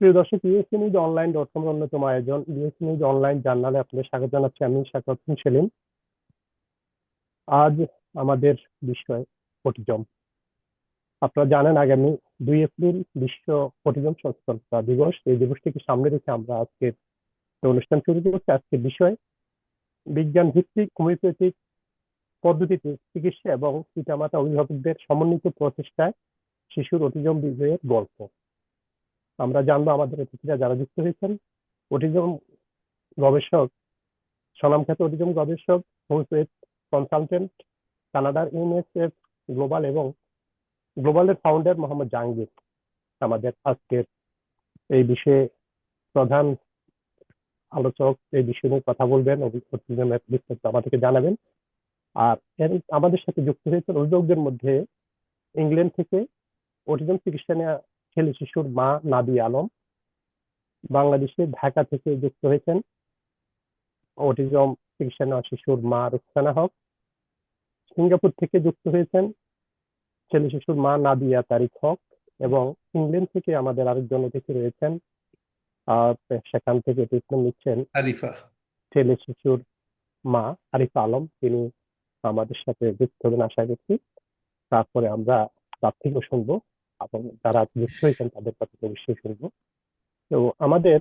প্রিয় দর্শক, USA news online dot com এর অন্যতম আয়োজন ইউএসএ নিউজ অনলাইন জার্নালে আপনাদের স্বাগত জানাচ্ছি। আমি শাকাত হোসেন সেলিম। আজ আমাদের বিষয় অটিজম। আপনারা জানেন, আগামী 2 এপ্রিল বিশ্ব অটিজম সচেতনতা দিবস। এই দিবসটিকে সামনে রেখে আমরা আজকের অনুষ্ঠান শুরু করছি। আজকের বিষয় বিজ্ঞান ভিত্তিক হোমিওপ্যাথিক পদ্ধতিতে চিকিৎসা এবং পিতামাতা অভিভাবকদের সমন্বিত প্রচেষ্টায় শিশুর অটিজম বিজয়ের গল্প। আমরা জানবো আমাদের অতিথিরা যারা যুক্ত হয়েছেন। অটিজম গবেষক, স্বনামখ্যাত অটিজম গবেষক, হোমিওপ্যাথ কনসালটেন্ট, কানাডার ইউনিসেফ গ্লোবাল এবং গ্লোবালের ফাউন্ডার মোহাম্মদ জাহাঙ্গীর আমাদের আজকের এই বিষয়ে প্রধান আলোচক। এই বিষয় নিয়ে কথা বলবেন, অটিজমের বিস্তারিত আমাদেরকে জানাবেন। আর আমাদের সাথে যুক্ত হয়েছেন অভিভাবকদের মধ্যে ইংল্যান্ড থেকে অটিজম চিকিৎসা নেওয়া ছেলে শিশুর মা নাদিয়া আলম, বাংলাদেশের ঢাকা থেকে যুক্ত হয়েছেন অটিজম চিকিৎসা নেওয়া শিশুর মা রুকসানা হক, সিঙ্গাপুর থেকে যুক্ত হয়েছেন ছেলে শিশুর মা নাদিয়া তারিক হক, এবং ইংল্যান্ড থেকে আমাদের আরেকজন অতিথি রয়েছেন, সেখান থেকে ট্রিটমেন্ট নিচ্ছেন আরিফা। ছেলে শিশুর মা আরিফা আলম। তিনি আমাদের সাথে যুক্ত হবেন আশা করছি। তারপরে আমরা তার থেকেও শুনবো এবং যারা যুক্ত হয়েছেন তাদের কথা অবশ্যই শুনবো। তো আমাদের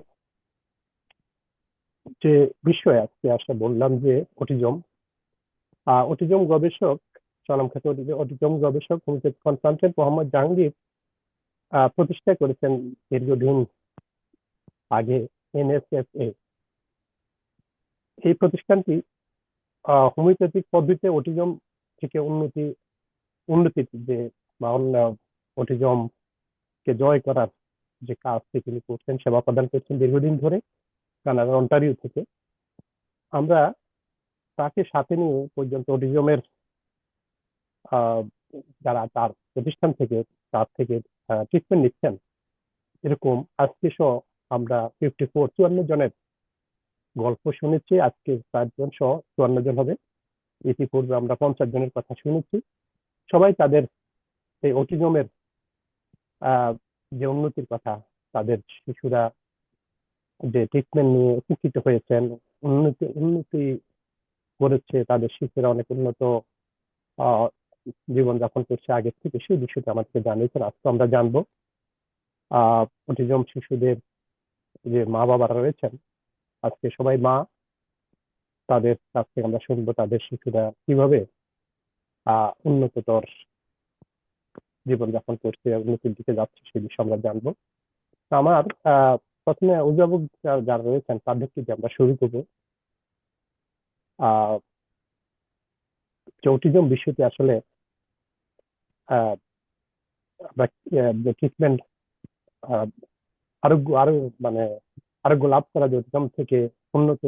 যে বিষয় আজকে আসলে বললাম যে অটিজম। অটিজম গবেষক, স্বনামখ্যাত অটিজম গবেষক হোমিওপ্যাথি কনসালটেন্ট মোহাম্মদ জাহাঙ্গীর প্রতিষ্ঠা করেছেন দীর্ঘদিন আগে এনএসএফএ। এই প্রতিষ্ঠানটি হোমিওপ্যাথিক পদ্ধতিতে অটিজম থেকে উন্নতি যে বা অটিজম কে জয় করার যে কাজটি তিনি করছেন, সেবা প্রদান করছেন দীর্ঘদিন ধরে কানাডার অন্টারিও থেকে। আমরা তাকে সাথে নিয়ে পর্যন্ত অটিজমের যারা তার প্রতিষ্ঠান থেকে তার থেকে ট্রিটমেন্ট নিচ্ছেন, এরকম আজকে সহ আমরা 54 জনের গল্প শুনেছি। আজকে 4 জন সহ 54 জন হবে। ইতিপূর্বে আমরা 50 জনের কথা শুনেছি। সবাই তাদের এই অটিজমের যে উন্নতির কথা, তাদের শিশুরা যে ট্রিটমেন্ট নিয়ে উপকৃত হয়েছেন, উন্নতি করেছে, তাদের শিশুরা অনেক উন্নত জীবনযাপন করছে আগের থেকে, সেই বিষয়টা আমাদেরকে জানিয়েছেন। আজকে আমরা জানবো অটিজম শিশুদের যে মা বাবারা রয়েছেন, আজকে সবাই মা, তাদের কাছ থেকে আমরা শুনবো তাদের শিশুরা কিভাবে উন্নততর জীবনযাপন করছে, উন্নতির দিকে যাচ্ছে, সেই বিষয়ে আমরা জানবো। তো আমার প্রথমে অভিভাবক যারা রয়েছেন তাদের থেকে আমরা শুরু করবো। আহ যে অটিজম বিষয়টি আসলে আমরা ট্রিটমেন্ট আরোগ্য আরো মানে আরোগ্য লাভ করা যায়, অটিজম থেকে উন্নত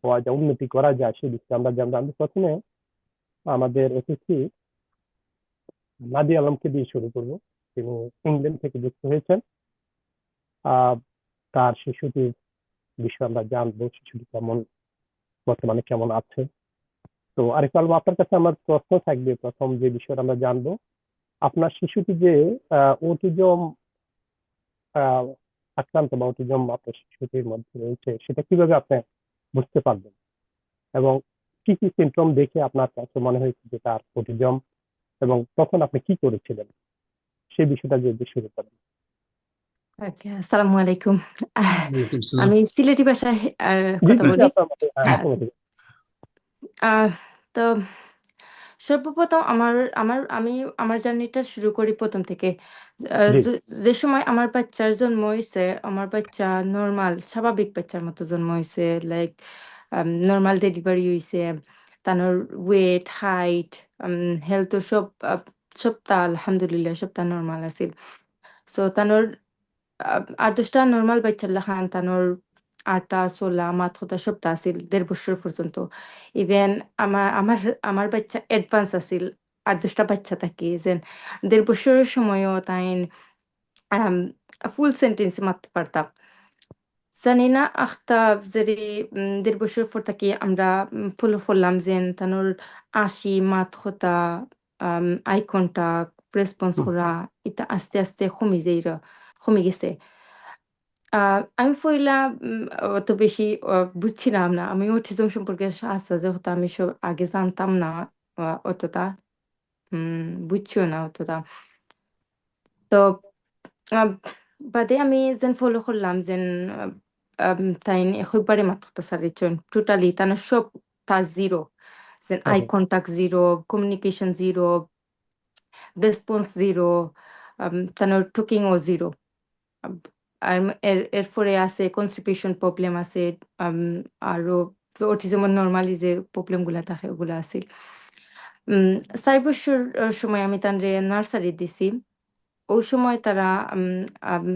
হওয়া যায়, উন্নতি করা যায়, সেই বিষয়ে আমরা জানবো। আমি প্রথমে আমাদের অতিথি নাদিয়া আলমকে দিয়ে শুরু করবো। তিনি ইংল্যান্ড থেকে যুক্ত হয়েছেন। তার শিশুটির বিষয়ে আমরা জানবো, শিশুটি বর্তমানে কেমন আছে। তো আরিফ আলম, আপনার কাছে আমার প্রশ্ন থাকবে, প্রথম যে বিষয়টা আমরা জানবো, আপনার শিশুটি যে অটিজম আক্রান্ত বা অটিজম আপনার শিশুটির মধ্যে রয়েছে, সেটা কিভাবে আপনি বুঝতে পারবেন এবং কি কি সিমটম দেখে আপনার কাছে মনে হয়েছে যে তার অটিজম, এবং তখন আপনি কি করেছিলেন, সেই বিষয়টা যদি শুরু করেন। ওকে, আসসালামু আলাইকুম। ওয়ালাইকুম সালাম। আমি সিলেটি ভাষায় জি কথা জি, বলি। আপনার মতো, হ্যাঁ, হ্যাঁ, আপনার মতো। আহ, তো সর্বপ্রথম আমি আমার জার্নিটা শুরু করি প্রথম থেকে। জি যে সময় আমার বাচ্চার জন্ম হয়েছে, আমার বাচ্চা নর্মাল স্বাভাবিক বাচ্চার মতো জন্ম হয়েছে, লাইক নর্মাল ডেলিভারি হয়েছে। তার ওয়েট, হাইট, হেলথ সবটা আলহামদুলিল্লাহ সবটা নর্মাল আছিল। সো তানোর 8-10টা নর্মাল বাচ্চার লেখান তানোর আটা সোলা মাথা সবটা আছিল 1.5 বছর পর্যন্ত। ইভেন আমার আমার আমার বাচ্চা অ্যাডভান্স আছিল। 8-10টা বাচ্চা থাকি যেন 1.5 বছরের সময়ও তাই ফুল সেন্টেন্স মারতে পারতাম। জানি না আখতা যদি 1.5 বছর পর থাকি আমরা ফলো করলাম যে তানোর আসি মাথা, আই কন্টাক্ট, রেসপন্স করা, এটা আস্তে আস্তে কমে গেছে। আমি পইলা অত বেশি বুঝছিলাম না। আমি অটিজম সম্পর্কে আস্তে যেহেতু আমি সব আগে জানতাম না অতটা, বুঝছিও না অতটা। তো আহ, বাদে আমি যেন ফলো করলাম যেন তাই একেবারে মাথা সারিছেন টোটালি তার সব তার জিরো, যেন হুম আই হুম contact zero, communication zero, response zero, তার টকিংও জিরো। আর এরপরে আছে কনস্টিপেশন প্রবলেম আছে, আম, আরো অটিজমের নর্মালি যে প্রবলেম গুলা থাকে ওগুলা আছে। 4 বছর সময় আমি তানরে নার্সারি দিছি। ওই সময় তারা উম, আম,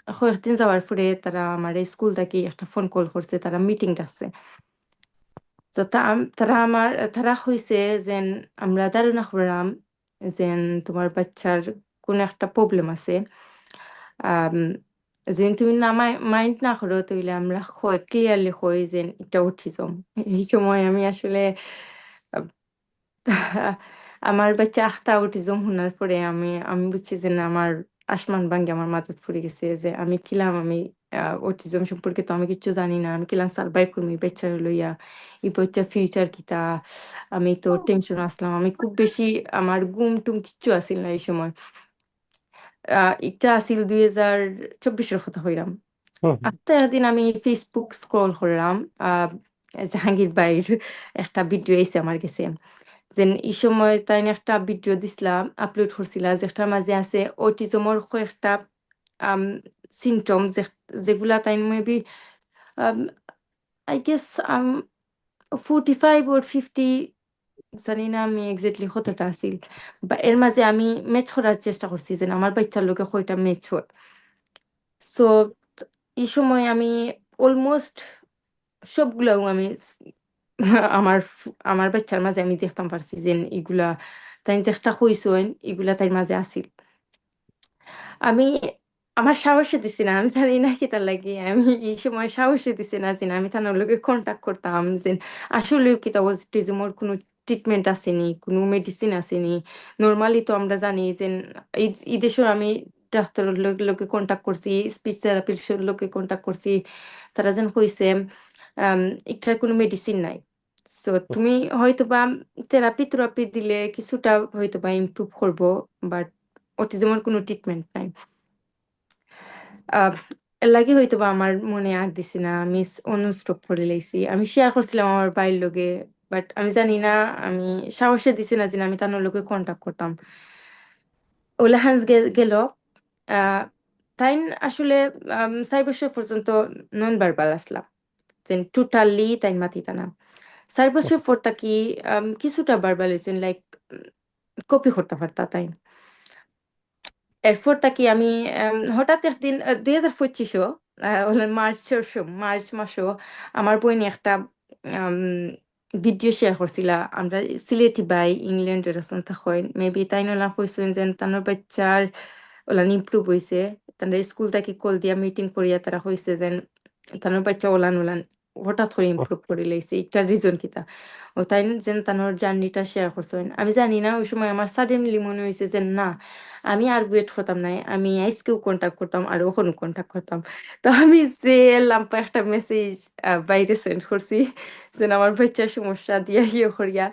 কয়েকদিন যাওয়ার পরে তারা আমার স্কুল থেকে একটা ফোন কল করছে, তারা মিটিং ডাকছে। তো তারা হয়েছে যেন আমরা ধারণা করলাম যেন তোমার বাচ্চার কোন একটা প্রবলেম আছে। আম, যদি তুমি না মাইন্ড না করো তাহলে আমরা ক্লিয়ারলি কই যে এটা অটিজম। এই সময় আমি আসলে আমার বাচ্চা আখতা অটিজম শোনার পরে আমি আমি বুঝছি যে না, আমার আসমান ভাঙ্গে আমার মাথাত পড়ে গেছে যে আমি কিলাম, আমি অটিজম সম্পর্কে তো আমি কিচ্ছু জানি না, আমি কিলাম সার্ভাইভ করবো এই বাচ্চা লইয়া, এই বাচ্চা ফিউচার কিতা। আমি তো টেনশন আসলাম, আমি খুব বেশি, আমার ঘুম টুম কিচ্ছু আসিল না এই সময়। এটা আসিল 2024-এর কথা হইলাম। হুম আচ্ছা, একদিন আমি ফেসবুক স্ক্রল করলাম, জাহাঙ্গীর ভাইয়ের একটা ভিডিও এসে আমার কাছে, যে এই সময় তাই একটা ভিডিও দিছিলাম, আপলোড করছিলা, যেটার মাঝে আছে অটিজমের কয়েকটা সিমটম, যেগুলা তাই মেবি আই গেস 45 or 50, জানি না আমি এক্স্যাক্টলি কতটা আছিল। বা এর মাঝে আমি ম্যাচ করার চেষ্টা করছি যে আমার বাচ্চার লোকে কয়টা ম্যাচ হয়। সো এই সময় আমি অলমোস্ট সবগুলাও আমি আমার আমার বাচ্চার মাঝে আমি দেখতাম পারছি যে এগুলা তাই চেষ্টা হইছেন, এগুলা তাই মাঝে আসিল। আমি আমার সাহসে দিছি না, আমি জানি না কি তার লাগে, আমি এই সময় সাহসে দিছি না যে না, আমি তার লগে কন্টাক্ট করতাম যে আসলে কি তা অটিজমের কোনো ট্রিটমেন্ট আসেনি, কোনো মেডিসিন আসেনি। নর্মালি তো আমরা জানি যে এই দেশের আমি ডাক্তারের লোকে কন্টাক্ট করছি, স্পিচ থেরাপির লোকে কন্টাক্ট করছি, তারা যেন কইছে এটার কোনো মেডিসিন নাই। সো তুমি হয়তো বা থেরাপি দিলে কিছুটা হয়তো বা ইমপ্রুভ করবো, বাট অটিজমের কোনো ট্রিটমেন্ট নাই। আহ এর লাগে হয়তো বা আমার মনে আগ দিছি না, আমি অনুস্টপ করে লাইছি, আমি শেয়ার করছিলাম আমার বাইর লগে, বাট আমি জানি না, আমি সাহসে দিছি না যে না, আমি তার লগে কন্টাক্ট করতাম। ওলা হান্স গেল। আহ তাই আসলে 4 বছর পর্যন্ত নন ভার্বাল আসলাম, টোটালি তাই মাতিতা না। 4 বছর পর তাকি কিছুটা ভার্বাল হয়েছেন, লাইক কপি করতে পারতা তাই। এরপর তাকি আমি হঠাৎ একদিন 2025-ও মার্চ মাসও আমার বোন একটা ভিডিও শেয়ার করছিল। আমরা সিলেটি বাই ইংল্যান্ডের আছেন তখন মেবি তাই নলা কইছেন যে তানোর বাচ্চার ওলান ইমপ্রুভ হয়েছে। তারা স্কুল থেকে কল দিয়া মিটিং করিয়া তারা কইছে যে তানোর বাচ্চা ওলান হঠাৎ করে ইমপ্রুভ করে লাইছে, একটা রিজন কিতা। ও তাই যেন তানোর জার্নিটা শেয়ার করছেন। আমি জানি না, ওই সময় আমার সাডেনলি মনে হয়েছে যে না, আমি আর ওয়েট করতাম না, আমি আইসকেও কন্ট্যাক্ট করতাম আর ওখানেও কন্ট্যাক্ট করতাম। তো আমি যে লাম্পা একটা মেসেজ বাইরে সেন্ড করছি যে আমার বাচ্চার সমস্যা দিয়া করিয়া।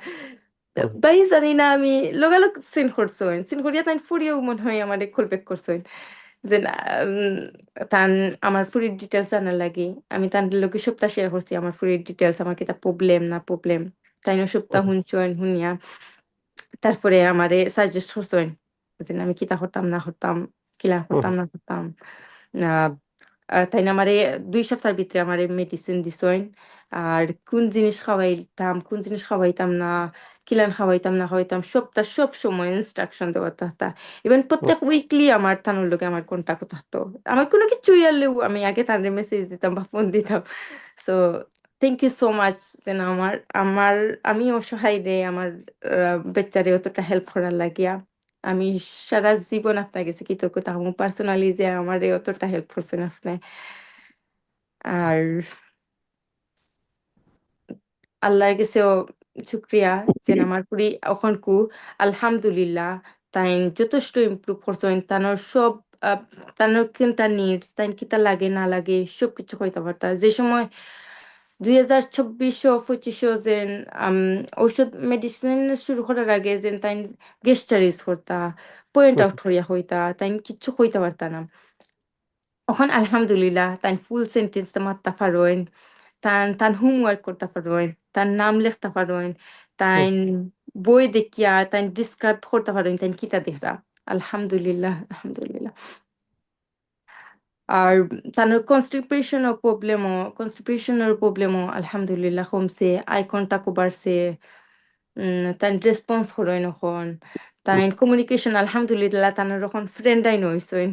তো হুম বাই জানি না, আমি লগালগ সেন্ড করছেন, সেন্ড করিয়া তাই ফুরিয়েও মনে হয় আমার কল ব্যাক করছেন যে না, তান আমার ফুরির ডিটেলস জানার লাগে। আমি তার লোকে সপ্তাহ শেয়ার করছি আমার ফুরির ডিটেলস, আমার কিতা প্রবলেম না প্রবলেম, তাই না সপ্তাহ হুম শুনছেন শুনিয়া তারপরে আমারে সাজেস্ট করছেন যে আমি কিতা করতাম না করতাম, কিলা হুম করতাম না করতাম। আহ তাই না আমারে 2 সপ্তাহের ভিতরে আমারে মেডিসিন দিছেন, আর কোন জিনিস খাওয়াইতাম কোন জিনিস খাওয়াইতাম না, কিলান খাওয়াইতাম না খাওয়াইতাম সপ্তাহ সব সময় ইনস্ট্রাকশন দেওয়া থাকতা। ইভেন হুম প্রত্যেক উইকলি আমার থানোর লোকে আমার কন্টাক্ট থাকতো। আমার কোনো কিছু ইয়ারলেও আমি আগে তাদের মেসেজ দিতাম বা ফোন দিতাম। So thank you so much যেন আমার আমার আমি অসহায় রে আমার বাচ্চারে অতটা হেল্প করার লাগিয়া। আমি সারা জীবন আপনার কাছে কৃতজ্ঞতা হবো পার্সোনালি যে আমার অতটা হেল্প করছেন আপনি। আর আল্লাহর কাছেও শুক্রিয়া যে আমার পুরি এখন কু আলহামদুলিল্লাহ তাই যথেষ্ট ইমপ্রুভ করছেন তানোর সব তানোর কিনটা নিডস তাই কিতা লাগে না লাগে সবকিছু কইতে পারতা যে সময় 2024-25 যে আম, ঔষধ মেডিসিন শুরু করার আগে যে তাই গেস্টার ইউজ করতা পয়েন্ট হুম, আউট করিয়া হইতা তাই কিচ্ছু কইতে পারতা না এখন আলহামদুলিল্লাহ তাই ফুল সেন্টেন্স মারতা পারোয়েন তান হোমওয়ার্ক করতে পারোয়েন তার নাম লিখতে পারোয়েন তাই হুম, বই দেখিয়া তাই ডিসক্রাইব করতে পারোয়েন তাই কিতা দেখরা আলহামদুলিল্লাহ আলহামদুলিল্লাহ আর তার কনস্টিপেশনের প্রবলেমও আলহামদুলিল্লাহ কমছে আই কন্টাক্টও বাড়ছে তাই রেসপন্স করেন এখন তাই হুম, কমিউনিকেশন আলহামদুলিল্লাহ তার এখন ফ্রেন্ড আই নইছেন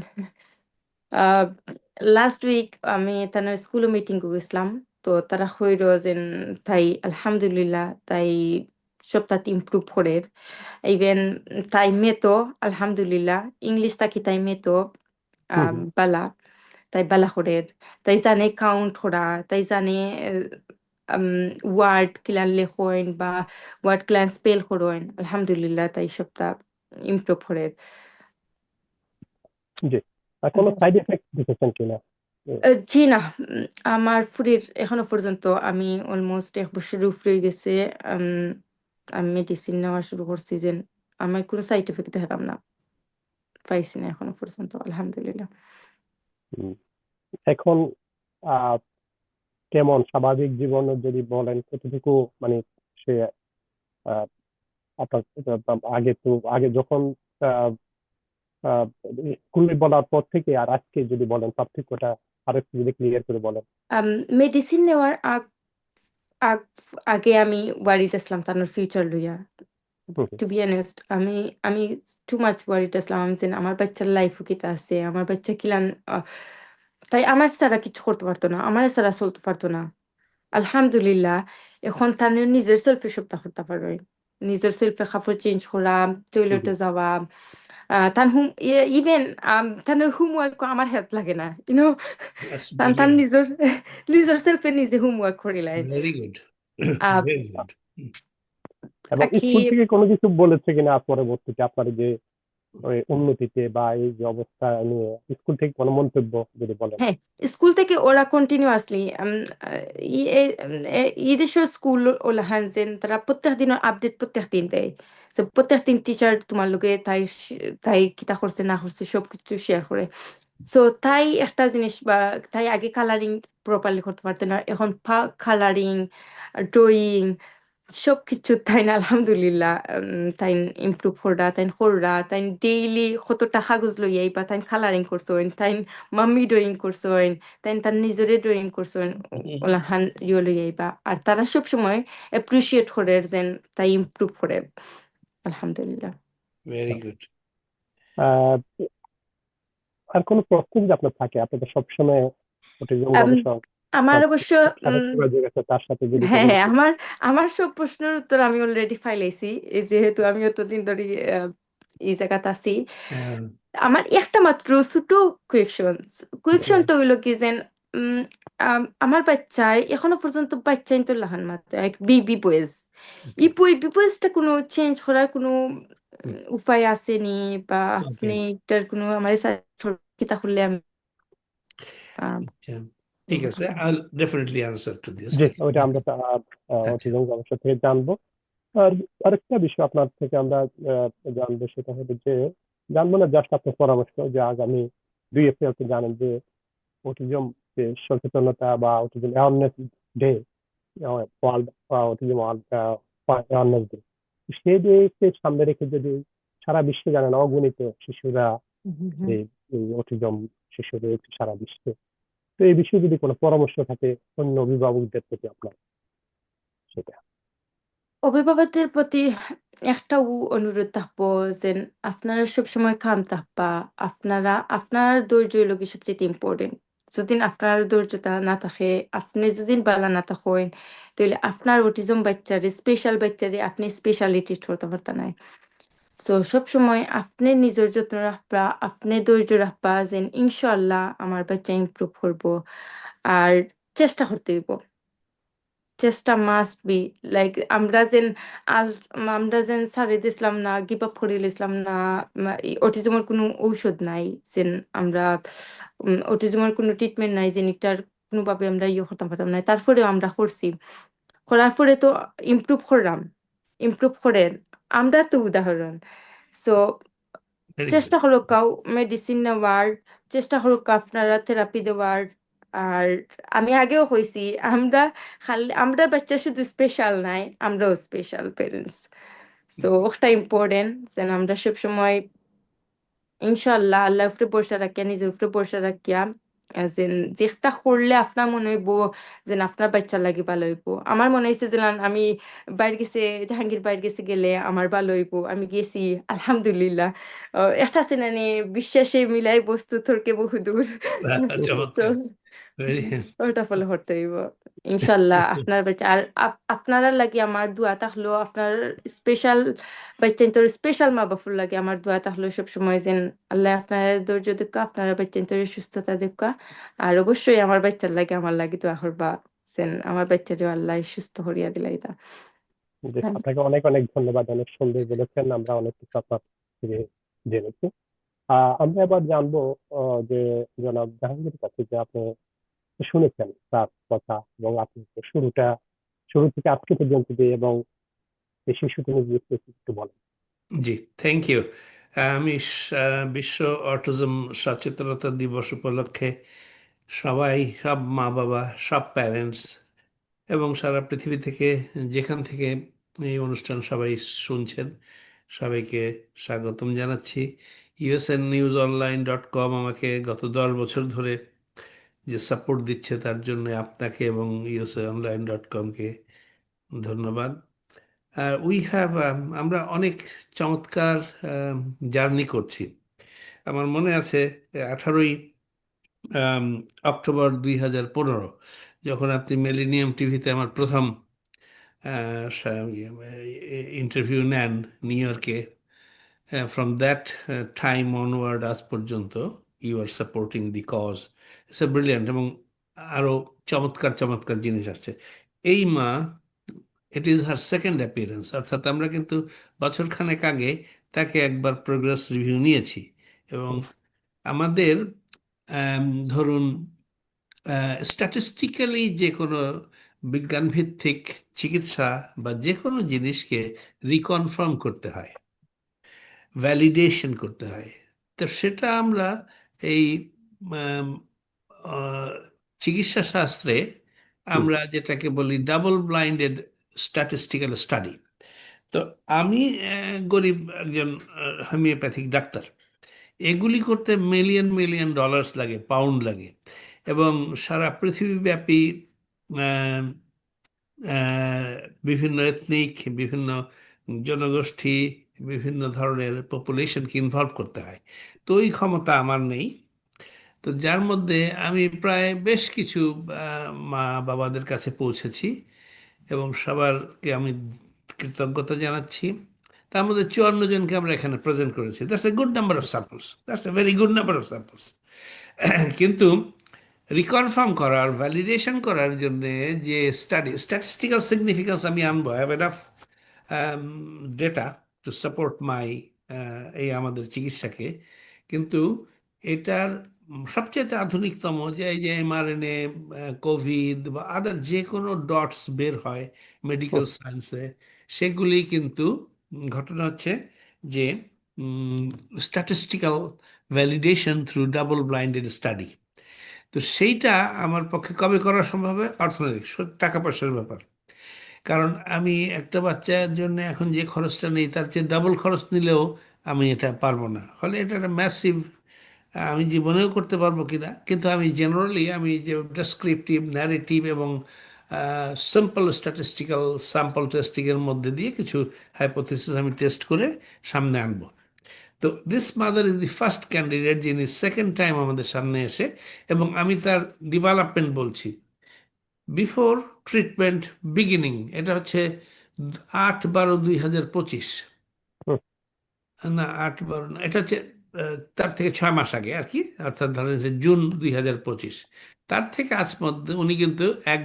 লাস্ট উইক আমি তার স্কুল মিটিং গেছিলাম তো তারা হইল যে তাই আলহামদুলিল্লাহ তাই সপ্তাহ ইমপ্রুভ করে ইভেন তাই মেতো আলহামদুলিল্লাহ ইংলিশ তাকি তাই মেতো হুম, হুম। বালা তাই বালা করে তাই জানে কাউন্ট করা তাই জানে ওয়ার্ড কিলান লেখেন বা ওয়ার্ড কিলান স্পেল করেন আলহামদুলিল্লাহ তাই সপ্তাহ ইমপ্রুভ করে জি। আর কোনো সাইড এফেক্ট দেখেছেন কিনা? জি না আমার ফুরির এখনো পর্যন্ত আমি অলমোস্ট 1 বছর উপরে গেছে উম, আমি মেডিসিন নেওয়া শুরু করছি যে আমার কোনো সাইড এফেক্ট দেখালাম না পাইছি না এখনো পর্যন্ত আলহামদুলিল্লাহ হুম। এখন আহ কেমন স্বাভাবিক জীবনে যদি বলেন কতটুকু মানে সে আহ, আপনার আগে যখন আহ, আহ, স্কুলে বলার পর থেকে আর আজকে যদি বলেন পার্থক্যটা আর একটু যদি ক্লিয়ার করে বলেন। মেডিসিন নেওয়ার আগ আগে আমি ওয়ারিড আসলাম তার ফিউচার লইয়া হুম, হুম, টু বি অনেস্ট আমি টু মাচ ওয়ারিড আসলাম আমি যে আমার বাচ্চার লাইফ কিতা আছে আমার বাচ্চা কিলান তাই আমার ছাড়া কিছু করতে পারতো না আমার ছাড়া চলতে পারতো না আলহামদুলিল্লাহ এখন তার নিজের সেলফে সপ্তাহ করতে পারবে নিজের সেলফে কাপড় চেঞ্জ করা হুম, টয়লেটে হুম। যাওয়া তার ইভেন তার হোমওয়ার্ক আমার হেল্প লাগে না ইউনো That's তার brilliant. নিজের নিজের সেলফে নিজে হোমওয়ার্ক করিলেন Very good. আহ Very good. এবং আকি স্কুল থেকে কোনো কিছু বলেছে কিনা পরবর্তীতে আপনার এই যে ওই উন্নতিতে বা এই যে অবস্থা নিয়ে স্কুল থেকে কোনো মন্তব্য যদি বলেন। হ্যাঁ স্কুল থেকে ওরা কন্টিনিউয়াসলি এই দেশের স্কুল ওলা হানজেন তারা প্রত্যেক দিনের আপডেট প্রত্যেক দিন দেয় তো প্রত্যেক দিন টিচার তোমার লগে তাই কিতা করছে না করছে সবকিছু শেয়ার করে সো তাই একটা জিনিস বা তাই আগে কালারিং প্রপারলি করতে পারতো না এখন কালারিং ড্রয়িং সবকিছু তাই না আলহামদুলিল্লাহ তাই ইমপ্রুভ করা তাই কররা তাই ডেইলি কতটা কাগজ লইয়াই বা তাই কালারিং করছেন তাই মাম্মি ড্রয়িং করছেন তাই তার নিজেরে ড্রয়িং করছেন ওলাহান ইয়ে লইয়াই বা আর তারা সব সময় অ্যাপ্রিসিয়েট করে যেন তাই ইমপ্রুভ করে আলহামদুলিল্লাহ Very good. আহ আর কোনো প্রশ্ন যদি আপনার থাকে, আপনি তো সবসময় অটিজম আম, গবেষক আমার বা অবশ্য সাথে যোগাযোগ আছে, তার সাথে যদি কোনো হ্যাঁ হ্যাঁ, কিছু। আমার সব প্রশ্নের উত্তর আমি অলরেডি ফাইলাইছি এই যেহেতু আমি অতদিন ধরে এই জায়গাতে আছি Um, আমার একটা মাত্র ছোট কোয়েকশন yeah. কোয়েকশনটা হইলো কি যে আমার বাচ্চায় এখনো পর্যন্ত বাচ্চাই তো লাহান মাত্র এক বেবি বয়েজ এই Okay. বেবি বয়েজটা কোনো চেঞ্জ করার কোনো উপায় আসেনি বা আপনি Okay. এটার কোনো আমার কিতা করলে আমি আহ, Yeah. ঠিক বলতে আছে, পারতাম। I'll definitely answer to this. জি, ওইটা আমরা Okay. অটিজম গবেষক থেকে জানবো। আর আরেকটা বিষয় আপনার থেকে আমরা জানবো, সেটা হলো যে জানবো না, জাস্ট আপনার পরামর্শ যে আগামী 2 এপ্রিল তো জানেন যে অটিজম যে সচেতনতা বা autism awareness day, world autism awareness day, সেই ডেকে সামনে রেখে যদি সারা বিশ্বে জানেন অগণিত শিশুরা হুম, হুম। এই এই অটিজম শিশু রয়েছে সারা বিশ্বে, তো এই বিষয়ে যদি কোনো পরামর্শ থাকে অন্য অভিভাবকদের প্রতি আপনার, সেটা। অভিভাবকদের প্রতি একটা অনুরোধ থাকবো যে আপনারা সবসময় কাম থাকবা আপনার ধৈর্য লোক সবচেয়ে ইম্পর্টেন্ট যদি আপনার ধৈর্যটা না থাকে আপনি যদি বালা না থাকেন তাহলে আপনার অটিজম বাচ্চারে স্পেশাল বাচ্চারে আপনি স্পেশালিটি করতে পারতেন না তো সবসময় আপনি নিজের যত্ন রাখবা আপনি ধৈর্য রাখবা যে ইনশাল্লাহ আমার বাচ্চা ইমপ্রুভ করবো আর চেষ্টা করতে হইব চেষ্টা মাস্ট বি লাইক আমরা যেন ছাড়ি দিছিলাম না, গিভ আপ করে দিছিলাম না। অটিজমের কোনো ঔষধ নাই, যেন আমরা অটিজমের কোনো ট্রিটমেন্ট নাই, যেন এটার কোনোভাবে আমরা ইয়ে করতাম পারতাম না। তারপরেও আমরা করছি, করার পরে তো ইমপ্রুভ করলাম, ইমপ্রুভ করেন। আমরা তো উদাহরণ। সো Very চেষ্টা good. করো কাউ মেডিসিন নেওয়ার, চেষ্টা করো আপনারা থেরাপি দেওয়ার। আর আমি আগেও কইছি, আমরা আমরা বাচ্চা শুধু স্পেশাল নাই, আমরাও স্পেশাল পেরেন্টস। সো ওটা ইম্পর্টেন্ট যেন আমরা সবসময় ইনশাল্লাহ আল্লাহ উপরে ভরসা রাখিয়া, নিজের উপরে ভরসা রাখিয়া, যেন যেটা করলে আপনার মনে হইব যেন আপনার বাচ্চার লাগে ভালো হইব। আমার মনে হয়েছে যেন আমি বাইরে গেছে, জাহাঙ্গীর বাইরে গেছে গেলে আমার ভালো হইব। আমি গেছি আলহামদুলিল্লাহ। একটা আছে না নি, বিশ্বাসে মিলাই বস্তু থরকে বহুদূর। তো চমৎকার। Very ওটা ফলো করতে হইব ইনশাল্লাহ। আপনার বাচ্চা আর আপনারা লাগে আমার দোয়া থাকলো, আপনার স্পেশাল বাচ্চা তোর স্পেশাল মা বাপুর লাগে আমার দোয়া থাকলো সবসময়, যেন আল্লাহ আপনার ধৈর্য দেখা, আপনারা বাচ্চা তোর সুস্থতা দেখা। আর অবশ্যই আমার বাচ্চার লাগে আমার লাগে দোয়া করবা, যেন আমার বাচ্চারও আল্লাহ সুস্থ করিয়া দিলাই তা। যে আপনাকে অনেক অনেক ধন্যবাদ, অনেক সুন্দর বলেছেন, আমরা অনেক কিছু আপনার থেকে জেনেছি। আমরা এবার জানবো যে জনাব জাহাঙ্গীর কাছে, যে আপনি শুনেছেন তার কথা, এবং আপনি তো শুরু থেকে আজকে পর্যন্ত দিয়ে, এবং এই শিশুকে নিয়ে একটু বলেন। জি, থ্যাংক ইউ। আমি বিশ্ব অটিজম সচেতনতা দিবস উপলক্ষে সব মা বাবা, সব প্যারেন্টস এবং সারা পৃথিবী থেকে যেখান থেকে এই অনুষ্ঠান সবাই শুনছেন, সবাইকে স্বাগতম জানাচ্ছি। usnnewsonline.com আমাকে গত 10 বছর ধরে যে সাপোর্ট দিচ্ছে, তার জন্য আপনাকে এবং usnonline.com-কে ধন্যবাদ। আমরা অনেক চমৎকার জার্নি করছি। আমার মনে আছে 18ই অক্টোবর 2015, যখন আপনি মিলেনিয়াম টিভিতে আমার প্রথম ইন্টারভিউ নেন নিউ ইয়র্কে। ফ্রম দ্যাট টাইম অনওয়ার্ড আজ পর্যন্ত you are supporting the cause. It's a brilliant, এবং আরও চমৎকার চমৎকার জিনিস আসছে। এই মা, it is her second appearance, অর্থাৎ আমরা কিন্তু বছরখানেক আগে তাকে একবার প্রোগ্রেস রিভিউ নিয়েছি। এবং আমাদের ধরুন স্ট্যাটিস্টিক্যালি যে কোনো বিজ্ঞানভিত্তিক চিকিৎসা বা যে কোনো জিনিসকে রিকনফার্ম করতে হয়, ভ্যালিডেশন করতে হয়। তো সেটা আমরা এই আম, আহ, চিকিৎসা শাস্ত্রে আমরা যেটাকে বলি ডাবল ব্লাইন্ডেড স্ট্যাটিস্টিক্যাল স্টাডি। তো আমি গরিব একজন হোমিওপ্যাথিক ডাক্তার। এগুলি করতে মিলিয়ন মিলিয়ন ডলার্স লাগে, পাউন্ড লাগে, এবং সারা পৃথিবীব্যাপী আহ, আহ, বিভিন্ন এথনিক, বিভিন্ন জনগোষ্ঠী, বিভিন্ন ধরনের পপুলেশনকে ইনভলভ করতে হয়। তো ওই ক্ষমতা আমার নেই। তো যার মধ্যে আমি প্রায় বেশ কিছু মা বাবাদের কাছে পৌঁছেছি, এবং সবারকে আমি কৃতজ্ঞতা জানাচ্ছি। তার মধ্যে 54 জনকে আমরা এখানে প্রেজেন্ট করেছি। That's a good number of samples, that's a very good number of samples. কিন্তু রিকনফার্ম করার, ভ্যালিডেশন করার জন্য যে স্ট্যাটিস্টিক্যাল সিগনিফিকেন্স আমি আনবো, have enough data to support মাই এই আমাদের চিকিৎসাকে। কিন্তু এটার সবচেয়ে আধুনিকতম যে এই যে এমআরএনএ, কোভিড বা আদার যে কোনো ডটস বের হয় মেডিকেল সায়েন্সে, সেগুলি কিন্তু ঘটনা হচ্ছে যে statistical validation through double blinded study. তো সেইটা আমার পক্ষে কবে করা সম্ভব হবে? অর্থনৈতিক, টাকা পয়সার ব্যাপার। কারণ আমি একটা বাচ্চার জন্য এখন যে খরচটা নেই, তার চেয়ে ডাবল খরচ নিলেও আমি এটা পারবো না। ফলে এটা একটা ম্যাসিভ, আমি জীবনেও করতে পারবো কিনা। কিন্তু আমি জেনারেলি আমি যে ডেসক্রিপটিভ, ন্যারেটিভ এবং সিম্পল স্ট্যাটিস্টিক্যাল স্যাম্পল টেস্টিংয়ের মধ্যে দিয়ে কিছু হাইপোথিসিস আমি টেস্ট করে সামনে আনবো। তো this mother is the first candidate যিনি সেকেন্ড টাইম আমাদের সামনে এসে, এবং আমি তার ডেভেলপমেন্ট বলছি বিফোর ট্রিটমেন্ট বিগিনিং। এটা হচ্ছে 8/12/2025, না 8/12 না, এটা হচ্ছে তার থেকে 6 মাস আগে আর কি, অর্থাৎ ধরেন যে জুন 2025, তার থেকে আজ মধ্যে উনি কিন্তু 1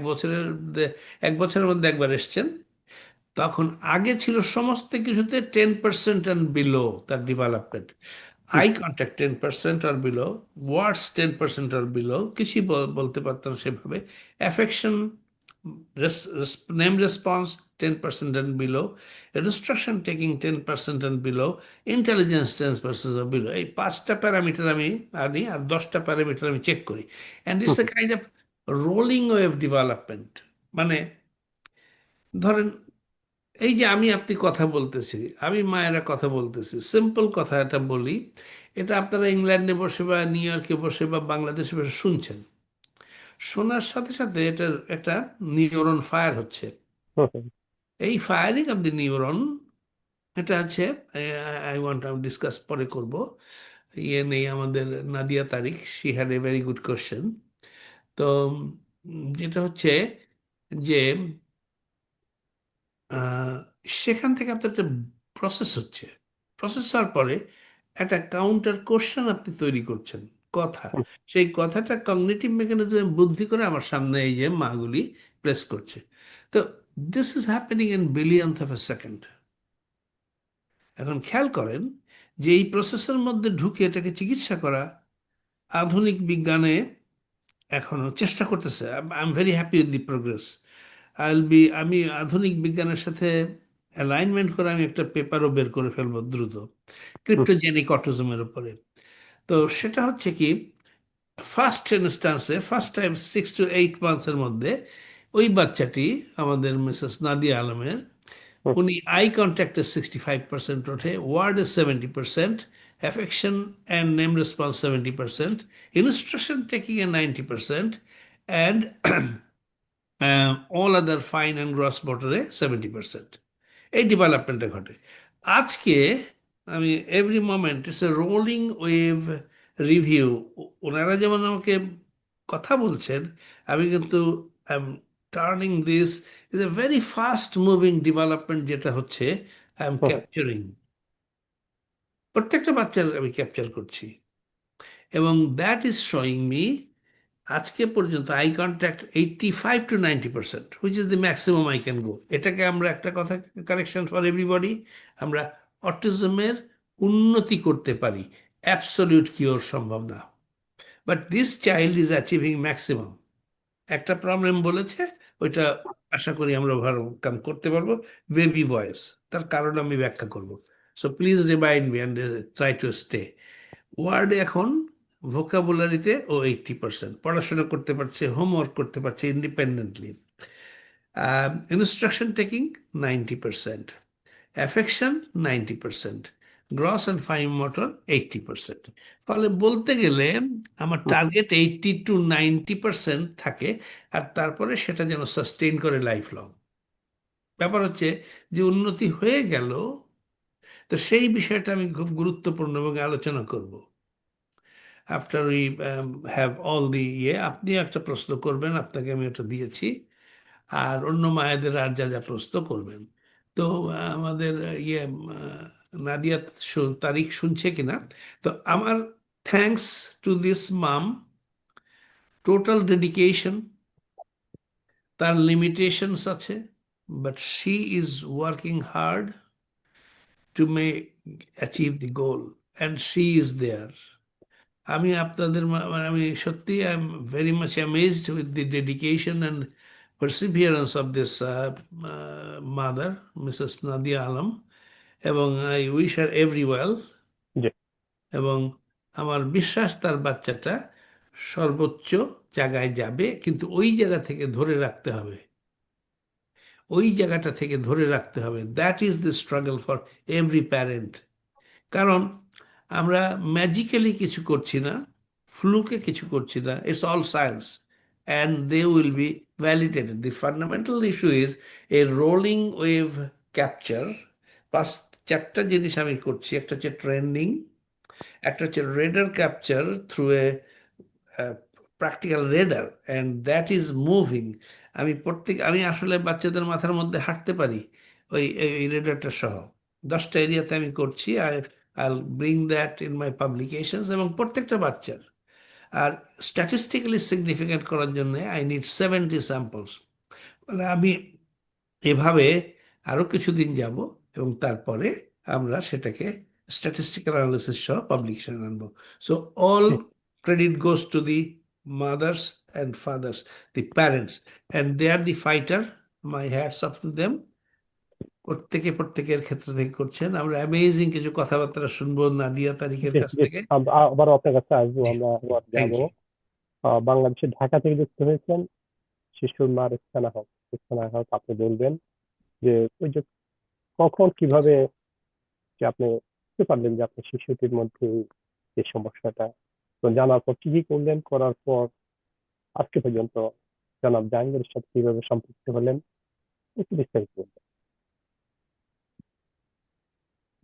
বছরের মধ্যে একবার এসছেন। তখন আগে ছিল সমস্ত কিছুতে 10% অ্যান্ড বিলো তার ডেভেলপমেন্ট, হুম, আই কন্ট্যাক্ট 10% আর বিলো, ওয়ার্ডস 10% আর বিলো, কিছুই বলতে পারতাম সেভাবে, affection, name response 10% and below, instruction taking 10% and below, intelligence 10% আর বিলো। এই 5টা প্যারামিটার আমি আনি আর 10টা প্যারামিটার আমি চেক করি, and hmm, it's a kind of rolling wave development. মানে ধরেন এই যে আমি আপনি কথা বলতেছি, আমি মায়েরা কথা বলতেছি, সিম্পল কথা এটা বলি, এটা আপনারা ইংল্যান্ডে বসে বা নিউ ইয়র্কে বসে বা বাংলাদেশে বসে শুনছেন, শোনার সাথে সাথে এটার একটা নিউরন ফায়ার হচ্ছে। হুম, হুম, এই ফায়ারিং অফ দি নিউরন, এটা হচ্ছে, আই ওয়ান্ট আমি ডিসকাস পরে করব, ইয়ে নেই আমাদের Nadia Tariq, she had a very good question. তো যেটা হচ্ছে যে আহ, সেখান থেকে আপনার একটা প্রসেস হচ্ছে, প্রসেস হওয়ার পরে একটা কাউন্টার কোশ্চেন আপনি তৈরি করছেন, কথা, হুম, সেই কথাটা কগনিটিভ মেকানিজমে বুদ্ধি করে আমার সামনে এই যে মাগুলি প্লেস করছে। তো this is happening in billionth of a second. এখন খেয়াল করেন যে এই প্রসেসের মধ্যে ঢুকে এটাকে চিকিৎসা করা আধুনিক বিজ্ঞানে এখনো চেষ্টা করতেছে। I am very happy with the progress. আমি আধুনিক বিজ্ঞানের সাথে অ্যালাইনমেন্ট করে আমি একটা পেপারও বের করে ফেলবো দ্রুত, হুম, ক্রিপ্টোজেনিক অটিজমের উপরে। তো সেটা হচ্ছে কি, ফার্স্ট ইনস্টান্সে ফার্স্ট টাইম 6 to 8 মান্থসের মধ্যে ওই বাচ্চাটি, আমাদের মিসেস নাদিয়া আলমের, হুম, উনি আই কন্ট্যাক্টে 65% ওঠে, ওয়ার্ডে 70%, affection and name response 70%, instruction taking a 90%, and all other fine and gross মোটরে 70%। এই ডেভেলপমেন্টটা ঘটে। আজকে আমি every moment it's a rolling wave review. ওনারা যেমন আমাকে কথা বলছেন, আমি কিন্তু I am turning this is a very fast moving development, যেটা হচ্ছে আই এম হুম, ক্যাপচারিং। প্রত্যেকটা বাচ্চার আমি ক্যাপচার করছি, এবং দ্যাট ইজ শোয়িং মি আজকে পর্যন্ত eye contact 85 to 90%, which is the maximum I can go. এটাকে আমরা একটা কথা, কারেকশন ফর এভরিবডি, আমরা অটিজমের উন্নতি করতে পারি, অ্যাবসলিউট কিওর সম্ভব না, but this child is achieving maximum. একটা প্রবলেম বলেছে, ওইটা আশা করি আমরা ওভারকাম করতে পারবো, বেবি ভয়েস, তার কারণ আমি ব্যাখ্যা করব। So please remind me and try to stay. ওয়ার্ডে এখন ভোকাবুলারিতে ও 80%, পড়াশোনা করতে পারছে, হোমওয়ার্ক করতে পারছে independently, instruction taking 90%, affection 90%, gross and fine motor 80%। ফলে বলতে গেলে আমার হুম, টার্গেট 80 to 90% থাকে, আর তারপরে সেটা যেন সাস্টেইন করে লাইফ লং। ব্যাপার হচ্ছে যে উন্নতি হয়ে গেল, তো সেই বিষয়টা আমি খুব গুরুত্বপূর্ণ এবং আলোচনা করব after we have all the ইয়ে। আপনি একটা প্রশ্ন করবেন, আপনাকে আমি ওটা দিয়েছি, আর অন্য মায়েদের আর যা যা প্রশ্ন করবেন। তো আমাদের নাদিয়া তারিখ শুনছে কিনা। তো আমার thanks to this mum, total dedication, তার লিমিটেশনস আছে, but she is working hard to may achieve the goal, and she is there. আমি আপনাদের মানে আমি সত্যি I am very much amazed with the dedication and perseverance of this mother, Mrs Nadia Alam, এবং I wish her every well. জি, এবং আমার বিশ্বাস তার বাচ্চাটা সর্বোচ্চ জায়গায় যাবে, কিন্তু ওই জায়গা থেকে ধরে রাখতে হবে, ওই জায়গাটা থেকে ধরে রাখতে হবে। That is the struggle for every parent. কারণ আমরা ম্যাজিক্যালি কিছু করছি না, ফ্লুকে কিছু করছি না, it's all science, and they will be validated. The fundamental issue is a rolling wave capture. 4টা জিনিস আমি করছি, একটা হচ্ছে ট্রেন্ডিং, একটা হচ্ছে radar capture through a practical radar, and that is moving. আমি আসলে বাচ্চাদের মাথার মধ্যে হাঁটতে পারি ওই রেডারটা সহ। 10টা এরিয়াতে আমি করছি, আর I'll bring that in my publications এবং প্রত্যেকটা বাচ্চার আর স্ট্যাটিস্টিক্যালি সিগনিফিক্যান্ট করার জন্য আই নিড 70 স্যাম্পলস। আমি এভাবে আরো কিছুদিন যাব এবং তারপরে আমরা সেটাকে স্ট্যাটিস্টিক্যাল অ্যানালিসিস সহ পাবলিকেশন আনবো। So all credit goes to the mothers and fathers, the parents, and they are the fighter. My hats off to them. প্রত্যেকের ক্ষেত্র থেকে করছেন। আমরা অ্যামেজিং কিছু কথাবার্তা শুনবো নাদিয়া তারিকের জি কাছ জি থেকে। আবার আপনার কাছে আসবো, জি, আমরা আবার থ্যাংক যাবো। ইউ। বাংলাদেশের ঢাকা থেকে যুক্ত হয়েছেন শিশুর মা রুকসানা হক, আপনি বলবেন যে ওই যে কখন কিভাবে যে আপনি বুঝতে পারলেন যে আপনার শিশুটির মধ্যে এই সমস্যাটা, তো জানার পর কি কি করলেন, করার পর আজকে পর্যন্ত জনাব জাহাঙ্গীরের সাথে কিভাবে সম্পৃক্ত হলেন, একটু বিস্তারিত বলবেন।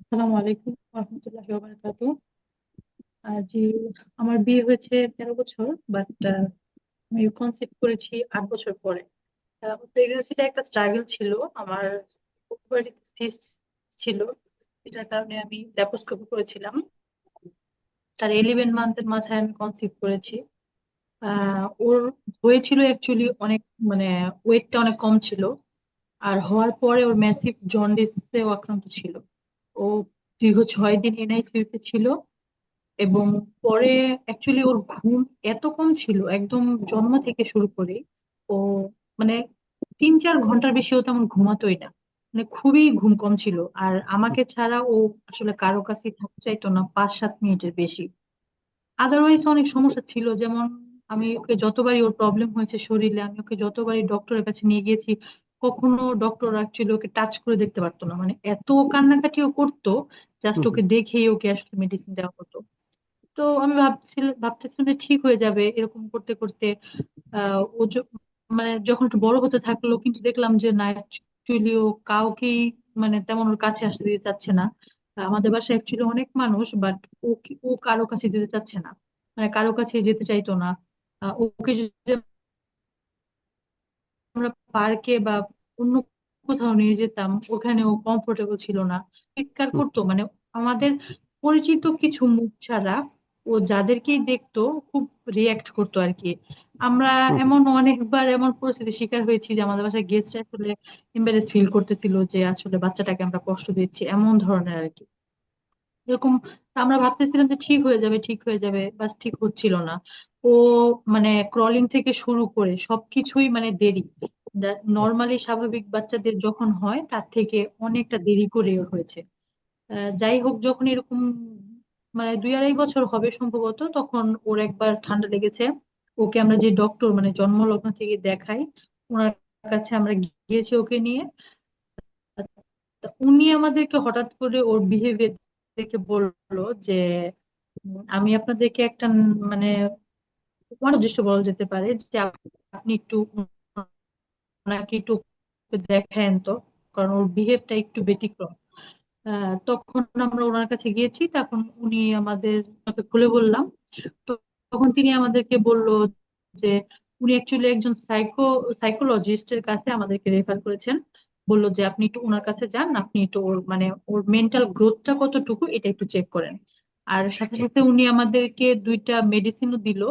আসসালামু আলাইকুম রহমতুল্লাহি ওয়া বারাকাতুহু। জি, আমার বিয়ে হয়েছে 13 বছর, বাট আমি কনসিভ করেছি 8 বছর পরে। প্রেগনেন্সিটা একটা স্ট্রাগল ছিল। আমার ওভারিতে সিস্ট ছিল, এটার কারণে আমি ল্যাপ্রোস্কোপি করেছিলাম। তার 11 মান্থের মাথায় আমি কনসিভ করেছি। ওর হয়েছিল অ্যাকচুয়ালি অনেক, মানে ওয়েটটা অনেক কম ছিল, আর হওয়ার পরে ওর ম্যাসিভ জন্ডিসেও আক্রান্ত ছিল। ও দীর্ঘ 6 দিন এনআইসিইউ তে ছিল, এবং পরে অ্যাকচুয়ালি ওর ঘুম এত কম ছিল একদম জন্ম থেকে শুরু করে। ও মানে 3-4 ঘন্টার বেশি ও তেমন ঘুমাতোই না, মানে খুবই ঘুম কম ছিল। আর আমাকে ছাড়া ও আসলে কারো কাছে থাকতে চাইতো না 5-7 মিনিটের বেশি। আদারওয়াইজ অনেক সমস্যা ছিল, যেমন আমি ওকে যতবারই ওর প্রবলেম হয়েছে শরীরে, আমি ওকে যতবারই ডক্টরের কাছে নিয়ে গিয়েছি, কখনো ডক্টর অ্যাকচুয়ালি ওকে টাচ করে দেখতে পারতো না, মানে এত কান্নাকাটিও করতো, জাস্ট ওকে দেখেই ওকে আসলে মেডিসিন দেওয়া হতো। তো আমি ভাবতেছিলাম যে ঠিক হয়ে যাবে এরকম করতে করতে। মানে যখন একটু বড় হতে থাকলো, কিন্তু দেখলাম যে না, অ্যাকচুয়ালি ও কাউকেই মানে তেমন ওর কাছে আসতে দিতে চাচ্ছে না। আমাদের বাসায় অ্যাকচুয়ালি অনেক মানুষ, বাট ও কারো কাছে যেতে চাচ্ছে না, মানে কারো কাছে যেতে চাইতো না। ওকে যদি আমরা পার্কে বা অন্য কোথাও নিয়ে যেতাম, ওখানে ও কমফোর্টেবল ছিল না, চিৎকার করতো। মানে আমাদের পরিচিত কিছু মুখ ছাড়া ও যাদেরকেই দেখতো খুব রিয়াক্ট করতো আর কি। আমরা এমন অনেকবার এমন পরিস্থিতির শিকার হয়েছি যে আমাদের বাসায় গেস্ট আসলে এম্বারেস ফিল করতেছিল যে আসলে বাচ্চাটাকে আমরা কষ্ট দিচ্ছি, এমন ধরনের আর কি, এরকম। আমরা ভাবতেছিলাম যে ঠিক হয়ে যাবে, ঠিক হয়ে যাবে, বাস ঠিক হচ্ছিল না। ও মানে ক্রলিং থেকে শুরু করে সবকিছুই মানে দেরি। নর্মালি স্বাভাবিক বাচ্চাদের যখন হয় তার থেকে অনেকটা দেরি করে ওর হয়েছে। যাই হোক, যখন এরকম মানে 2-2.5 বছর হবে সম্ভবত, তখন ওর একবার ঠান্ডা লেগেছে। ওকে আমরা যে ডক্টর মানে জন্মলগ্ন থেকে দেখাই, ওনার কাছে আমরা গিয়েছি ওকে নিয়ে। তা উনি আমাদেরকে হঠাৎ করে ওর বিহেভিয়ার দেখে বললো যে আমি আপনাদেরকে একটা মানে উদ্দেশ্য বলা যেতে পারে যে আপনি একটু ওনাকে একটু দেখেন তো, কারণ ওর বিহেভটা একটু ব্যতিক্রম। তখন আমরা ওনার কাছে গিয়েছি, তখন উনি আমাদের ওকে খুলে বললাম। তো তখন তিনি আমাদেরকে বললো যে উনি অ্যাকচুয়ালি একজন সাইকোলজিস্টের কাছে আমাদেরকে রেফার করেছেন। বললো যে আপনি একটু ওনার কাছে যান, আপনি একটু ওর মানে ওর মেন্টাল গ্রোথটা কতটুকু এটা একটু চেক করেন। আর সাথে সাথে উনি আমাদেরকে 2টা মেডিসিনও দিল।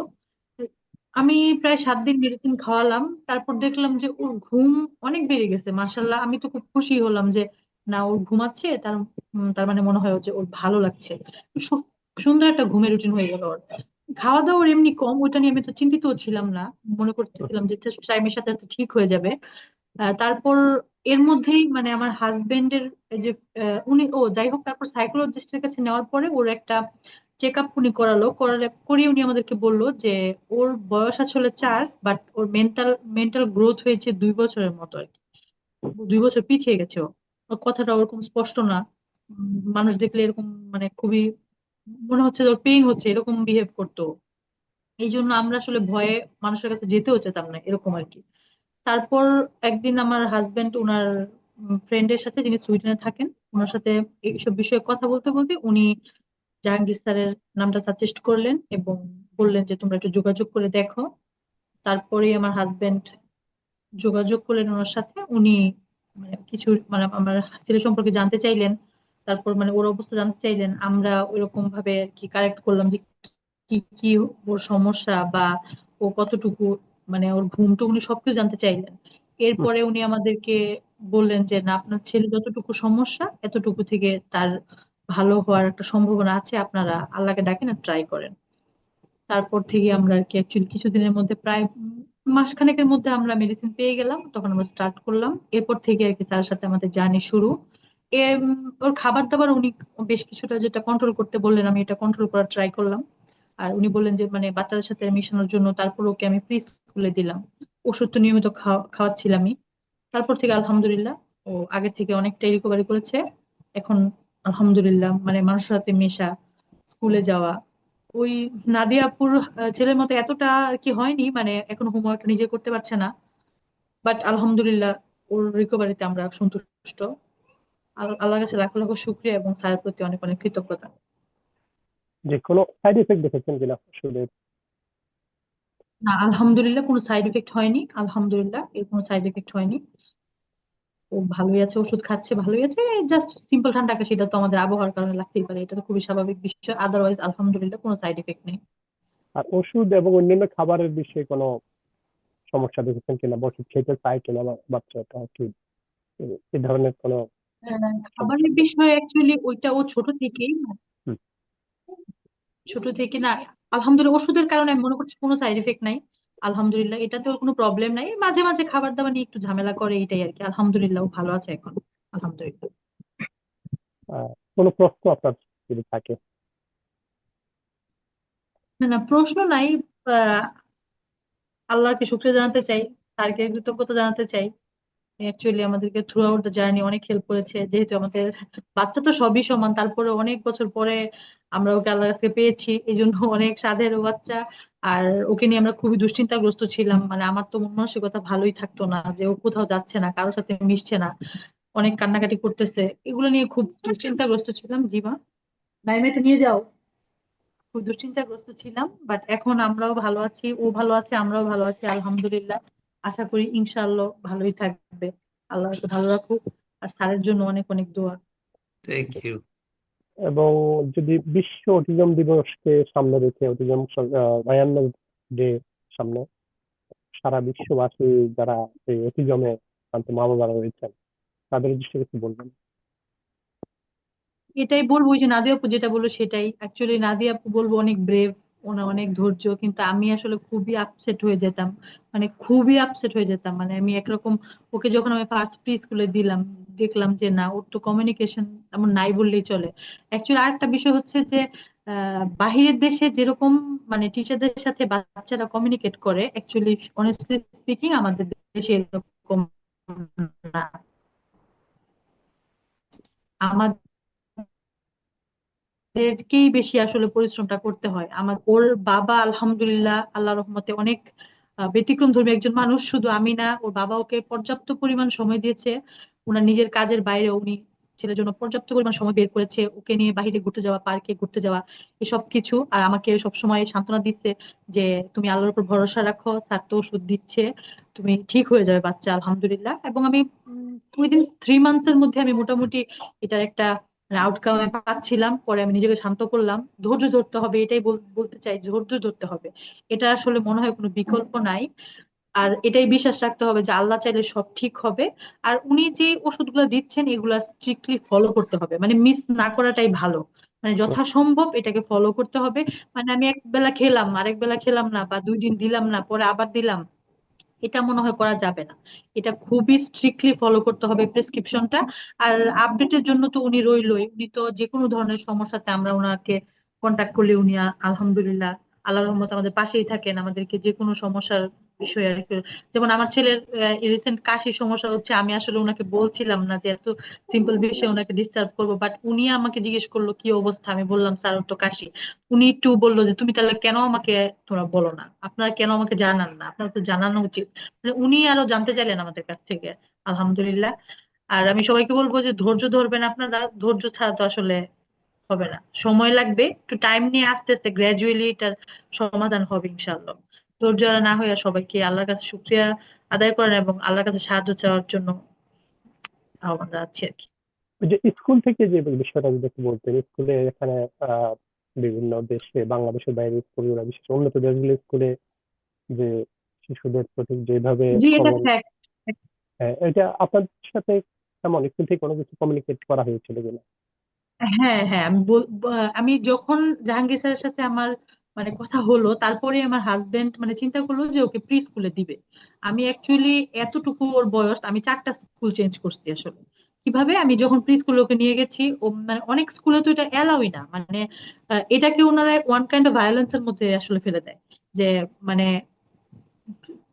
আমি প্রায় 7 দিন মেডিসিন খাওয়ালাম, তারপর দেখলাম যে ওর ঘুম অনেক বেড়ে গেছে। মাশাল্লাহ, আমি তো খুব খুশি হলাম যে না, ওর ঘুমাচ্ছে, তার মানে মনে হয় যে ওর ভালো লাগছে। সু- সুন্দর একটা ঘুমের রুটিন হয়ে গেল ওর। খাওয়া দাওয়া ওর এমনি কম, ওটা নিয়ে আমি তো চিন্তিত ছিলাম না, মনে করতেছিলাম যে টাইমের সাথে সাথে ঠিক হয়ে যাবে। তারপর এর মধ্যেই মানে আমার হাজবেন্ডের যে যাই হোক, তারপর সাইকোলজিস্টের কাছে নেওয়ার পরে ওর একটা চেক আপ উনি করিয়ে উনি আমাদেরকে বললো যে ওর বয়স আসলে 4, বাট ওর মেন্টাল গ্রোথ হয়েছে 2 বছরের মতো আর কি। 2 বছর পিছিয়ে গেছে ও। ওর কথাটা ওরকম স্পষ্ট না। মানুষ দেখলে এরকম মানে খুবই মনে হচ্ছে যে ওর পেইন হচ্ছে, এরকম বিহেভ করতো। এই জন্য আমরা আসলে ভয়ে মানুষের কাছে যেতেও চেতাম না, এরকম আর কি। তারপর একদিন আমার হাজবেন্ড ওনার ফ্রেন্ডের সাথে, যিনি সুইডেনে থাকেন, ওনার সাথে এইসব বিষয়ে কথা বলতে বলতে উনি জাহাঙ্গীর স্যারের নামটা সাজেস্ট করলেন এবং বললেন যে তোমরা একটু যোগাযোগ করে দেখো। তারপরেই আমার হাজবেন্ড যোগাযোগ করলেন ওনার সাথে। উনি মানে কিছু মানে আমার ছেলে সম্পর্কে জানতে চাইলেন। তারপর মানে ওর অবস্থা জানতে চাইলেন, আমরা ওইরকম ভাবে আর কি কারেক্ট করলাম যে কি কি ওর সমস্যা বা ও কতটুকু মানে ওর ঘুম টুম উনি সবকিছু জানতে চাইলেন। এরপরে উনি আমাদেরকে বললেন যে না, আপনার ছেলে যতটুকু সমস্যা এতটুকু থেকে তার ভালো হওয়ার একটা সম্ভাবনা আছে, আপনারা আল্লাহকে ডাকেন আর ট্রাই করেন। তারপর থেকে আমরা আর কি অ্যাকচুয়ালি কিছুদিনের মধ্যে প্রায় মাসখানেকের মধ্যে আমরা মেডিসিন পেয়ে গেলাম, তখন আমরা স্টার্ট করলাম। এরপর থেকে আর কি স্যারের সাথে আমাদের জার্নি শুরু। ওর খাবার দাবার উনি বেশ কিছুটা যেটা কন্ট্রোল করতে বললেন, আমি এটা কন্ট্রোল করার ট্রাই করলাম। আর উনি বললেন যে মানে বাচ্চাদের সাথে মিশানোর জন্য তারপর ওকে আমি প্রি স্কুলে দিলাম। ওষুধ তো নিয়মিত খাওয়াচ্ছিলামই। তারপর থেকে আলহামদুলিল্লাহ ও আগে থেকে অনেকটাই রিকভারি করেছে। এখন আলহামদুলিল্লাহ মানে মানুষের সাথে মেশা, স্কুলে যাওয়া, ওই নাদিয়াপুর ছেলের মতো এতটা আর কি হয়নি, মানে এখন হোমওয়ার্ক নিজে করতে পারছে না, বাট আলহামদুলিল্লাহ ওর রিকভারিতে আমরা সন্তুষ্ট। আল্লাহর কাছে লাখ লাখ শুকরিয়া এবং স্যারের প্রতি অনেক অনেক কৃতজ্ঞতা। যে কোনো সাইড এফেক্ট দেখেছেন কিনা ওষুধের? না, আলহামদুলিল্লাহ কোনো সাইড এফেক্ট হয়নি, আলহামদুলিল্লাহ এর কোনো সাইড এফেক্ট হয়নি। ও ভালোই আছে, ওষুধ খাচ্ছে, ভালোই আছে। জাস্ট সিম্পল ঠান্ডা কাশি, এটা তো আমাদের আবহাওয়ার কারণে লাগতেই পারে, এটা তো খুবই স্বাভাবিক বিষয়। আদারওয়াইজ আলহামদুলিল্লাহ কোনো সাইড এফেক্ট নেই। আর ওষুধ এবং অন্যান্য খাবারের বিষয়ে কোনো সমস্যা দেখেছেন কিনা, বা ওষুধ খেতে চায় কিনা বাচ্চাটা, কি এই ধরনের কোনো সমস্যা? খাবারের বিষয়ে অ্যাকচুয়ালি ওইটা ও ছোট থেকেই হুম। ছোট থেকে না, আলহামদুলিল্লাহ ওষুধের কারণে আমি মনে করছি কোনো সাইড এফেক্ট নাই। আলহামদুলিল্লাহ এটাতে ওর কোনো প্রবলেম নাই, মাঝে মাঝে খাবার দাবার নিয়ে একটু ঝামেলা করে, এটাই আর কি। আলহামদুলিল্লাহ ও ভালো আছে এখন, আলহামদুলিল্লাহ। কোনো প্রশ্ন আপনার যদি থাকে? না না, প্রশ্ন নাই। আহ আল্লাহকে শুকরিয়া জানাতে চাই, তারকে কৃতজ্ঞতা জানাতে চাই। অ্যাকচুয়ালি আমাদেরকে থ্রু আউট দ্য জার্নি অনেক হেল্প করেছে, যেহেতু আমাদের বাচ্চা তো সবই সমান, তারপরে অনেক বছর পরে আমরা ওকে আল্লাহর কাছে পেয়েছি, এই জন্য অনেক সাধের বাচ্চা। আর ওকে নিয়ে আমরা খুবই দুশ্চিন্তাগ্রস্ত ছিলাম, মানে আমার তো মন মানসিকতা ভালোই থাকতো না, যে ও কোথাও যাচ্ছে না, কারোর সাথে মিশছে না, অনেক কান্নাকাটি করতেছে, এগুলো নিয়ে খুব দুশ্চিন্তাগ্রস্ত ছিলাম। জীবা নাইমাকে নিয়ে যাও, খুব দুশ্চিন্তাগ্রস্ত ছিলাম। বাট এখন আমরাও ভালো আছি, ও ভালো আছে, আমরাও ভালো আছি, আলহামদুলিল্লাহ। আশা করি ইনশাআল্লাহ ভালোই থাকবে। আল্লাহ ওকে ভালো রাখুক। আর স্যারের জন্য অনেক অনেক দোয়া। Thank you. এবং যদি বিশ্ব অটিজম দিবসকে সামনে রেখে, অটিজম অ্যাওয়ারনেস ডে সামনে, সারা বিশ্ববাসী যারা এই অটিজমে আক্রান্ত মা বাবারা রয়েছেন, তাদের উদ্দেশ্যে কিছু বলবেন? এটাই বলবো, ওই যে নাদিয়া আপু যেটা বললো সেটাই। অ্যাকচুয়ালি নাদিয়া আপু বলবো অনেক ব্রেভ, ওনার অনেক ধৈর্য, কিন্তু আমি আসলে খুবই আপসেট হয়ে যেতাম, মানে খুবই আপসেট হয়ে যেতাম। মানে আমি একরকম, ওকে যখন আমি ফার্স্ট প্রি স্কুলে দিলাম, দেখলাম যে না, ওর তো কমিউনিকেশন এমন নাই বললেই চলে। অ্যাকচুয়ালি আরেকটা বিষয় হচ্ছে যে বাহিরের দেশে যেরকম মানে টিচারদের সাথে বাচ্চারা কমিউনিকেট করে, অ্যাকচুয়ালি অনেস্টলি স্পিকিং আমাদের দেশে এরকম না। আমাদেরকেই বেশি আসলে পরিশ্রমটা করতে হয়। আমার ওর বাবা আলহামদুলিল্লাহ আল্লাহ রহমতে অনেক ব্যতিক্রম ধর্মী একজন মানুষ। শুধু আমি না, ওর বাবা ওকে পর্যাপ্ত পরিমাণ সময় দিয়েছে, ওনার নিজের কাজের বাইরে উনি ছেলের জন্য পর্যাপ্ত পরিমাণ সময় বের করেছে, ওকে নিয়ে বাইরে ঘুরতে যাওয়া, পার্কে ঘুরতে যাওয়া, এসব কিছু। আর আমাকে সবসময় সান্ত্বনা দিচ্ছে যে তুমি আল্লাহর উপর ভরসা রাখো, স্যার তো ওষুধ দিচ্ছে, তুমি ঠিক হয়ে যাবে বাচ্চা, আলহামদুলিল্লাহ। এবং আমি উইদিন 3 মান্থস এর মধ্যে আমি মোটামুটি এটার একটা আউটকাম আমি পাচ্ছিলাম। পরে আমি নিজেকে শান্ত করলাম, ধৈর্য ধরতে হবে, এটাই বলতে চাই, ধৈর্য ধরতে হবে। এটা আসলে মনে হয় কোনো বিকল্প নাই। আর এটাই বিশ্বাস রাখতে হবে যে আল্লাহ চাইলে সব ঠিক হবে। আর উনি যে ওষুধগুলো দিচ্ছেন এগুলা স্ট্রিক্টলি ফলো করতে হবে, মানে মিস না করাটাই ভালো। মানে যথাসম্ভব এটাকে ফলো করতে হবে। মানে আমি এক বেলা খেলাম, আরেক বেলা খেলাম না, বা 2 দিন দিলাম না, পরে আবার দিলাম, এটা মনে হয় করা যাবে না। এটা খুবই স্ট্রিক্টলি ফলো করতে হবে প্রেসক্রিপশনটা। আর আপডেটের জন্য তো উনি রইলই, উনি তো যে কোনো ধরনের সমস্যাতে আমরা ওনাকে কন্ট্যাক্ট করলে উনি আলহামদুলিল্লাহ আল্লাহর রহমতে আমাদের পাশেই থাকেন, আমাদেরকে যে কোনো সমস্যার বিষয়ে আর কি। যেমন আমার ছেলের রিসেন্ট কাশির সমস্যা হচ্ছে, আমি আসলে ওনাকে বলছিলাম না যে এত সিম্পল বিষয়ে ওনাকে ডিস্টার্ব করবো, বাট উনি আমাকে জিজ্ঞেস করলো কি অবস্থা, আমি বললাম স্যার ওর তো কাশি। উনি একটু বললো যে তুমি তাহলে কেন আমাকে তোমরা বলো না, আপনারা কেন আমাকে জানান না, আপনার তো জানানো উচিত। মানে উনি আরো জানতে চাইলেন আমাদের কাছ থেকে, আলহামদুলিল্লাহ। আর আমি সবাইকে বলবো যে ধৈর্য ধরবেন আপনারা, ধৈর্য ছাড়া তো আসলে হবে না, সময় লাগবে, একটু টাইম নিয়ে আস্তে আস্তে গ্রাজুয়ালি এটার সমাধান হবে ইনশাআল্লাহ। ধৈর্য হারা না হয়ে সবাইকে আল্লাহর কাছে শুকরিয়া আদায় করেন এবং আল্লাহর কাছে সাহায্য চাওয়ার জন্য আহ্বান জানাচ্ছি আর কি। ওই যে স্কুল থেকে যে বিষয়টা যদি একটু বলতেন, স্কুলে এখানে আহ বিভিন্ন দেশে, বাংলাদেশের বাইরে স্কুলগুলো, বিশেষ করে উন্নত দেশগুলো স্কুলে যে শিশুদের প্রতি যেভাবে জি, এটা কমন, ফ্যাক্ট। এটা আপনার সাথে কেমন স্কুল থেকে কোনো কিছু কমিউনিকেট করা হয়েছিল কিনা? হ্যাঁ, হ্যাঁ, আমি যখন জাহাঙ্গীর স্যারের সাথে আমার মানে কথা হলো, তারপরে আমার হাজবেন্ড মানে চিন্তা করলো যে ওকে প্রি স্কুলে দিবে। আমি অ্যাকচুয়ালি এতটুকু ওর বয়স, আমি 4টা স্কুল চেঞ্জ করছি আসলে। কিভাবে, আমি যখন প্রি স্কুলে ওকে নিয়ে গেছি, ও মানে অনেক স্কুলে তো এটা এলাউই না, মানে এটাকে ওনারা ওয়ান কাইন্ড অফ ভায়োলেন্সের মধ্যে আসলে ফেলে দেয়। যে মানে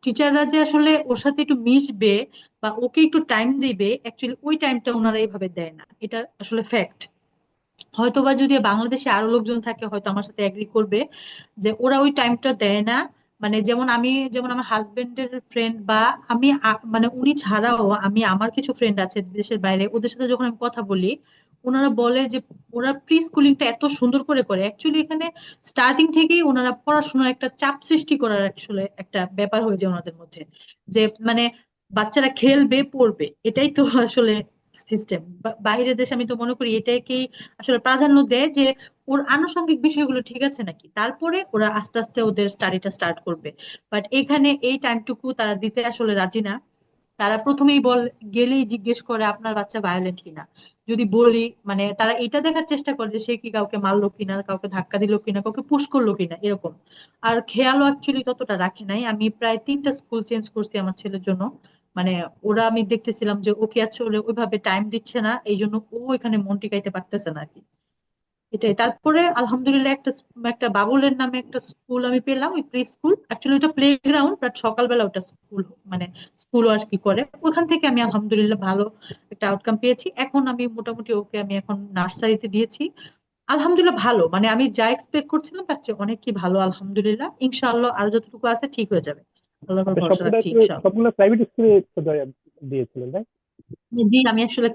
টিচাররা যে আসলে ওর সাথে একটু মিশবে বা ওকে একটু টাইম দিবে, অ্যাকচুয়ালি ওই টাইমটা ওনারা এইভাবে দেয় না, এটা আসলে ফ্যাক্ট। হয়তোবা যদি বাংলাদেশে আরো লোকজন থাকে হয়তো আমার সাথে এগ্রি করবে যে ওরা ওই টাইমটা দেয় না। মানে যেমন আমার হাজবেন্ডের ফ্রেন্ড বা আমি মানে উনি ছাড়াও আমি আমার কিছু ফ্রেন্ড আছে দেশের বাইরে, ওদের সাথে যখন আমি কথা বলি, ওনারা বলে যে ওরা প্রি স্কুলিংটা এত সুন্দর করে করে। অ্যাকচুয়ালি এখানে স্টার্টিং থেকেই ওনারা পড়াশোনার একটা চাপ সৃষ্টি করার আসলে একটা ব্যাপার হয়ে যায় ওনাদের মধ্যে। যে মানে বাচ্চারা খেলবে পড়বে, এটাই তো আসলে সিস্টেম। বাইরের দেশে আমি তো মনে করি এটাকেই আসলে প্রাধান্য দেয় যে ওর আনুষঙ্গিক বিষয়গুলো ঠিক আছে নাকি, তারপরে ওরা আস্তে আস্তে ওদের স্টাডিটা স্টার্ট করবে। বাট এখানে এই টাইমটুকু তারা দিতে আসলে রাজি না। তারা প্রথমেই গেলেই জিজ্ঞেস করে আপনার বাচ্চা ভায়োলেন্ট কিনা। যদি বলি, মানে তারা এটা দেখার চেষ্টা করে যে সে কি কাউকে মারলো কিনা, কাউকে ধাক্কা দিল কিনা, কাউকে পুশ করলো কিনা, এরকম। আর খেয়ালও অ্যাকচুয়ালি ততটা রাখে নাই। আমি প্রায় 3টা স্কুল চেঞ্জ করছি আমার ছেলের জন্য। মানে ওরা, আমি দেখতেছিলাম যে ওকে আসলে ওইভাবে টাইম দিচ্ছে না, এই জন্য ও এখানে মন টিকাইতে পারতেছে না আর কি। এটাই। তারপরে আলহামদুলিল্লাহ একটা একটা বাবুলের নামে একটা স্কুল আমি পেলাম, ওই প্রি স্কুল, অ্যাকচুয়ালি ওটা প্লে গ্রাউন্ড, বাট সকালবেলা ওটা স্কুল, মানে স্কুল আর কি করে। ওখান থেকে আমি আলহামদুলিল্লাহ ভালো একটা আউটকাম পেয়েছি। এখন আমি মোটামুটি ওকে আমি এখন নার্সারিতে দিয়েছি। আলহামদুলিল্লাহ ভালো, মানে আমি যা এক্সপেক্ট করছিলাম তার চেয়ে অনেক কি ভালো আলহামদুলিল্লাহ। ইনশাআল্লাহ আরো যতটুকু আছে ঠিক হয়ে যাবে, আল্লাহর উপর আপনি ভরসা রাখছি ইনশাআল্লাহ। সবগুলো প্রাইভেট স্কুলে দিয়েছিলেন, তাই? জি, আমি আসলে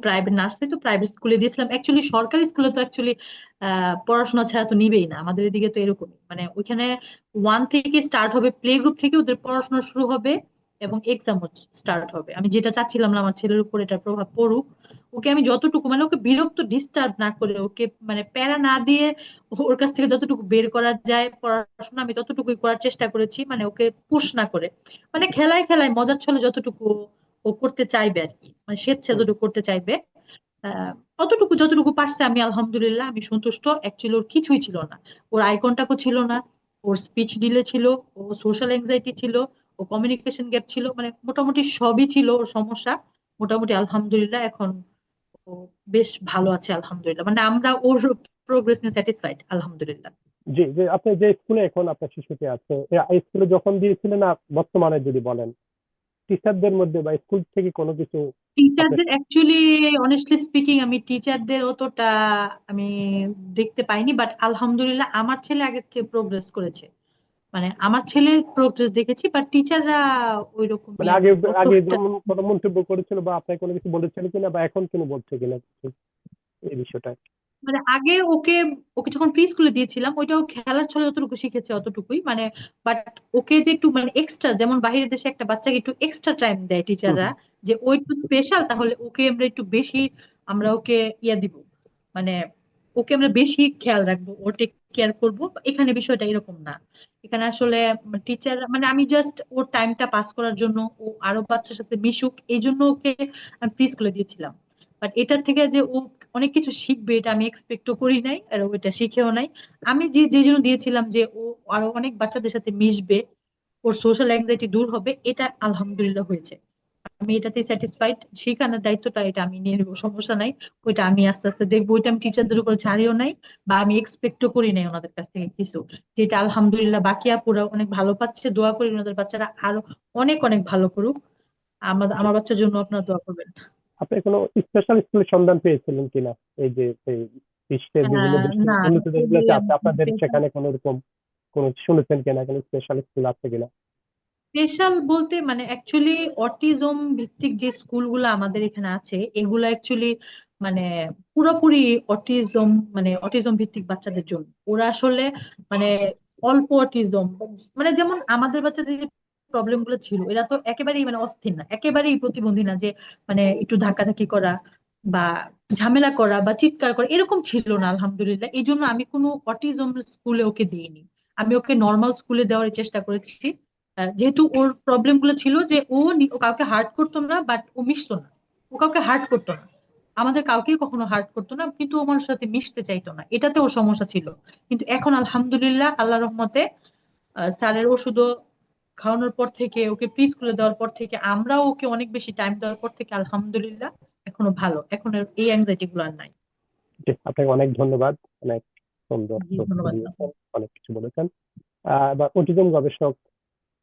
প্রাইভেট নার্সারি তো প্রাইভেট স্কুলে দিয়েছিলাম। অ্যাকচুয়ালি সরকারি স্কুলে তো অ্যাকচুয়ালি পড়াশোনা ছাড়া তো নিবেই না, আমাদের এদিকে তো এরকমই। মানে ওইখানে 1 থেকে স্টার্ট হবে, প্লে গ্রুপ থেকে ওদের পড়াশোনা শুরু হবে এবং এক্সাম স্টার্ট হবে। আমি যেটা চাচ্ছিলাম না আমার ছেলের উপর এটা প্রভাব পড়ুক। ওকে আমি যতটুকু, মানে ওকে বিরক্ত ডিস্টার্ব না করে, ওকে মানে প্যারা না দিয়ে, ওর কাছ থেকে যতটুকু বের করা যায় পড়াশোনা আমি ততটুকুই করার চেষ্টা করেছি, মানে ওকে পুশ না করে। মানে খেলায় খেলায় মজার ছলে যতটুকু ও করতে চাইবে আর কি, মানে স্বেচ্ছা হুম। যতটুকু করতে চাইবে, আহ অতটুকু যতটুকু পারছে আমি আলহামদুলিল্লাহ আমি সন্তুষ্ট। অ্যাকচুয়ালি ওর কিছুই ছিল না, ওর আই কন্টাক্টও ছিল না, ওর স্পিচ ডিলে ছিল, ও সোশ্যাল এংজাইটি ছিল, ও কমিউনিকেশন গ্যাপ ছিল, মানে মোটামুটি সবই ছিল ওর সমস্যা। মোটামুটি আলহামদুলিল্লাহ এখন ও বেশ ভালো আছে আলহামদুলিল্লাহ, মানে আমরা ওর প্রোগ্রেস নিয়ে স্যাটিসফাইড আলহামদুলিল্লাহ। জি, যে আপনি যে স্কুলে এখন আপনার শিশুটি আছে, এই স্কুলে যখন দিয়েছিলেন আর বর্তমানে যদি বলেন, টিচারদের মধ্যে বা স্কুল থেকে কোনো কিছু আপনার? টিচারদের অ্যাকচুয়ালি অনেস্টলি স্পিকিং আমি টিচারদের অতটা আমি দেখতে পাইনি, বাট আলহামদুলিল্লাহ আমার ছেলে আগের চেয়ে প্রোগ্রেস করেছে। মানে আমার ছেলের প্রোগ্রেস দেখেছি, বাট টিচাররা ওই মানে রকমই আগে আগে অতটা। যেমন কোনো মন্তব্য করেছিল বা আপনাকে কোনো কিছু বলেছিল কিনা, বা এখন কোনো বলছে কিনা এই বিষয়টা? মানে আগে ওকে ওকে যখন প্রি স্কুলে দিয়েছিলাম ওইটাও খেলার ছলে যতটুকু শিখেছে অতটুকুই, মানে বাট ওকে যে একটু মানে এক্সট্রা, যেমন বাইরের দেশে একটা বাচ্চাকে একটু এক্সট্রা টাইম দেয় হুম, টিচাররা, হুম। যে ওই একটু স্পেশাল তাহলে ওকে আমরা একটু বেশি, আমরা ওকে ইয়া দিব, মানে ওকে আমরা বেশি খেয়াল রাখবো, ও টেক কেয়ার করবো। এখানে বিষয়টা এরকম না। এখানে আসলে টিচার, মানে আমি জাস্ট ওর টাইমটা পাস করার জন্য, ও আরো বাচ্চার সাথে মিশুক এই জন্য ওকে আমি প্রি স্কুলে দিয়েছিলাম। বাট এটার থেকে যে ও অনেক কিছু শিখবে এটা আমি এক্সপেক্টও করি নাই, আর ও এটা শিখেও নাই। আমি যে যে জন্য দিয়েছিলাম যে ও আরো অনেক বাচ্চাদের সাথে মিশবে, ওর সোশ্যাল অ্যাংজাইটি দূর হবে, এটা আলহামদুলিল্লাহ হয়েছে। আমি এটাতে স্যাটিসফাইড। শেখানোর দায়িত্বটা এটা আমি নিয়ে নেবো, সমস্যা নাই। ওইটা আমি আস্তে আস্তে দেখবো, ওইটা আমি টিচারদের উপর ছাড়িও নাই বা আমি এক্সপেক্টও করি নাই ওনাদের কাছ থেকে কিছু। যেটা আলহামদুলিল্লাহ বাকি আপুরা অনেক ভালো পাচ্ছে, দোয়া করি ওনাদের বাচ্চারা আরো অনেক অনেক ভালো করুক। আমার বাচ্চার জন্য আপনারা দোয়া করবেন। আপনি কোনো স্পেশাল স্কুলের সন্ধান পেয়েছিলেন কিনা? এই যে এই বিশ্বের বিভিন্ন দেশে, না, উন্নত দেশগুলোতে আছে, আপনাদের স্পেশাল সেখানে কোনো এরকম কোনো শুনেছেন কিনা, কোনো স্পেশাল স্কুল আছে কিনা? স্পেশাল বলতে মানে অ্যাকচুয়ালি অটিজম ভিত্তিক যে স্কুলগুলো আমাদের এখানে আছে এগুলো অ্যাকচুয়ালি মানে পুরোপুরি অটিজম, মানে অটিজম ভিত্তিক বাচ্চাদের জন্য। ওরা আসলে মানে অল্প অটিজম, মানে যেমন আমাদের বাচ্চাদের যে প্রবলেম গুলো ছিল, এরা তো একেবারেই মানে অস্থির না, একেবারেই প্রতিবন্ধী না যে মানে একটু ধাক্কাধাক্কি করা বা ঝামেলা করা বা চিৎকার করা এরকম ছিল না আলহামদুলিল্লাহ। এই জন্য আমি কোনো অটিজম স্কুলে ওকে দিইনি, আমি ওকে নর্মাল স্কুলে দেওয়ার চেষ্টা করেছি। যেহেতু ওর প্রবলেম গুলো ছিল যে ও কাউকে হার্ট করতো না, বাট ও মিশতো না, ও কাউকে হার্ট করতো না, আমাদের কাউকে কখনো হার্ট করতো না, কিন্তু ও মানুষের সাথে মিশতে চাইতো না, এটাতে ওর সমস্যা ছিল। কিন্তু এখন আলহামদুলিল্লাহ আল্লাহ রহমতে স্যারের ওষুধও খাওয়ানোর পর থেকে, ওকে প্রি স্কুলে দেওয়ার পর থেকে, আমরাও ওকে অনেক বেশি টাইম দেওয়ার পর থেকে আলহামদুলিল্লাহ এখনো ভালো, এখন আর এই অ্যাংজাইটি গুলো আর নাই। জি, আপনাকে অনেক ধন্যবাদ, অনেক সুন্দর জি তথ্য ধন্যবাদ দিয়েছেন, আপনাকে। অনেক কিছু বলেছেন। এবার অটিজম গবেষক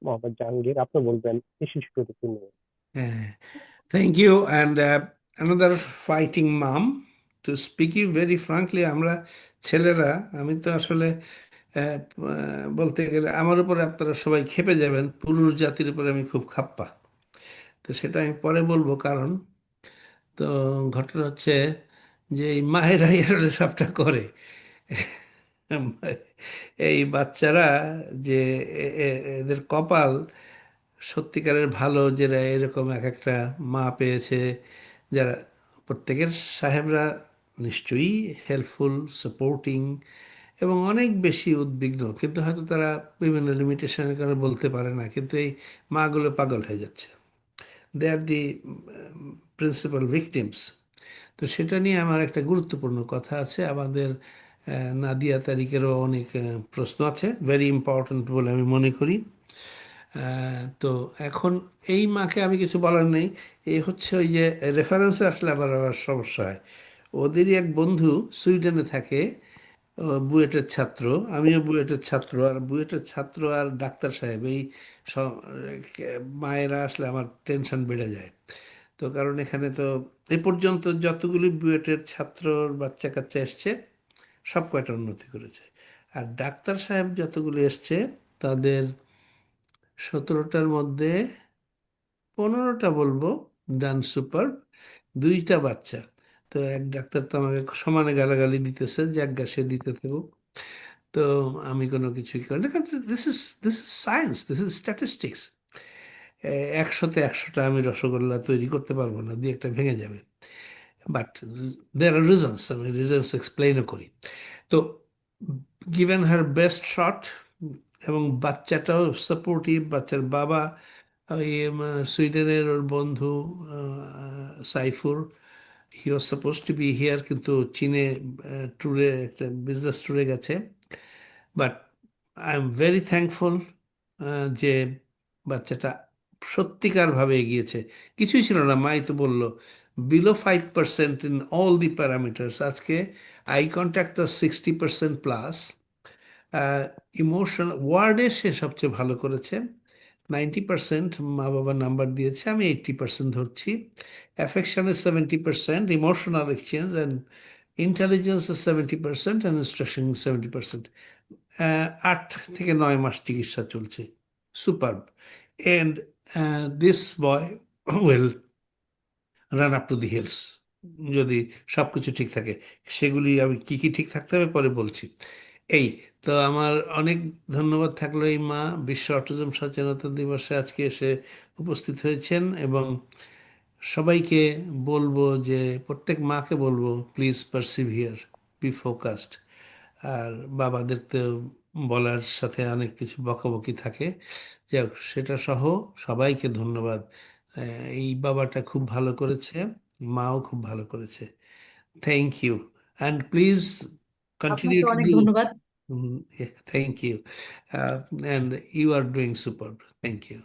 মোহাম্মদ জাহাঙ্গীর, আপনি বলবেন এই শিশুটিকে নিয়ে। Thank you and another fighting mum. To speak you very frankly, আমরা ছেলেরা, আমি তো আসলে বলতে গেলে আমার উপরে আপনারা সবাই ক্ষেপে যাবেন, পুরুষ জাতির উপরে আমি খুব খাপ্পা। তো সেটা আমি পরে বলবো কারণ। তো ঘটনা হচ্ছে যে এই মায়েরাই আসলে সবটা করে। এই বাচ্চারা যে এদের কপাল সত্যিকারের ভালো, যারা এরকম এক একটা মা পেয়েছে, যারা প্রত্যেকের সাহেবরা নিশ্চয়ই হেল্পফুল, সাপোর্টিং এবং অনেক বেশি উদ্বিগ্ন, কিন্তু হয়তো তারা বিভিন্ন লিমিটেশনের কারণে বলতে পারে না, কিন্তু এই মাগুলো পাগল হয়ে যাচ্ছে। দে আর দি প্রিন্সিপাল ভিকটিমস। তো সেটা নিয়ে আমার একটা গুরুত্বপূর্ণ কথা আছে। আমাদের নাদিয়া তারিকেরও অনেক প্রশ্ন আছে, ভেরি ইম্পর্ট্যান্ট বলে আমি মনে করি। তো এখন এই মাকে আমি কিছু বলার নেই। এই হচ্ছে ওই যে রেফারেন্সে আসলে আবার আবার সমস্যা হয়। ওদেরই এক বন্ধু সুইডেনে থাকে, ও বুয়েটের ছাত্র, আমিও বুয়েটের ছাত্র, আর বুয়েটের ছাত্র আর ডাক্তার সাহেব এই মায়েরা আসলে আমার টেনশন বেড়ে যায়। তো কারণ এখানে তো এ পর্যন্ত যতগুলি বুয়েটের ছাত্রর বাচ্চা কাচ্চা এসছে সব কয়টা উন্নতি করেছে, আর ডাক্তার সাহেব যতগুলি এসছে তাদের 17টার মধ্যে 15টা বলবো ডান সুপার, 2টা বাচ্চা। তো এক ডাক্তার তো আমাকে সমানে গালাগালি দিতেছে, যাজ্ঞা সে দিতে থাকুক। তো আমি কোনো কিছুই করি না, কারণ this is science, this is statistics. 100তে 100টা আমি রসগোল্লা তৈরি করতে পারবো না, দিয়ে একটা ভেঙে যাবে। বাট দেয়ার আর রিজনস, আমি রিজনস এক্সপ্লেইনও করি। তো গিভেন হার বেস্ট শট, এবং বাচ্চাটাও সাপোর্টিভ, বাচ্চার বাবা ওই সুইডেনের ওর বন্ধু Saifur, he was suppose to be here, কিন্তু চীনে ট্যুরে, একটা বিজনেস ট্যুরে গেছে। But I am very thankful যে বাচ্চাটা সত্যিকারভাবে এগিয়েছে। কিছুই ছিল না, মাই তো বললো below 5% in all the parameters. আজকে আই কন্ট্যাক্ট তো 60% প্লাস। ইমোশন ওয়ার্ডে সে সবচেয়ে ভালো করেছে, 90% মা বাবা নাম্বার দিয়েছে, আমি 80% ধরছি। অ্যাফেকশনে 70%, emotional exchange and intelligence 70% and instruction 70%। 8 থেকে 9 মাস চিকিৎসা চলছে, superb. And this boy will run up to the hills, যদি সব কিছু ঠিক থাকে। সেগুলি আমি কি কি ঠিক থাকতে হবে পরে বলছি। এই তো আমার অনেক ধন্যবাদ থাকলো এই মা বিশ্ব অটিজম সচেতনতা দিবসে আজকে এসে উপস্থিত হয়েছেন, এবং সবাইকে বলবো যে প্রত্যেক মাকে বলবো প্লিজ পারসিভিয়ার, বি ফোকাসড। আর বাবাদের তো বলার সাথে অনেক কিছু বকাবকি থাকে, যাই হোক সেটা সহ সবাইকে ধন্যবাদ। এই বাবাটা খুব ভালো করেছে, মাও খুব ভালো করেছে। Thank you and please continue আপনাকে টু অনেক ডু। ধন্যবাদ। Thank you and you are doing super. Thank you.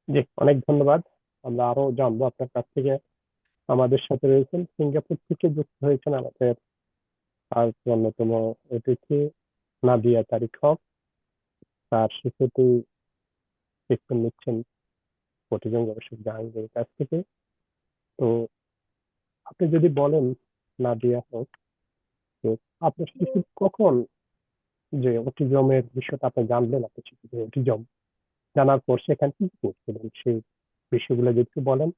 জি, অনেক ধন্যবাদ। আমরা আরো জানবো আপনার কাছ থেকে। আমাদের সাথে রয়েছেন সিঙ্গাপুর থেকে যুক্ত হয়েছেন আমাদের আজ অন্যতম অতিথি নাদিয়া তারিক হক। তার শিশুটি শিক্ষণ নিচ্ছেন অটিজম গবেষক জাহাঙ্গীরের কাছ থেকে। তো আপনি যদি বলেন নাদিয়া হক, তো আপনার শিশু কখন যে অটিজমের বিষয়টা আপনি জানলেন, আপনার শিশুদের অটিজম জানার পর সেখানে কি করছিলেন, সেই বিষয়গুলো যদি একটু বলেন,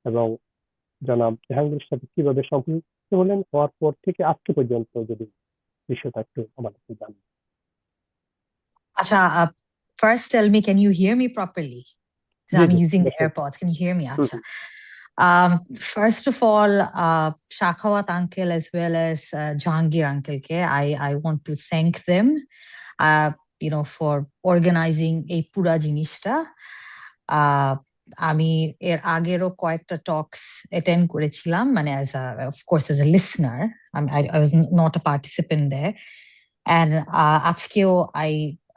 এবং জনাব জাহাঙ্গীরের সাথে কিভাবে সম্পৃক্ত হলেন, হওয়ার পর থেকে আজকে পর্যন্ত যদি বিষয়টা একটু আমাদেরকে জানান। Acha, first tell me, can you hear me properly? So G I'm G, using the দেখুন। AirPods. Can you hear me? Acha. First of all, Shakhawat uncle as well as Jahangir uncle ke I want to thank them, for organizing এই পুরা জিনিসটা। আমি এর আগেরও কয়েকটা টক্স attend করেছিলাম, মানে of course as a listener. I was not a participant there. And আজকেও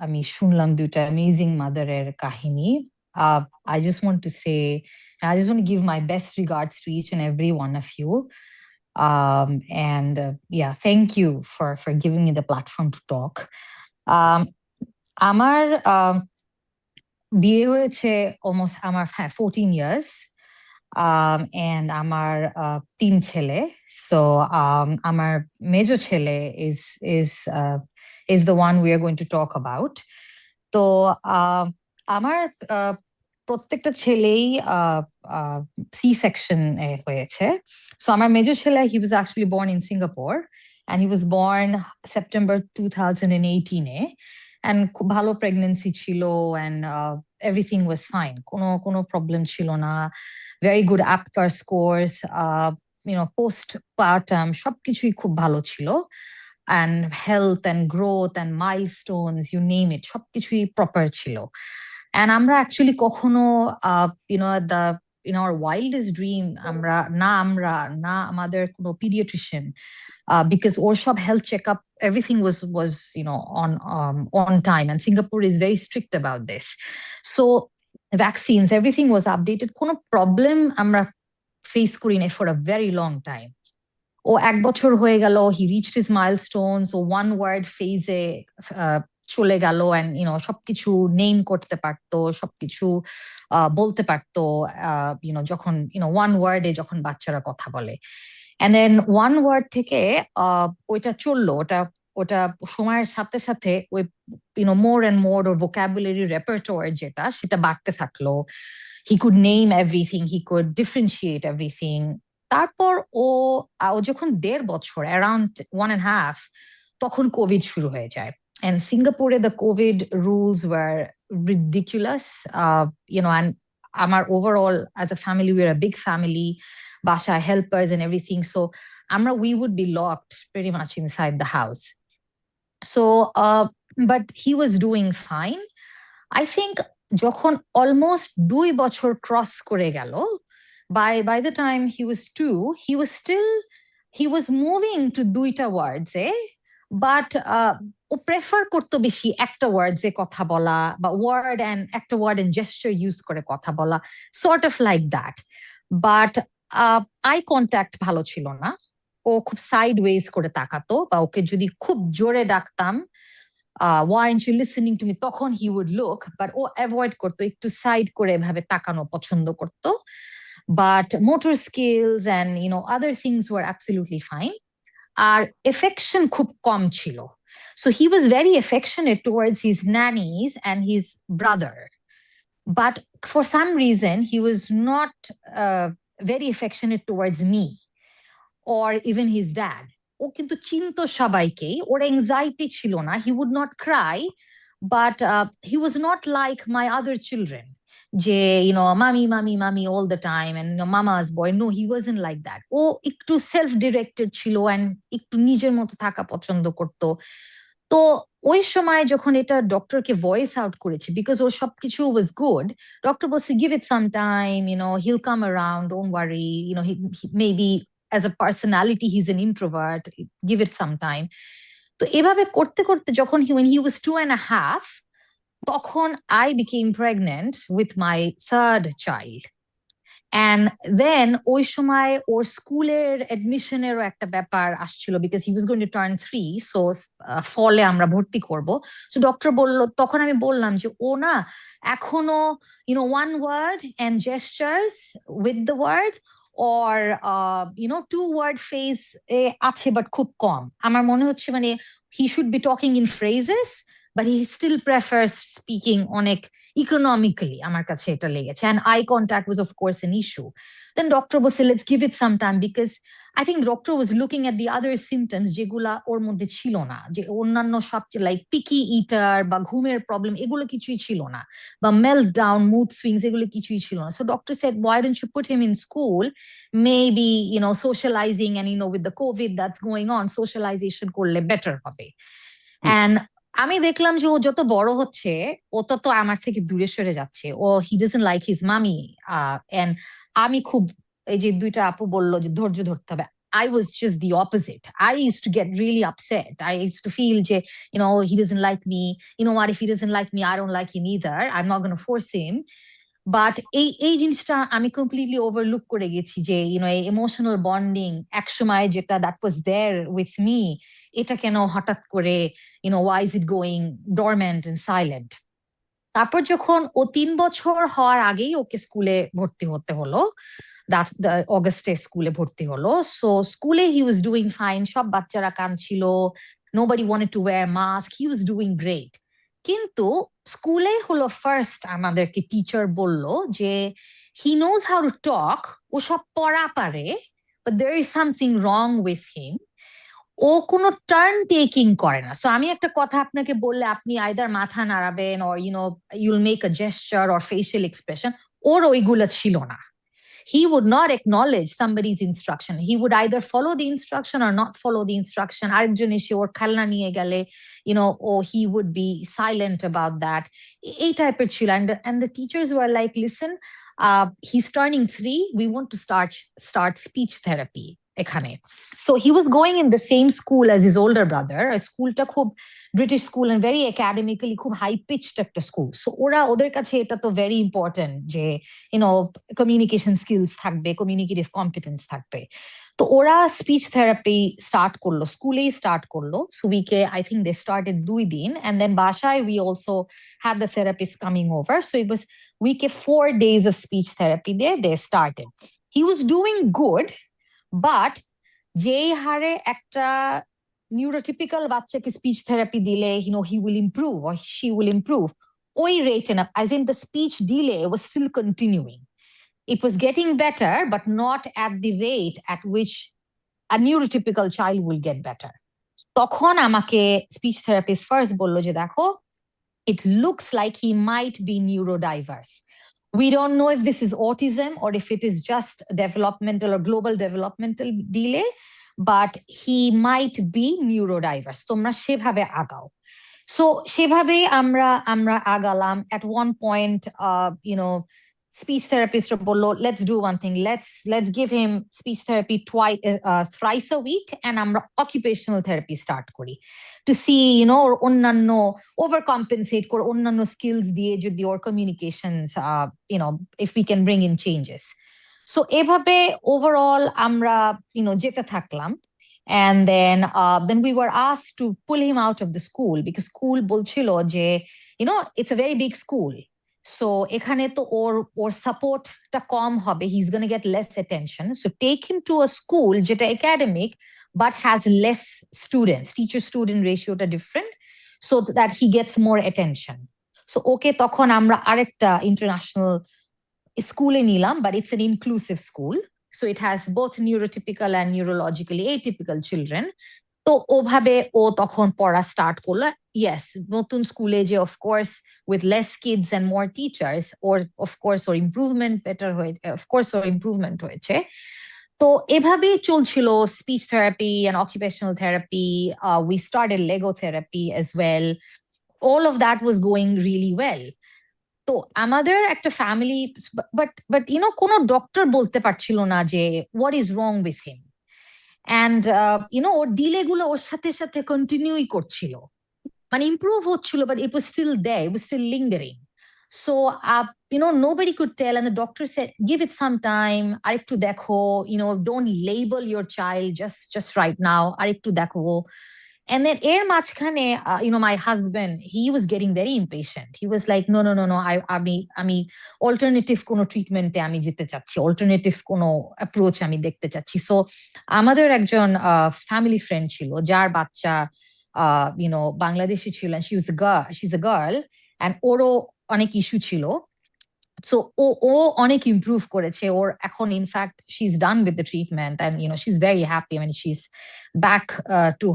আমি শুনলাম দুইটা অ্যামেজিং মাদারের কাহিনী। I just want to say, I just want to give my best regards to each and every one of you. And yeah, thank you for giving me the platform to talk. আমার বিয়ে হয়েছে almost আমার 14 years, and আমার 3 ছেলে। So আমার মেজো ছেলে is the one we are going to talk about. তো আমার প্রত্যেকটা ছেলেই C-section হয়েছে। So আমার মেজর ছেলে, he was actually born in Singapore, and he was born September 2018 and খুব ভালো প্রেগনেন্সি ছিল, and everything was fine, কোনো প্রবলেম ছিল না, very good APGAR scores, postpartum সবকিছুই খুব ভালো ছিল, and health and growth and milestones, you name it, সবকিছুই প্রপার ছিল। And আমরা actually কখনো in our wildest dream আমরা না আমাদের কোনো pediatrician, because ওর সব health checkup, everything was on time, and Singapore is very strict about this. So vaccines, everything was updated, কোনো problem আমরা face করি নাই for a very long time. ও 1 বছর হয়ে গেল, he reached his milestones, O one word phase-এ চলে গেল, and সবকিছু নেম করতে পারতো, সবকিছু বলতে পারতো, যখন one word-এ যখন বাচ্চারা কথা বলে। And then one word থেকে ওইটা চললো, ওটা সময়ের সাথে সাথে ওই more and more or vocabulary repertoire যেটা, সেটা বাড়তে থাকলো। He could name everything, he could differentiate everything. তারপর ও যখন 1.5 বছর, around 1.5, তখন কোভিড শুরু হয়ে যায়। And Singapore, the COVID rules were ridiculous, and our overall, as a family, we're a big family, Basha helpers and everything. So we would be locked pretty much inside the house. So, but he was doing fine. I think যখন almost 2 বছর cross করে গেল, by the time he was 2, he was moving to 2টা words, but O prefer করতো বেশি একটা ওয়ার্ডস এ কথা বলা, বা ওয়ার্ড অ্যান্ড একটা ওয়ার্ড এন্ড জেস্টার ইউজ করে কথা বলা, sort of like that. But eye contact ভালো ছিল না, ও খুব সাইড ওয়েজ করে তাকাতো, বা ওকে যদি খুব জোরে ডাকতাম, why aren't you listening to me, তখন he would look, but ও অ্যাভয়েড করতো, একটু সাইড করে এভাবে তাকানো পছন্দ করতো। But motor skills and other things were absolutely fine. R affection খুব কম ছিল। So he was very affectionate towards his nannies and his brother. But for some reason, he was not very affectionate towards me or even his dad. ও কিন্তু চিনতো সবাইকে, ওর anxiety ছিল না, he would not cry, but he was not like my other children, যে mommy all the time and mama's boy. No, he wasn't like that. ও একটু self directed ছিল and একটু নিজের মতো থাকা পছন্দ করতো। তো ওই সময় যখন এটা ডক্টরকে ভয়েস আউট করেছি, বিকজ ওর সবকিছু ওয়াজ গুড, ডক্টর বলছে give it some time, he'll come around, don't worry, he maybe as a personality he's an introvert, give it some time. তো এভাবে করতে করতে যখন when he was 2.5, তখন I became pregnant with my 3rd child. And then ওই সময় ওর স্কুলের অ্যাডমিশনেরও একটা ব্যাপার আসছিল, because he was going to turn 3, so ফলে আমরা ভর্তি করব। সো ডক্টর বলল, তখন আমি বললাম যে ও না এখনো one word and gestures with the word, or 2 word phase আছে, বাট খুব কম। আমার মনে হচ্ছে he should be talking in phrases, but he still prefers speaking অনেক economically আমার কাছে এটা লেগেছে, and eye contact was of course an issue. Then doctor বলছে let's give it some time, because I think the doctor was looking at the other symptoms যেগুলা ওর মধ্যে ছিল না, যে অন্যান্য সব like picky eater বা ঘুমের প্রবলেম এগুলো কিছুই ছিল না, বা meltdown, mood swings এগুলো কিছুই ছিল না. So doctor said, why don't you put him in school, maybe socializing, and with the COVID that's going on, socialization করলে better হবে. And আমি দেখলাম যে ও যত বড় হচ্ছে ও তত আমার থেকে দূরে সরে যাচ্ছে, ও he doesn't like his mommy, and আমি খুব এই যে দুইটা আপু বললো যে ধৈর্য ধরতে হবে, I was just the opposite. I used to get really upset. I used to feel যে he doesn't like me, what if he doesn't like me, I don't like him either, I'm not going to force him. But এই জিনিসটা আমি completely overlook করে গেছি যে এই emotional bonding একসময় যেটা that was there with me, এটা কেন হঠাৎ করে why is it going dormant and silent. তারপর যখন ও 3 বছর হওয়ার আগেই ওকে স্কুলে ভর্তি হতে হলো, অগস্টে স্কুলে ভর্তি হলো. সো স্কুলে হি ওয়াজ ডুইং ফাইন, সব বাচ্চারা কাঁদছিল, nobody wanted to wear mask, he was doing great. কিন্তু স্কুলে হলো ফার্স্ট আমাদেরকে টিচার বলল যে he knows how to talk, ও সব পড়া পারে, but there is something wrong with him, ও কোনো টার্ন টেকিং করে না. সো আমি একটা কথা আপনাকে বললে আপনি আইদার মাথা নাড়াবেন or you'll make a gesture or facial expression, ওর ওইগুলো ছিল না. He would not acknowledge somebody's instruction. He would either follow the instruction or not follow the instruction. আরেকজন এসে ওর খেলনা নিয়ে গেলে, or he would be silent about that. এই টাইপের ছিল. And the teachers were like, listen, he's turning 3. We want to start speech therapy এখানে. So he was going in the same school as his older brother. স্কুলটা খুব British school and very academically খুব high pitched একটা school. So ওদের কাছে এটা তো very important যে কমিউনিকেশন স্কিলস থাকবে, কমিউনিকেটিভ কম্পিটেন্স থাকবে. তো ওরা স্পিচ থেরাপি স্টার্ট করলো, স্কুলেই স্টার্ট করলো. সো উইকে আই থিঙ্ক দে স্টার্টেড 2 দিন, and then বাসায় we also had the therapist coming over. So it was week 4 days of speech therapy there. They started. He was doing good, but যেই হারে একটা নিউরোটিপিক্যাল বাচ্চাকে speech therapy দিলে he will improve or she will improve, ওই রেটে না, as in the speech delay was still continuing. It was getting better, but not at the rate at which a neurotypical child will get better. তখন আমাকে speech therapist first বললো যে দেখো, it looks like he might be neurodiverse. We don't know if this is autism or if it is just developmental or global developmental delay, but he might be neurodiverse. তোমরা সেভাবে আগাও. So সেভাবে আমরা আগালাম. At one point, speech therapist বললো, let's do one thing. Let's give him speech therapy thrice a week, and আমরা occupational therapy start করি to see, অন্যান্য overcompensate করে অন্যান্য skills দিয়ে যদি ওর communications, if we can bring in changes. So এভাবে overall আমরা যেতে থাকলাম. And then we were asked to pull him out of the school because school বলছিল যে it's a very big school. So এখানে তো ওর সাপোর্টটা কম হবে, he's going to get less attention. So take him to a school যেটা academic but has less students, teacher student ratio টা different, so that he gets more attention. So okay, তখন আমরা আরেকটা international স্কুলে নিলাম, but it's an inclusive school. So it has both neurotypical and neurologically atypical children. তো ওভাবে ও তখন পড়া স্টার্ট করলো. Yes, নতুন স্কুলে যে of course with less kids and more teachers, or of course or improvement better হয়েছে, of course or improvement হয়েছে. তো এভাবেই চলছিল speech therapy and occupational therapy. We started Lego therapy as well. All of that was going really well. তো আমাদের একটা family, but কোনো doctor বলতে পারছিল না যে what is wrong with him. And or delay গুলো ওর সাথে সাথে কন্টিনিউই করছিল, মানে ইমপ্রুভ হচ্ছিল, but it was still there, it was still lingering. So nobody could tell, and the doctor said give it some time, arektu dekho, don't label your child just right now, arektu dekho. And then এর মাঝখানে my husband, he was getting very impatient. He was like, no, আমি alternative কোনো ট্রিটমেন্টে আমি যেতে চাচ্ছি, alternative কোনো approach আমি দেখতে চাচ্ছি. সো আমাদের একজন ফ্যামিলি ফ্রেন্ড ছিল যার বাচ্চা বাংলাদেশি ছিল, and she's a girl, and ওরও অনেক ইস্যু ছিল। So ও অনেক ইমপ্রুভ করেছে, ওর এখন in fact she's done with the treatment, and she's very happy. I mean, she's back to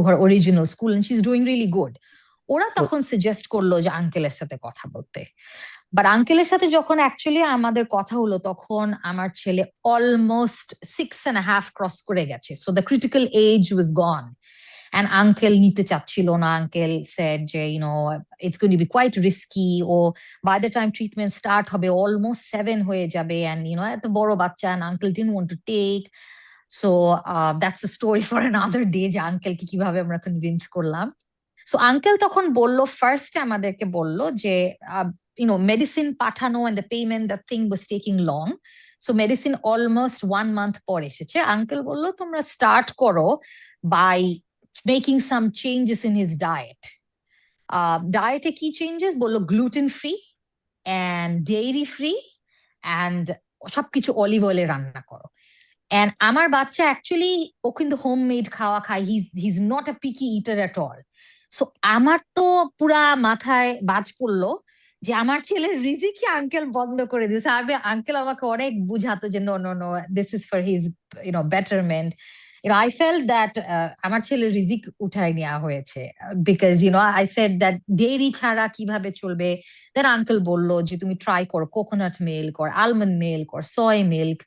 her original school, and she's doing really good. ওরা তখন suggest করলো যে আঙ্কেলের সাথে কথা বলতে, বাট আঙ্কেলের সাথে যখন অ্যাকচুয়ালি আমাদের কথা হলো তখন আমার ছেলে অলমোস্ট 6.5 ক্রস করে গেছে, so the critical age was gone. And uncle নিতে চাচ্ছিল না, uncle said যে it's going to be quite risky, or by the time treatment start হবে almost 7 হয়ে যাবে, and এত বড় বাচ্চা, and uncle didn't want to take. So that's a story for another day, যে uncle কে কিভাবে আমরা কনভিন্স করলাম। So uncle তখন বললো, ফার্স্ট আমাদেরকে বললো যে মেডিসিন পাঠানো, and the payment, the thing was taking long. So medicine almost 1 month পর এসেছে। uncle বললো তোমরা স্টার্ট করো by making some changes in his diet. Diet কি changes বললো? gluten free and dairy free, and সবকিছু অলিভ অয়েলে রান্না করো। And আমার বাচ্চা অ্যাকচুয়ালি ও কিন্তু হোমমেড খাওয়া খায়, he's not a picky eater at all. So আমার তো পুরা মাথায় বাজ পড়লো যে আমার ছেলের রিজিকই আঙ্কেল বন্ধ করে দিয়েছে। আঙ্কেল আমাকে অনেক বুঝাতো যে no, this is for his betterment. I felt that আমার ছেলের রিজিক উঠাই নেওয়া হয়েছে, because I said that dairy ছাড়া কিভাবে চলবে। Then uncle বললো যে তুমি ট্রাই করো coconut milk or almond milk or soy milk.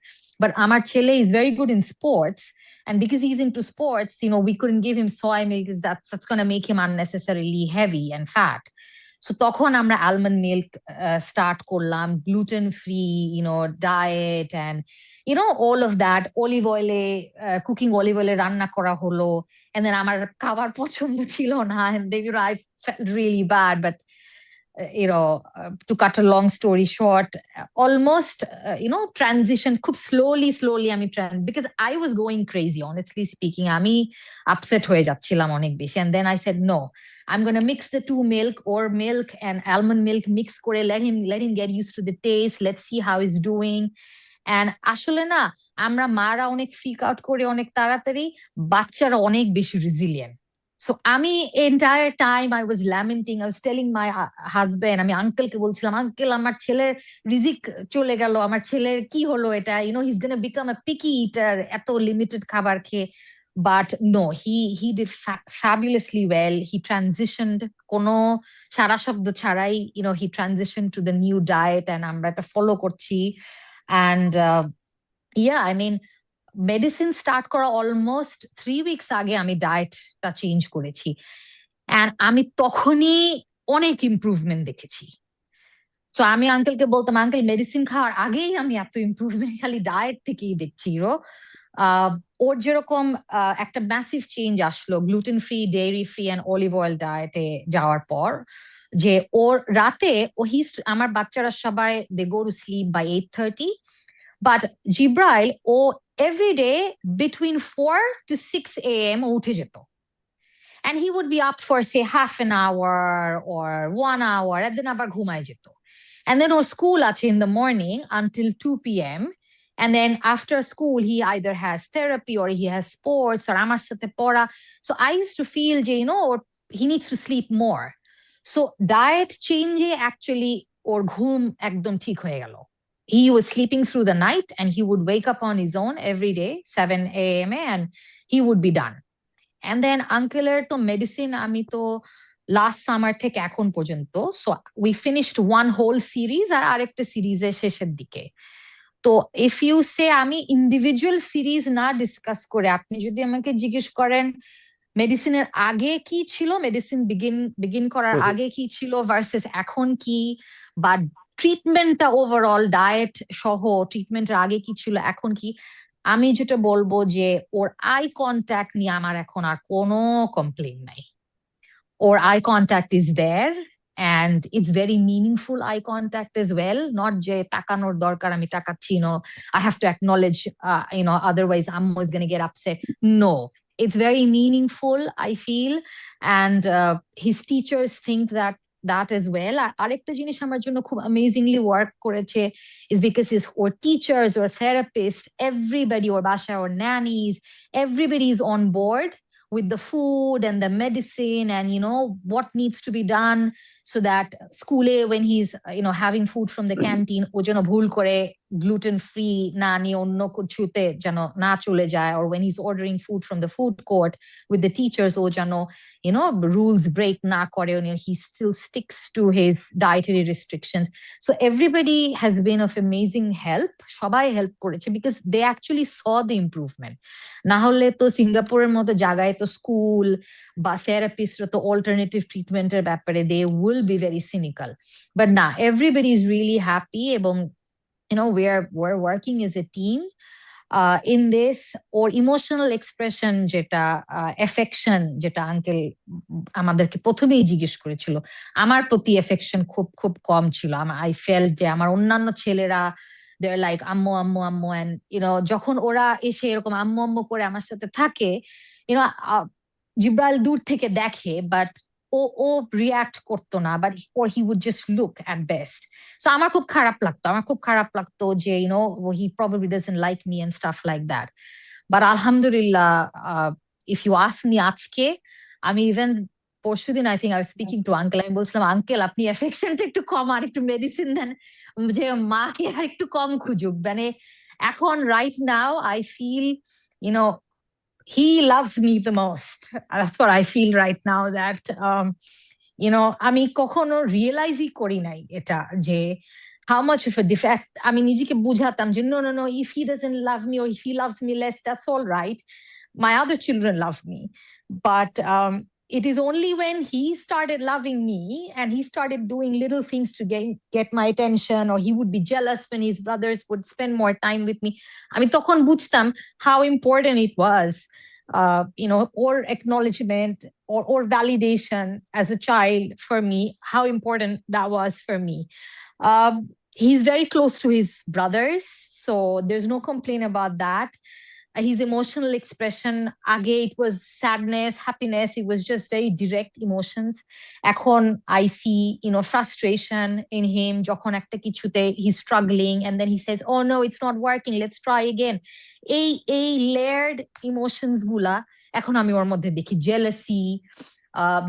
But আমার ছেলে is very good in sports, and because he's into sports, we couldn't give him soy milk, because that's going to make him unnecessarily heavy and fat. So তখন আমরা almond milk start করলাম, gluten free diet, and all of that, olive oil cooking olive oil রান্না করা হলো। And then আমার খাবার পছন্দ ছিল না, and then I felt really bad, but to cut a long story short, almost transition খুব slowly আমি because I was going crazy, honestly speaking. আমি upset হয়ে যাচ্ছিলাম অনেক বেশি, and then I said no, I'm going to mix the two milk and almond milk, mix করে let him get used to the taste, let's see how he's doing. And আসলে না, আমরা মারা অনেক ফ্রিক আউট করে অনেক তাড়াতাড়ি, বাচ্চারা অনেক বেশি রিজিলিয়েন্ট। So আমি entire time I was lamenting, I was telling my husband, আমি আঙ্কেলকে বলছিলাম, আঙ্কেল আমার ছেলের রিজিক চলে গেল, আমার ছেলের কি হলো এটা, he's gonna become a picky eater এত লিমিটেড খাবার খেয়ে। But no, he did fabulously well. He transitioned কোনো সারা শব্দ ছাড়াই, he transitioned to the new diet, and আমরা এটা ফলো করছি। And yeah, I mean, medicine start করা অলমোস্ট 3 weeks আগে আমি ডায়েটটা চেঞ্জ করেছি, এন্ড আমি তখনই অনেক ইমপ্রুভমেন্ট দেখেছি। সো আমি আঙ্কেলকে বলতাম, আঙ্কেল মেডিসিন খাওয়ার আগেই আমি এত ইমপ্রুভমেন্ট খালি ডায়েট থেকেই দেখছি। ওর যেরকম একটা ম্যাসিভ চেঞ্জ আসলো gluten free, dairy free and olive oil ডায়েটে যাওয়ার পর, যে ওর রাতে আমার বাচ্চারা সবাই they go to sleep by 8:30, but Jibrail ও every day between 4 to 6 a.m. উঠে যেত, and he would be up for say half an hour or 1 hour, and then আবার ঘুমায় যেত। And then ওর স্কুল আছে in the morning until 2 p.m. and then after school he either has therapy or he has sports or আমার সাথে পড়া। So I used to feel যে he needs to sleep more. So diet change actually ওর ঘুম একদম ঠিক হয়ে গেল। He was sleeping through the night, and he would wake up on his own every day 7 a.m. and he would be done. And then uncle-এর তো medicine আমি তো last summer থেকে এখন পর্যন্ত, so we finished one whole series আর আরেকটা সিরিজের শেষের দিকে। তো if you say আমি ইন্ডিভিজুয়াল সিরিজ না ডিসকাস করে, আপনি যদি আমাকে জিজ্ঞেস করেন মেডিসিনের আগে কি ছিল, মেডিসিন বিগিন করার আগে কি ছিল ভার্সেস এখন কি, বা ট্রিটমেন্টটা ওভারঅল ডায়েট সহ ট্রিটমেন্টের আগে কি ছিল এখন কি, আমি যেটা বলবো যে ওর আই কন্ট্যাক্ট নিয়ে আমার এখন আর কোনো কমপ্লেন নাই। ওর eye contact is there, and it's very meaningful eye contact as well, not যে তাকানোর দরকার আমি তাকাচ্ছি, I have to acknowledge, otherwise I'm always going to get upset. No, it's very meaningful, I feel, and his teachers think that as well. আরেকটা জিনিস আমার জন্য খুব amazingly work করেছে is because his or teachers or therapists, everybody, or বাসায় or nannies, everybody is on board with the food and the medicine and, what needs to be done so that school when he's, having food from the canteen, ও যেন ভুল করে gluten free না নিয়ে অন্য কিছুতে যেন না চলে যায়, or when he's ordering food from the food court with the teachers, ও যেন, rules break na kore, he still sticks to his dietary restrictions. So everybody has been of amazing help. Shobai help koreche because they actually saw the improvement. Na hole to Singapore moto jagaye to school ba therapist to alternative treatment er byapare they will be very cynical. But nah, everybody is really happy. Ebong, we're working as a team. In this, or emotional expression যেটা affection যেটা uncle আমাদেরকে প্রথমেই জিজ্ঞেস করেছিল, আমার প্রতি affection খুব খুব কম ছিল। I felt যে আমার অন্যান্য ছেলেরা they're like আম্মু আম্মু আম্মু, and যখন ওরা এসে এরকম আম্মু আম্মু করে আমার সাথে থাকে, জিব্রাইল দূর থেকে দেখে, বাট ও রিয়াক্ট করতো না, but or he would just look at best. So আমার খুব খারাপ লাগতো যে he probably doesn't like me and stuff like that. But alhamdulillah, if you ask me আজকে, আমি even পরশুদিন I think I was speaking to uncle, আমি বলছিলাম আঙ্কেল আপনি অ্যাফেকশনটা একটু কম আর একটু মেডিসিন দেন, যে মাকে আর একটু কম খুঁজুক। মানে এখন right now I feel he loves me the most. That's what I feel right now, that আমি কখনো রিয়েলাইজই করি নাই এটা যে how much of a difference. আমি নিজেকে বুঝাতাম যে no, if he doesn't love me or if he loves me less, that's all right. My other children love me. But it is only when he started loving me and he started doing little things to get my attention, or he would be jealous when his brothers would spend more time with me. আমি তখন বুঝতাম how important it was, or acknowledgement or validation as a child for me, how important that was for me. He's very close to his brothers, so there's no complaint about that. His emotional expression, age it was sadness, happiness, it was just very direct emotions. Ekhon I see frustration in him jokhon ekta kichute he's struggling and then he says, oh no, it's not working, let's try again. A layered emotions gula ekhon ami or moddhe dekhi, jealousy,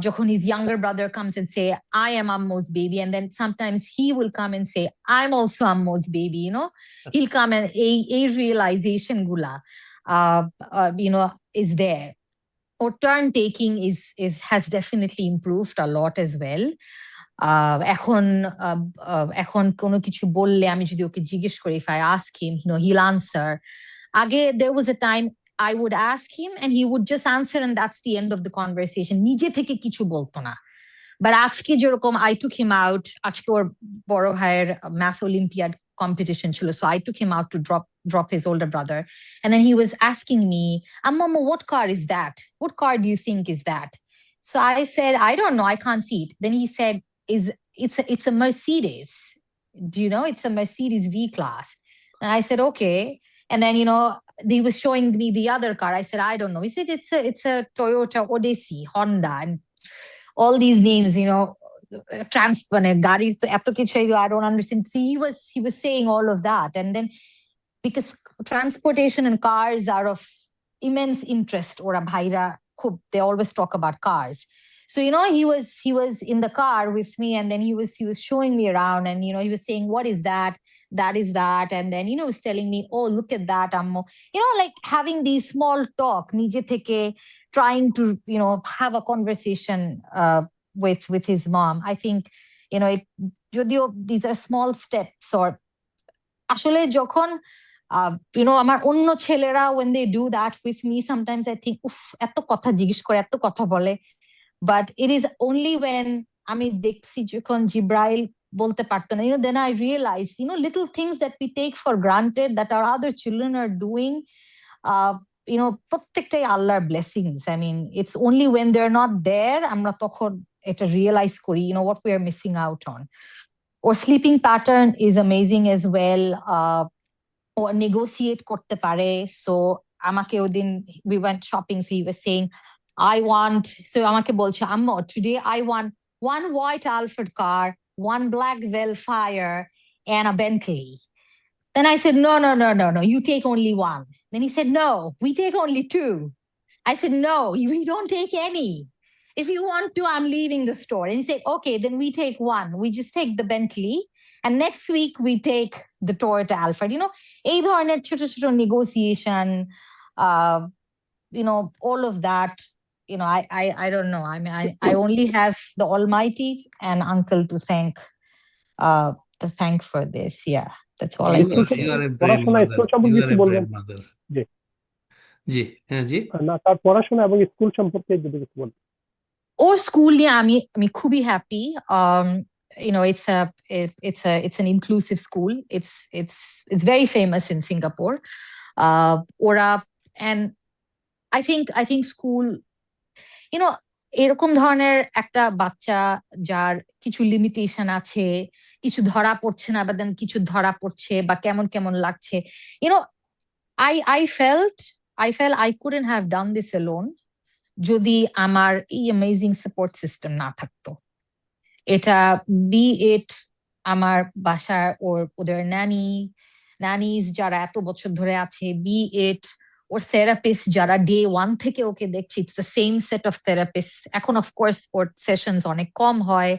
jokhon his younger brother comes and say I am Ammo's baby, and then sometimes he will come and say I'm also Ammo's baby, he'll come and a realization gula is there. Or turn taking has definitely improved a lot as well. এখন কোনো কিছু বললে আমি যদি ওকে জিজ্ঞেস করি, if I ask him, he'll answer. Age there was a time I would ask him and he would just answer and that's the end of the conversation. নিজে থেকে কিছু বলতো না। But আজকে যেরকম I took him out, আজকে ওর বড় ভাইয়ের math olympiad competition chilo, so I took him out to drop his older brother, and then he was asking me, Mama, what car is that? What car do you think is that? So I said, I don't know, I can't see it. Then he said, it's a Mercedes. Do you know? It's a Mercedes V-Class. And I said, okay. And then he was showing me the other car. I said, I don't know. He said, it's a Toyota Odyssey, Honda, and all these names, গাড়ির তো এত কিছু I don't understand. So he was saying all of that, and then because transportation and cars are of immense interest, ora bhaira khub they always talk about cars. So he was in the car with me, and then he was showing me around, and he was saying, what is that? That is that. And then he was telling me, oh, look at that, Ammo. Like having these small talk, nije theke, trying to have a conversation with his mom. I think যদিও these are small steps, or আসলে যখন আমার অন্য ছেলেরা when they do that with me, sometimes I think উফ এত কথা জিজ্ঞেস করে, এত কথা বলে, but it is only when আমি দেখছি যখন জিব্রাইল বলতে পারতো না, then I realize little things that we take for granted that our other children are doing, প্রত্যেকটাই আল্লাহর blessings. I mean, it's only when they're not there আমরা তখন এটা রিয়েলাইজ করি what we are missing out on. Or sleeping pattern is amazing as well. Or negotiate করতে পারে. So আমাকে ওদিন we went shopping, so he was saying so আমাকে বলছে আম্মু, today I want one white Alphard car, one black Velfire, and a Bentley. Then I said, no, you take only one. Then he said, no, we take only two. I said, no, we don't take any. If you want to, I'm leaving the store. And he said, okay, then we take one. We just take the Bentley. And next week we take the Toyota Alphard. এই ধরনের ছোট ছোট negotiation, all of that. I don't know. I mean, I only have the Almighty and Uncle to thank for this. Yeah, that's all I You can are, say. you are a brave পড়াশোনা mother. School সম্পর্কে You are কিছু a বলবেন? brave mother. জি। জি, হ্যাঁ জি। না, তার পড়াশোনা এবং school সম্পর্কে যদি কিছু বলেন। ওর স্কুল নিয়ে আমি খুবই happy. It's an inclusive school. It's very famous in Singapore. ওরা and I think school, এরকম ধরনের একটা বাচ্চা যার কিছু লিমিটেশন আছে, কিছু ধরা পড়ছে না, বা দেন কিছু ধরা পড়ছে বা কেমন কেমন লাগছে, I felt I couldn't have done this alone যদি আমার এই অ্যামেজিং সাপোর্ট সিস্টেম না থাকতো। এটা বি ইট আমার বাসার ওদের ন্যানিজ যারা এত বছর ধরে আছে, বি ইট ওর থেরাপিস্ট যারা ডে 1 থেকে ওকে দেখছি, it's the same set of therapist. এখন অফকোর্স ওর সেশনস অনেক কম হয়,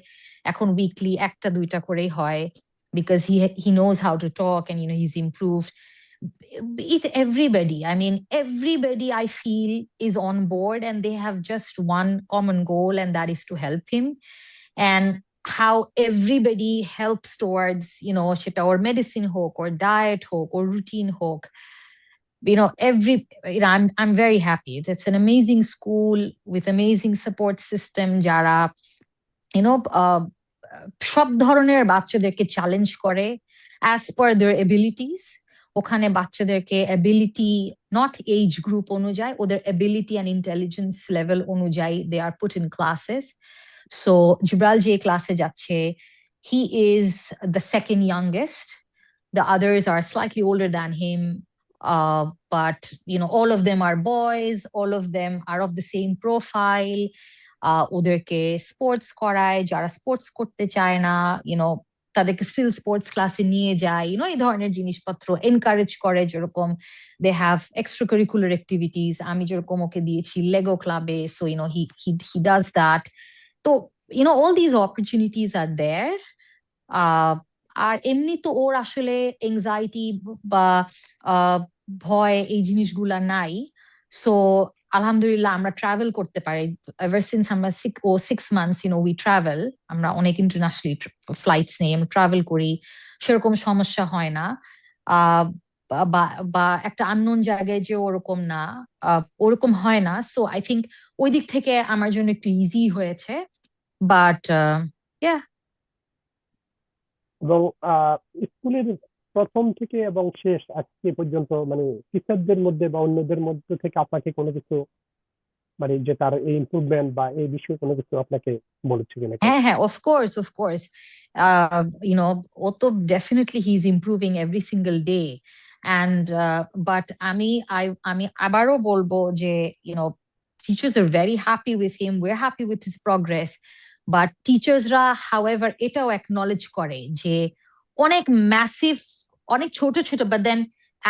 এখন উইকলি 1-2টা করেই হয়, because he knows how to talk and he's improved. Everybody, I mean, everybody I feel is on board and they have just one common goal, and that is to help him. And how everybody helps towards, সেটা ওর medicine হোক, or diet হোক, or routine হোক, I'm very happy. It's an amazing school with amazing support system যারা সব ধরনের বাচ্চাদেরকে challenge করে as per their abilities. ওখানে বাচ্চাদেরকে এবিলিটি, নট এজ গ্রুপ অনুযায়ী, ওদের এবিলিটি অ্যান্ড ইন্টেলিজেন্স লেভেল অনুযায়ী they are put in classes. So Jibral যে ক্লাসে যাচ্ছে, he is the second youngest, the others are slightly older than him, but all of them are boys, all of them are of the same profile. ওদেরকে sports করায়, যারা sports করতে চায় না তাদেরকে স্টিল স্পোর্টস ক্লাসে নিয়ে যায়, এই ধরনের জিনিসপত্র এনকারেজ করে। যেরকম they have extra curricular activities, আমি যেরকম ওকে দিয়েছি লেগো ক্লাবে, সো হি ডাজ দ্যাট। তো all these opportunities are there. আর এমনি তো ওর আসলে এংজাইটি বা ভয় এই জিনিসগুলা নাই। সো আলহামদুলিল্লাহ আমরা ট্রাভেল করতে পারি। এভার সিন্স আমরা 6 months উই ট্রাভেল, আমরা অনেক ইন্টারন্যাশনাল ফ্লাইটস নিয়ে আমরা ট্রাভেল করি, সেরকম সমস্যা হয় না। বা একটা আননোন জায়গায় যে ওরকম হয় না। সো আই থিঙ্ক ওই দিক থেকে আমার জন্য একটু ইজি হয়েছে। But yeah. এবং স্কুলের প্রথম থেকে এবং শেষ আজকে পর্যন্ত মানে টিচারদের মধ্যে বা অন্যদের মধ্যে থেকে আপনাকে কোনো কিছু মানে যে তার এই ইমপ্রুভমেন্ট বা এই বিষয়ে কোনো কিছু আপনাকে বলেছে কিনা? হ্যাঁ, অফকোর্স ও তো definitely he is improving every single day. And but আমি আবারও বলবো যে teachers are very happy with him, we're happy with his progress, but teachersরা however এটাও acknowledge করে যে অনেক ম্যাসিভ, অনেক ছোট ছোট, but then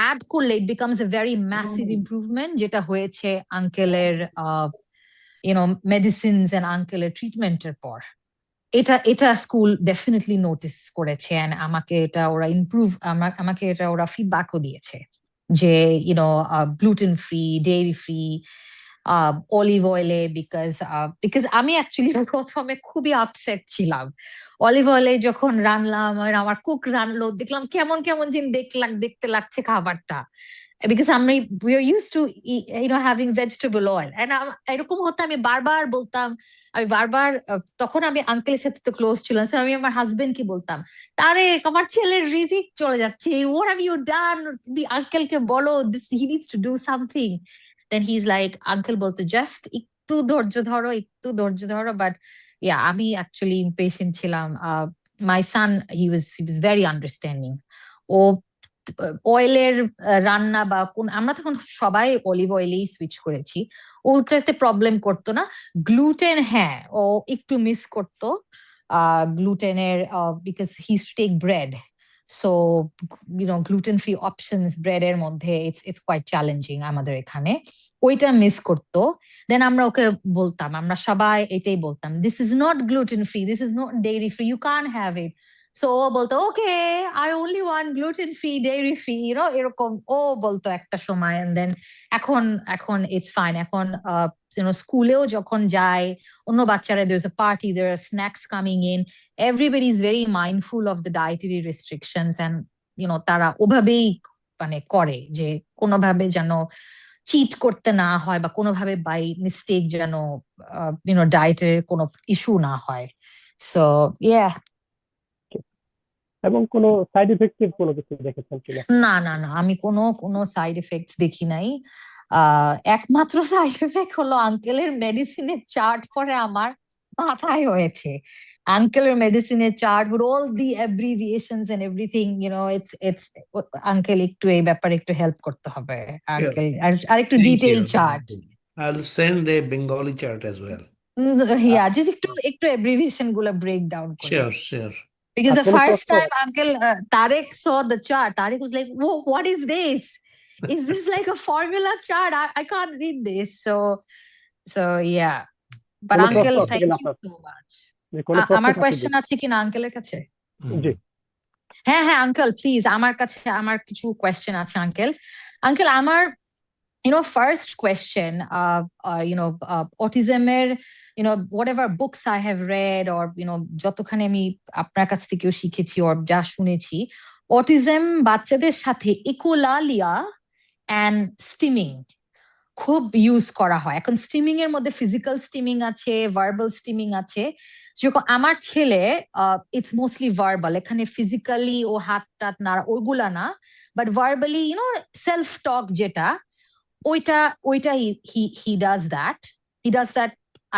add করলে it becomes a very massive improvement, যেটা হয়েছে আঙ্কেলের মেডিসিনস এন্ড আঙ্কেলের ট্রিটমেন্টের পর। এটা স্কুল ডেফিনেটলি নোটিস করেছে, and আমাকে এটা ওরা ফিডব্যাকও দিয়েছে যে gluten free, dairy free, olive অয়েলে, বিকজ আমি অ্যাকচুয়ালি প্রথমে খুবই আপসেট ছিলাম। অলিভ অয়েলে যখন রান্নাম, আমার কুক রান্নলো, দেখলাম কেমন কেমন যেন দেখতে লাগছে খাবারটা, because we are used to having vegetable oil, and এরকম হতো। আমি বারবার বলতাম, তখন আমি আঙ্কেলের সাথে তো ক্লোজ ছিলাম, আমি আমার হাজবেন্ড কি বলতাম, তারেক আমার ছেলের রিজিক চলে যাচ্ছে, what have you done, আঙ্কেলকে বলো, he needs to do something. Then he's like, uncle বলতো জাস্ট একটু ধৈর্য ধরো। বাট আমি অ্যাকচুয়ালি ইমপেশেন্ট ছিলাম। my son, he was very understanding. ও অয়েলের রান্না বা আমরা তখন সবাই অলিভ অয়েলেই সুইচ করেছি, ওটাতে প্রবলেম করতো না। গ্লুটেন হ্যাঁ ও একটু মিস করতো গ্লুটেনের, because he used to take bread, So, gluten-free options, bread এর মধ্যে it's quite challenging আমাদের এখানে। ওইটা মিস করতো। Then আমরা ওকে বলতাম, আমরা সবাই এটাই বলতাম, this is not gluten-free, this is not dairy-free, you can't have it. So ও বলতো, okay, I only want gluten-free, dairy-free, এরকম ও বলতো একটা সময়। And then এখন it's fine. এখন স্কুলেও যখন যায়, অন্য বাচ্চারা, there's a party, there are snacks coming in, everybody is very mindful of the dietary restrictions, and তারা ওভাবেই মানে করে যে কোনোভাবে যেন চিট করতে না হয় বা কোনোভাবে বাই মিস্টেক যেন ডায়েটের কোনো ইস্যু না হয়। সো এবং কোনো সাইড ইফেক্টের কোনো কিছু দেখেছেন কিনা? না না না, আমি কোনো সাইড এফেক্টস দেখি নাই। একমাত্র সাইড এফেক্ট হলো আঙ্কেলের মেডিসিনের চার্ট পরে আমার মাথায় হয়েছে। আঙ্কেলের মেডিসিনের chart with all the abbreviations and everything, it's uncle একটু এই ব্যাপারে একটু হেল্প করতে হবে আঙ্কেল, আর একটু Thank detail you. Chart. I'll send a Bengali chart as well. Just একটু অ্যাব্রিভিয়েশন গুলো ব্রেক ডাউন করে। Sure. Because the Actually, first also- time Uncle Tarek saw the chart, Tarek was like, "Whoa, what is this? Is this like a formula chart? I can't read this." So yeah. But কোনো Uncle, প্রশ্ন আছে thank কিনা you আপনার? so much. যে কোনো প্রশ্ন আমার থাকলে কোয়েশ্চেন আছে কিনা আঙ্কেলের কাছে? জি হ্যাঁ আঙ্কেল, প্লিজ, আমার কাছে আমার কিছু কোয়েশ্চেন আছে আঙ্কেল। আঙ্কেল, আমার first question, autism-এর, whatever books I have read, or যতখানি আমি আপনার কাছ থেকেও শিখেছি or যা শুনেছি, অটিজম বাচ্চাদের সাথে ইকোলালিয়া অ্যান্ড স্টিমিং খুব ইউজ করা হয়। এখন স্টিমিং এর মধ্যে ফিজিক্যাল স্টিমিং আছে, ভার্বাল স্টিমিং আছে। যেরকম আমার ছেলে, ইটস মোস্টলি ভার্বাল, এখানে ফিজিক্যালি ও হাত টাত নাড়া ওইগুলা না, বাট ভার্বালি সেলফ টক যেটা, ওইটা he does that.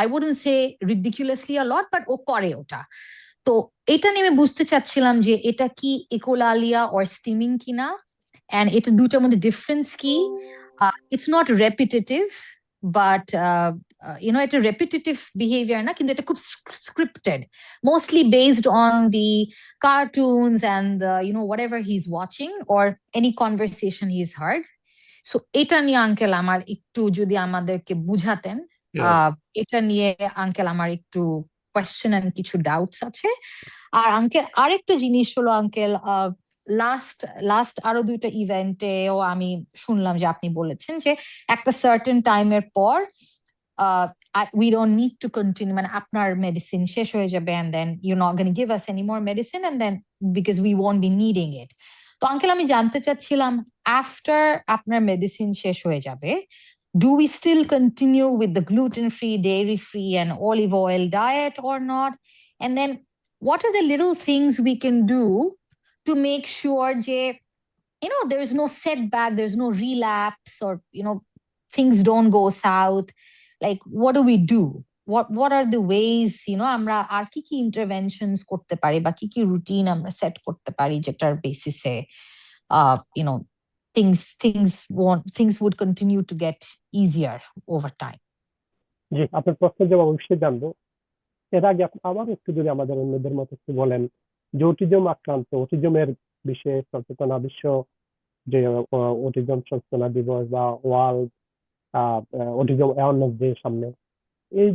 I wouldn't say ridiculously a lot, but ও করে ওটা। তো এটা নিয়ে আমি বুঝতে চাচ্ছিলাম যে এটা কি ইকোলালিয়া or স্টিমিং কিনা, and এটা দুটার মধ্যে ডিফারেন্স কি। It's not repetitive, but এটা repetitive behavior না, কিন্তু এটা খুব scripted, mostly based on the cartoons and whatever he's watching or any conversation he's heard. So এটা নিয়ে আঙ্কেল আমার একটু যদি আমাদেরকে বুঝাতেন, এটা নিয়ে আঙ্কেল আমার একটু কোয়েশ্চেন এন্ড কিছু ডাউটস আছে। আর আঙ্কেল আরেকটা জিনিস হলো আঙ্কেল, লাস্ট আরো দুইটা ইভেন্টেও আমি শুনলাম যে আপনি বলেছেন যে একটা সার্টেন টাইমের পর we don't need to continue, মানে আপনার মেডিসিন শেষ হয়ে যাবে, and then you're not going to give us any more medicine, and then because we won't be needing it. তো আঙ্কেল আমি জানতে চাচ্ছিলাম, আফটার আপনার মেডিসিন শেষ হয়ে যাবে, do we still continue with the gluten-free, dairy-free and olive oil diet or not? And then what are the little things we can do to make sure যে there is no setback, there's no relapse, or things don't go south? Like, what do we do? What are the ways, আমরা আর কি interventions করতে পারি বা কি routine আমরা set করতে পারি যেটার বেসিসে things would continue to get easier over time? জি, আপনার প্রশ্নের জবাব অবশ্যই জানবো। এর আগে আবার একটু যদি আমাদের অন্যদের মতো একটু বলেন যে অটিজমের বিষয়ে সচেতনা বিশ্ব যে অটিজম সচেতনা দিবস বা ওয়ার্ল্ড অটিজম অ্যাওয়ারনেস ডে সামনে, এই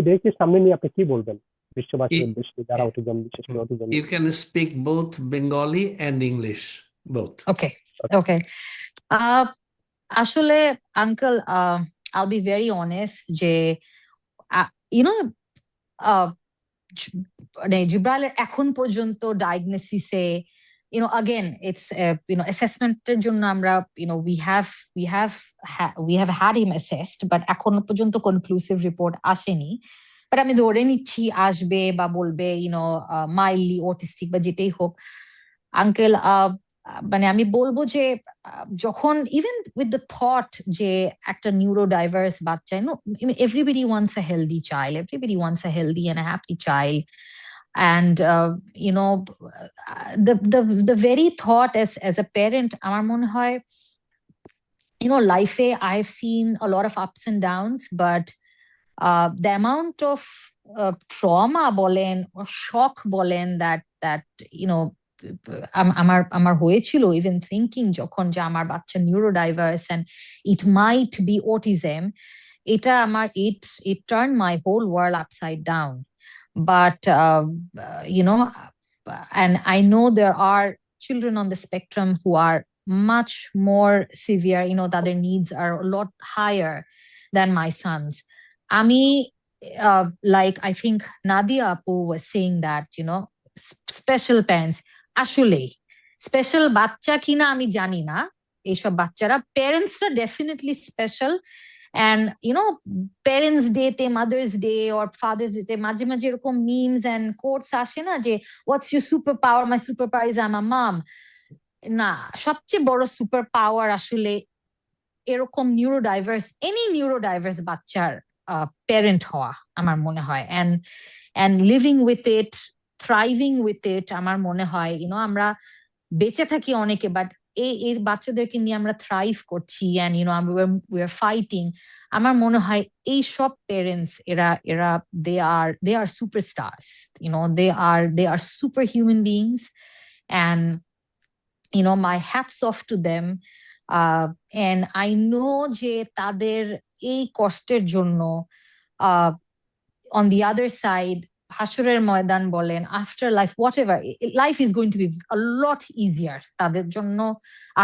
ডেকে সামনে নিয়ে আপনি কি বলবেন বিশ্ববাসীর উদ্দেশ্যে যারা অটিজম, বিশেষ করে autism? You can speak both Bengali and English, both. Okay. আসলে uncle, I'll be very honest যে জিব্রাইলের এখন পর্যন্ত ডায়াগনোসিসে, again, it's অ্যাসেসমেন্টের জন্য আমরা we have had him assessed, but এখন পর্যন্ত কনক্লুসিভ রিপোর্ট আসেনি। বাট আমি ধরে নিচ্ছি আসবে বা বলবে মাইল্ডলি অটিস্টিক বা যেটাই হোক। আঙ্কেল, মানে আমি বলবো যে যখন ইভেন উইথ দ্য থট যে একটা নিউরোডাইভার্স বাচ্চা, everybody wants a healthy child, everybody wants a healthy and a happy child, and the very thought as a parent, আমার মনে হয় life I've seen a lot of ups and downs, but the amount of trauma বলেন or shock বলেন that আমার আমার হয়েছিল even thinking যখন যে আমার বাচ্চা neurodiverse and it might be autism, এটা আমার it turned my whole world upside down. But you know, and I know there are children on the spectrum who are much more severe, you know, that their needs are a lot higher than my son's. Ami, like I think Nadia Apu was saying that, you know, special parents, আসলে special বাচ্চা কিনা আমি জানি না, এইসব বাচ্চারা প্যারেন্টসরা definitely special. And you know, parents day te, mother's day or father's day তে মাঝে মাঝে এরকম memes and quotes আসে না যে what's your superpower, my superpower is I'm a mom। না, সবচেয়ে বড় সুপার পাওয়ার আসলে এরকম এনি নিউরোডাইভার্স বাচ্চার প্যারেন্ট হওয়া আমার মনে হয়, and living with it, thriving with it। আমার মনে হয় ইউনো আমরা বেঁচে থাকি অনেকে, বাট এই বাচ্চাদেরকে নিয়ে আমরা থ্রাইভ করছি and you know we are fighting। আমার মনে হয় এই সব প্যারেন্টস এরা they are superstars, you know, they are super human beings, and you know, my hats off to them। and I know যে তাদের এই কষ্টের জন্য on the other side হাসরের ময়দান বলেন, after life, whatever, life is going to be a lot easier তাদের জন্য,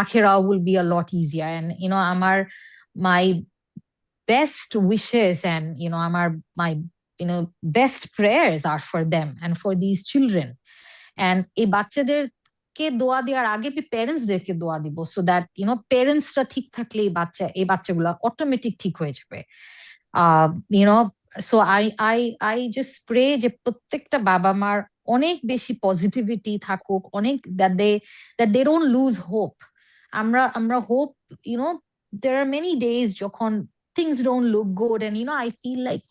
আখেরা will be a lot easier। and you know, my best wishes and you know my you know best prayers are for them and for these children। and এই বাচ্চাদেরকে দোয়া দেওয়ার আগে প্যারেন্টসদেরকে দোয়া দিব, সো দ্যাট ইউ নো প্যারেন্টসরা ঠিক থাকলে এই বাচ্চাগুলো অটোমেটিক ঠিক হয়ে যাবে। you know, so I just pray যে প্রত্যেকটা বাবা মার অনেক বেশি পজিটিভিটি থাকুক, অনেক that they don't lose hope। আমরা hope, you know, there are many days যখন things don't look good and you know I feel like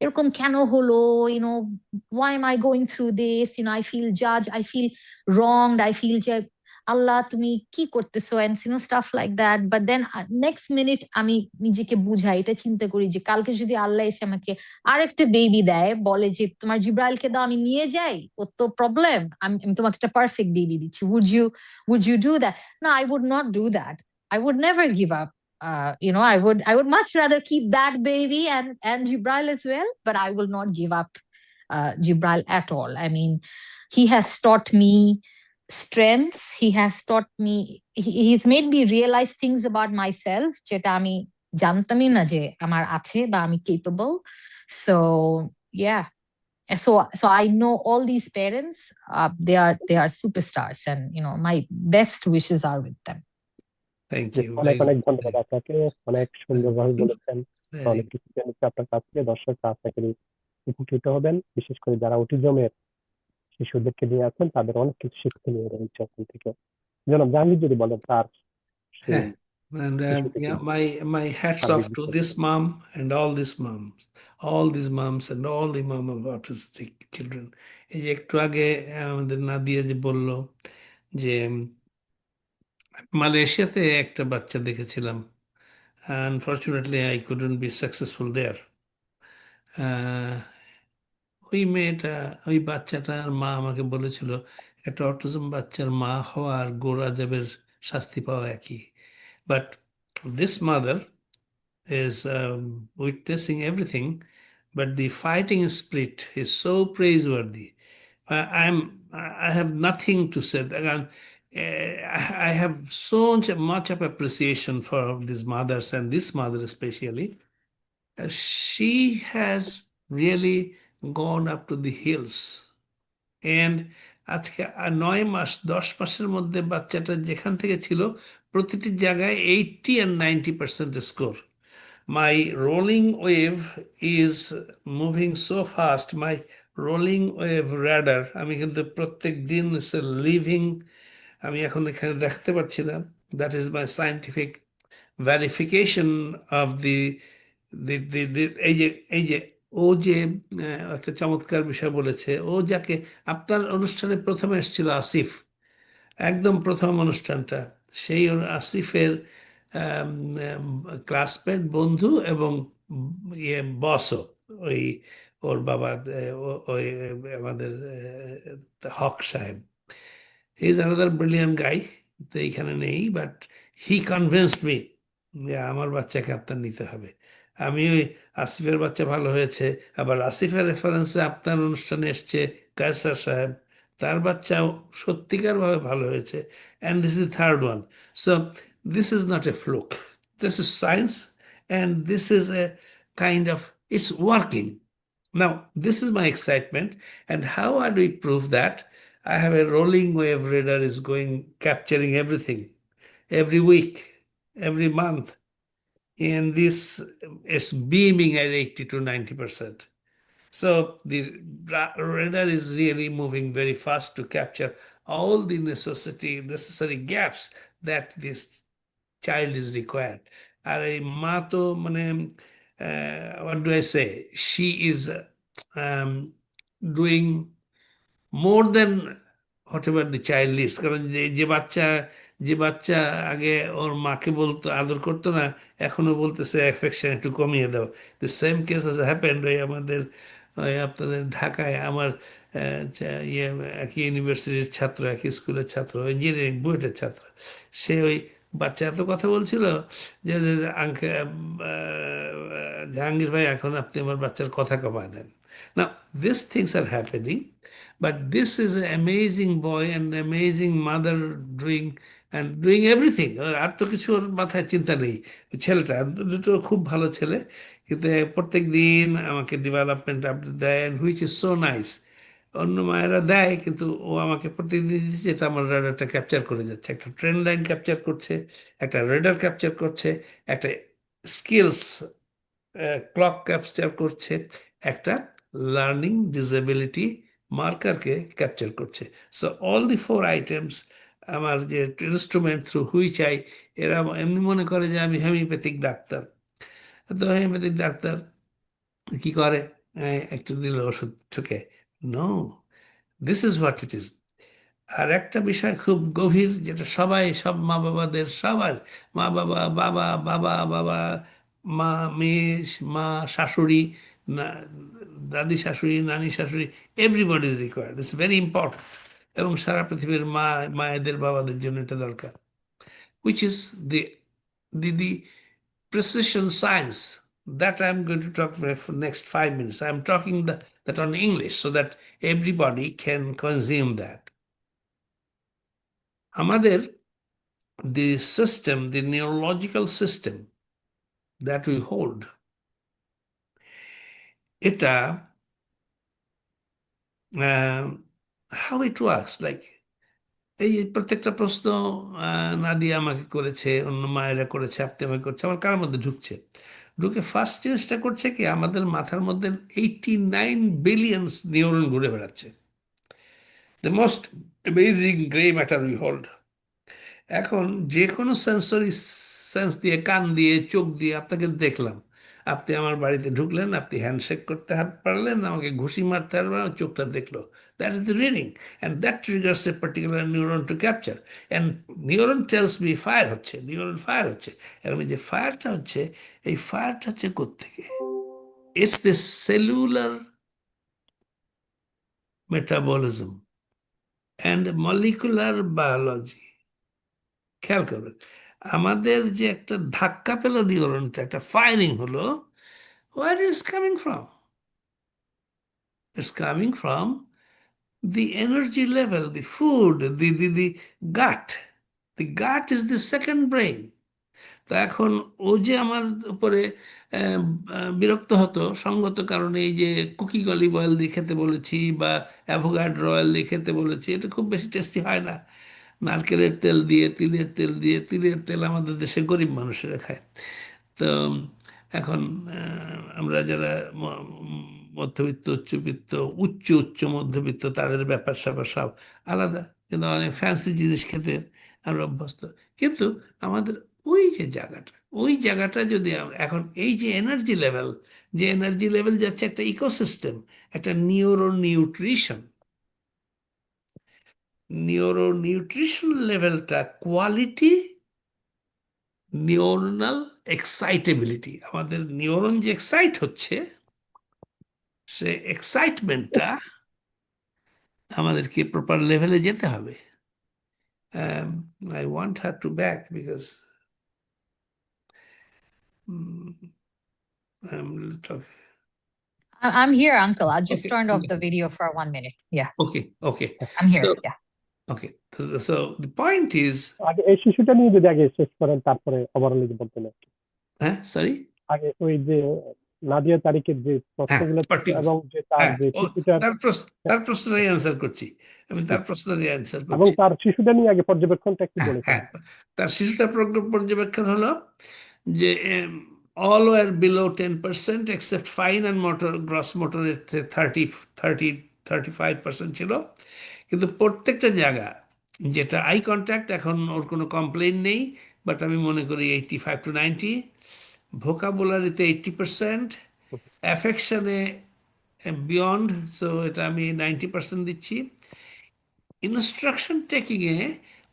এরকম কেন হলো, you know, why am I going through this, you know, I feel judged, I feel wronged, I feel যে আল্লাহ তুমি কি করতেছো and you know stuff like that। but then next minute আমি নিজেকে বুঝাই, এটা চিন্তা করি যে কালকে যদি আল্লাহ এসে আমাকে আরেকটা বেবি দেয়, বলে যে তোমার জিব্রাইলকে দাও আমি নিয়ে যাই, ওর তো প্রবলেম, আমি তোমাকে একটা পারফেক্ট বেবি দিচ্ছি, would you do that? No, I would not do that। I would never give up। you know, I would much rather keep that baby and Jibrail as well, but I will not give up Jibrail at all। I mean, he has taught me strengths, he has taught me, he's made me realize things about myself যেটা আমি জানতামই না যে আমার আছে বা আমি capable। so yeah, so I know all these parents, they are superstars, and you know my best wishes are with them। Thank জি, ইউ অনেক অনেক ধন্যবাদ আপনাকে, অনেক সুন্দরভাবে বলেছেন, অনেক কিছু জেনেছি আপনার কাছ থেকে। দর্শকরা আপনাকে নিয়ে উপকৃত হবেন, বিশেষ করে যারা অটিজমের শিশুদেরকে নিয়ে আছেন তাদের অনেক কিছু শিখতে নিয়ে রয়েছে ওখান থেকে। জনাব জাহাঙ্গীর যদি বলেন তার সেই হ্যাঁ, and শিশুদেরকে yeah, my hats সার্বিক off to বিষয়। this mom and all these moms and all the mom of autistic children। এই যে একটু আগে আমাদের নাদিয়া যে বলল যে মালয়েশিয়াতে একটা বাচ্চা দেখেছিলাম, unfortunately I couldn't be successful there. ওই ওই বাচ্চাটার মা আমাকে বলেছিল একটা অটিজম বাচ্চার মা হওয়া আর গোর আজবের শাস্তি পাওয়া একই। But this mother is witnessing everything, but the fighting spirit is so praiseworthy। I have nothing to say. I have so much of appreciation for these mothers and this mother especially। She has really gone up to the hills, and আজকে 9 মাস 10 মাসের মধ্যে বাচ্চাটা যেখান থেকে ছিল প্রতিটি জায়গায় 80 and 90% score. My rolling wave is moving so fast, my rolling wave radar, আমি কিন্তু প্রত্যেক দিন লিভিং, আমি এখন এখানে দেখতে পাচ্ছি না, that is my scientific verification of এই যে ও যে একটা চমৎকার বিষয় বলেছে, ও যাকে আপনার অনুষ্ঠানে প্রথমে এসেছিল আসিফ, একদম প্রথম অনুষ্ঠানটা, সেই আসিফের ক্লাসমেট বন্ধু এবং বসও ওই ওর বাবা ওই আমাদের হক সাহেব। হি ইজ অ্যানাদার ব্রিলিয়ান্ট গাই, তো এইখানে নেই, বাট হি কনভিন্সড মি যে আমার বাচ্চাকে আপনার নিতে হবে। আমি ওই আসিফের বাচ্চা ভালো হয়েছে, আবার আসিফের রেফারেন্সে আপনার অনুষ্ঠানে এসছে কায়সার সাহেব, তার বাচ্চাও সত্যিকারভাবে ভালো হয়েছে। And this is third one. So this is not a fluke, this is science, and this is a kind of, it's working. Now, this is my excitement. And how do we prove that? I have a rolling wave radar is going, capturing everything every week, every month. And this is beaming at 80 to 90%. So the radar is really moving very fast to capture all the necessary gaps that this child is required. আর এই মা তো মানে what do I say? She is doing more than whatever the child needs. কারণ যে বাচ্চা আগে ওর মাকে বলতো, আদর করতো না, এখনো বলতেছে অ্যাফেকশন একটু কমিয়ে দাও। The same case has happened ওই আমাদের ওই আপনাদের ঢাকায় আমার ইয়ে একই ইউনিভার্সিটির ছাত্র, একই স্কুলের ছাত্র, ইঞ্জিনিয়ারিং বুয়েটের ছাত্র, সে ওই বাচ্চা এত কথা বলছিল যে আঙ্কে জাহাঙ্গীর ভাই, এখন আপনি আমার বাচ্চার কথা কমায় দেন। Now, these things are happening, but this is an amazing boy and amazing mother doing everything. আর তো কিছু ওর মাথায় চিন্তা নেই। ছেলেটা দুটো খুব ভালো ছেলে, কিন্তু প্রত্যেক দিন আমাকে ডেভেলপমেন্ট আপডেট দেয়, হুইচ ইজ সো নাইস। অন্য মায়েরা দেয়, কিন্তু ও আমাকে প্রত্যেকদিন দিচ্ছে, যেটা আমার রেডারটা ক্যাপচার করে যাচ্ছে। একটা ট্রেন লাইন ক্যাপচার করছে, একটা রেডার ক্যাপচার করছে, একটা স্কিলস ক্লক ক্যাপচার করছে, একটা লার্নিং ডিসেবিলিটি মার্কারকে ক্যাপচার করছে। সো অল দি 4 আইটেমস আমার যে ইনস্ট্রুমেন্ট থ্রু হুইচ এরা এমনি মনে করে যে আমি হোমিওপ্যাথিক ডাক্তার। তো হোমিওপ্যাথিক ডাক্তার কি করে, একটু দিল ওষুধ ঠুকে। No, this is what it is. আর একটা বিষয় খুব গভীর, যেটা সব মা বাবাদের, সবার মা বাবা, বাবা বাবা বাবা, মা, মেয়ে, মা, শাশুড়ি, না দাদি শাশুড়ি, নানি শাশুড়ি, everybody is required, it's very important. এবং সারা পৃথিবীর মায়েদের বাবাদের জন্য এটা দরকার, which is the precision science that I'm going to talk for next 5 minutes. I'm talking that on English so that everybody can consume that. আমাদের the system, the neurological system that we hold, এটা how it works, like এই প্রত্যেকটা প্রশ্ন নাদিয়া আমাকে করেছে, অন্য মায়েরা করেছে, আপনি আমাকে করছে, আমার কার মধ্যে ঢুকে ফার্স্ট জিনিসটা করছে কি, আমাদের মাথার মধ্যে 89 বিলিয়ন নিউরন ঘুরে বেড়াচ্ছে। The most amazing grey matter we hold. এখন যে কোনো সেন্সরি সেন্স দিয়ে, কান দিয়ে, চোখ দিয়ে, আপনাকে দেখলাম, আপনি আমার বাড়িতে ঢুকলেন, আপনি হ্যান্ডশেক করতে পারলেন, আমাকে ঘুষি মারতে পারবেন, চোখটা দেখলো, that is the reading, and that triggers a particular neuron to capture, and neuron tales me fire হচ্ছে, নিউরন ফায়ার হচ্ছে। এখন এই যে ফায়ারটা হচ্ছে, এই ফায়ারটা হচ্ছে কোত্থেকে? It's the cellular metabolism and molecular biology. খেয়াল করবেন, আমাদের যে একটা ধাক্কা পেল নিউরনটা, একটা ফায়ারিং হলো, where is coming from? It's coming from the energy level, the food, the gut. The gut is the second brain. তো এখন ও যে আমার উপরে বিরক্ত হতো সঙ্গত কারণে, এই যে কুকি অলিভ অয়েল দিয়ে খেতে বলেছি বা অ্যাভোকাডো অয়েল দিয়ে খেতে বলেছি, এটা খুব বেশি টেস্টি হয় না। নারকেলের তেল দিয়ে, তিলের তেল আমাদের দেশে গরিব মানুষেরা খায়। তো এখন আমরা যারা মধ্যবিত্ত, উচ্চ মধ্যবিত্ত, তাদের ব্যাপার স্যাপার সব আলাদা, কিন্তু অনেক ফ্যান্সি জিনিস খেতে আমরা অভ্যস্ত। কিন্তু আমাদের ওই জায়গাটা যদি এখন এই যে এনার্জি লেভেল যাচ্ছে, একটা ইকোসিস্টেম, একটা নিউরো নিউট্রিশন লেভেলটা, কোয়ালিটি নিউরনাল এক্সাইটেবিলিটি, আমাদের নিউরন যে এক্সাইট হচ্ছে, সে এক্সাইটমেন্টটা আমাদেরকে প্রপার লেভেলে যেতে হবে। I want her to back because I'm talking. I'm here, Uncle. I just Okay. turned off the video for 1 minute. Yeah, Okay. I'm here. So, Yeah. okay. So the point is, আগে এই শিশুটা নিয়ে যদি আগে শেষ করেন, তারপরে overall বলতেন আর কি। sorry? আগে ওই যে নাদিয়া তারিকের যে প্রশ্নগুলো particular. এবং যে তার যে শিশুটার তার প্রশ্নের অ্যান্সার করছি আমি, তার প্রশ্নের অ্যান্সার এবং করছি। তার শিশুটা নিয়ে আগে পর্যবেক্ষণটা একটু বলে হ্যাঁ, ফেলেন। তার শিশুটা পর্যবেক্ষণ হলো যে all were below 10% except fine and motor gross motor 35% ছিল, কিন্তু প্রত্যেকটা জায়গা যেটা আই কন্ট্যাক্ট এখন ওর কোনো কমপ্লেইন নেই, বাট আমি মনে করি 85 to 90, ভোকাবুলারিতে 80%, অ্যাফেকশনে বিয়ন্ড, সো এটা আমি 90% দিচ্ছি। ইনস্ট্রাকশন টেকিংয়ে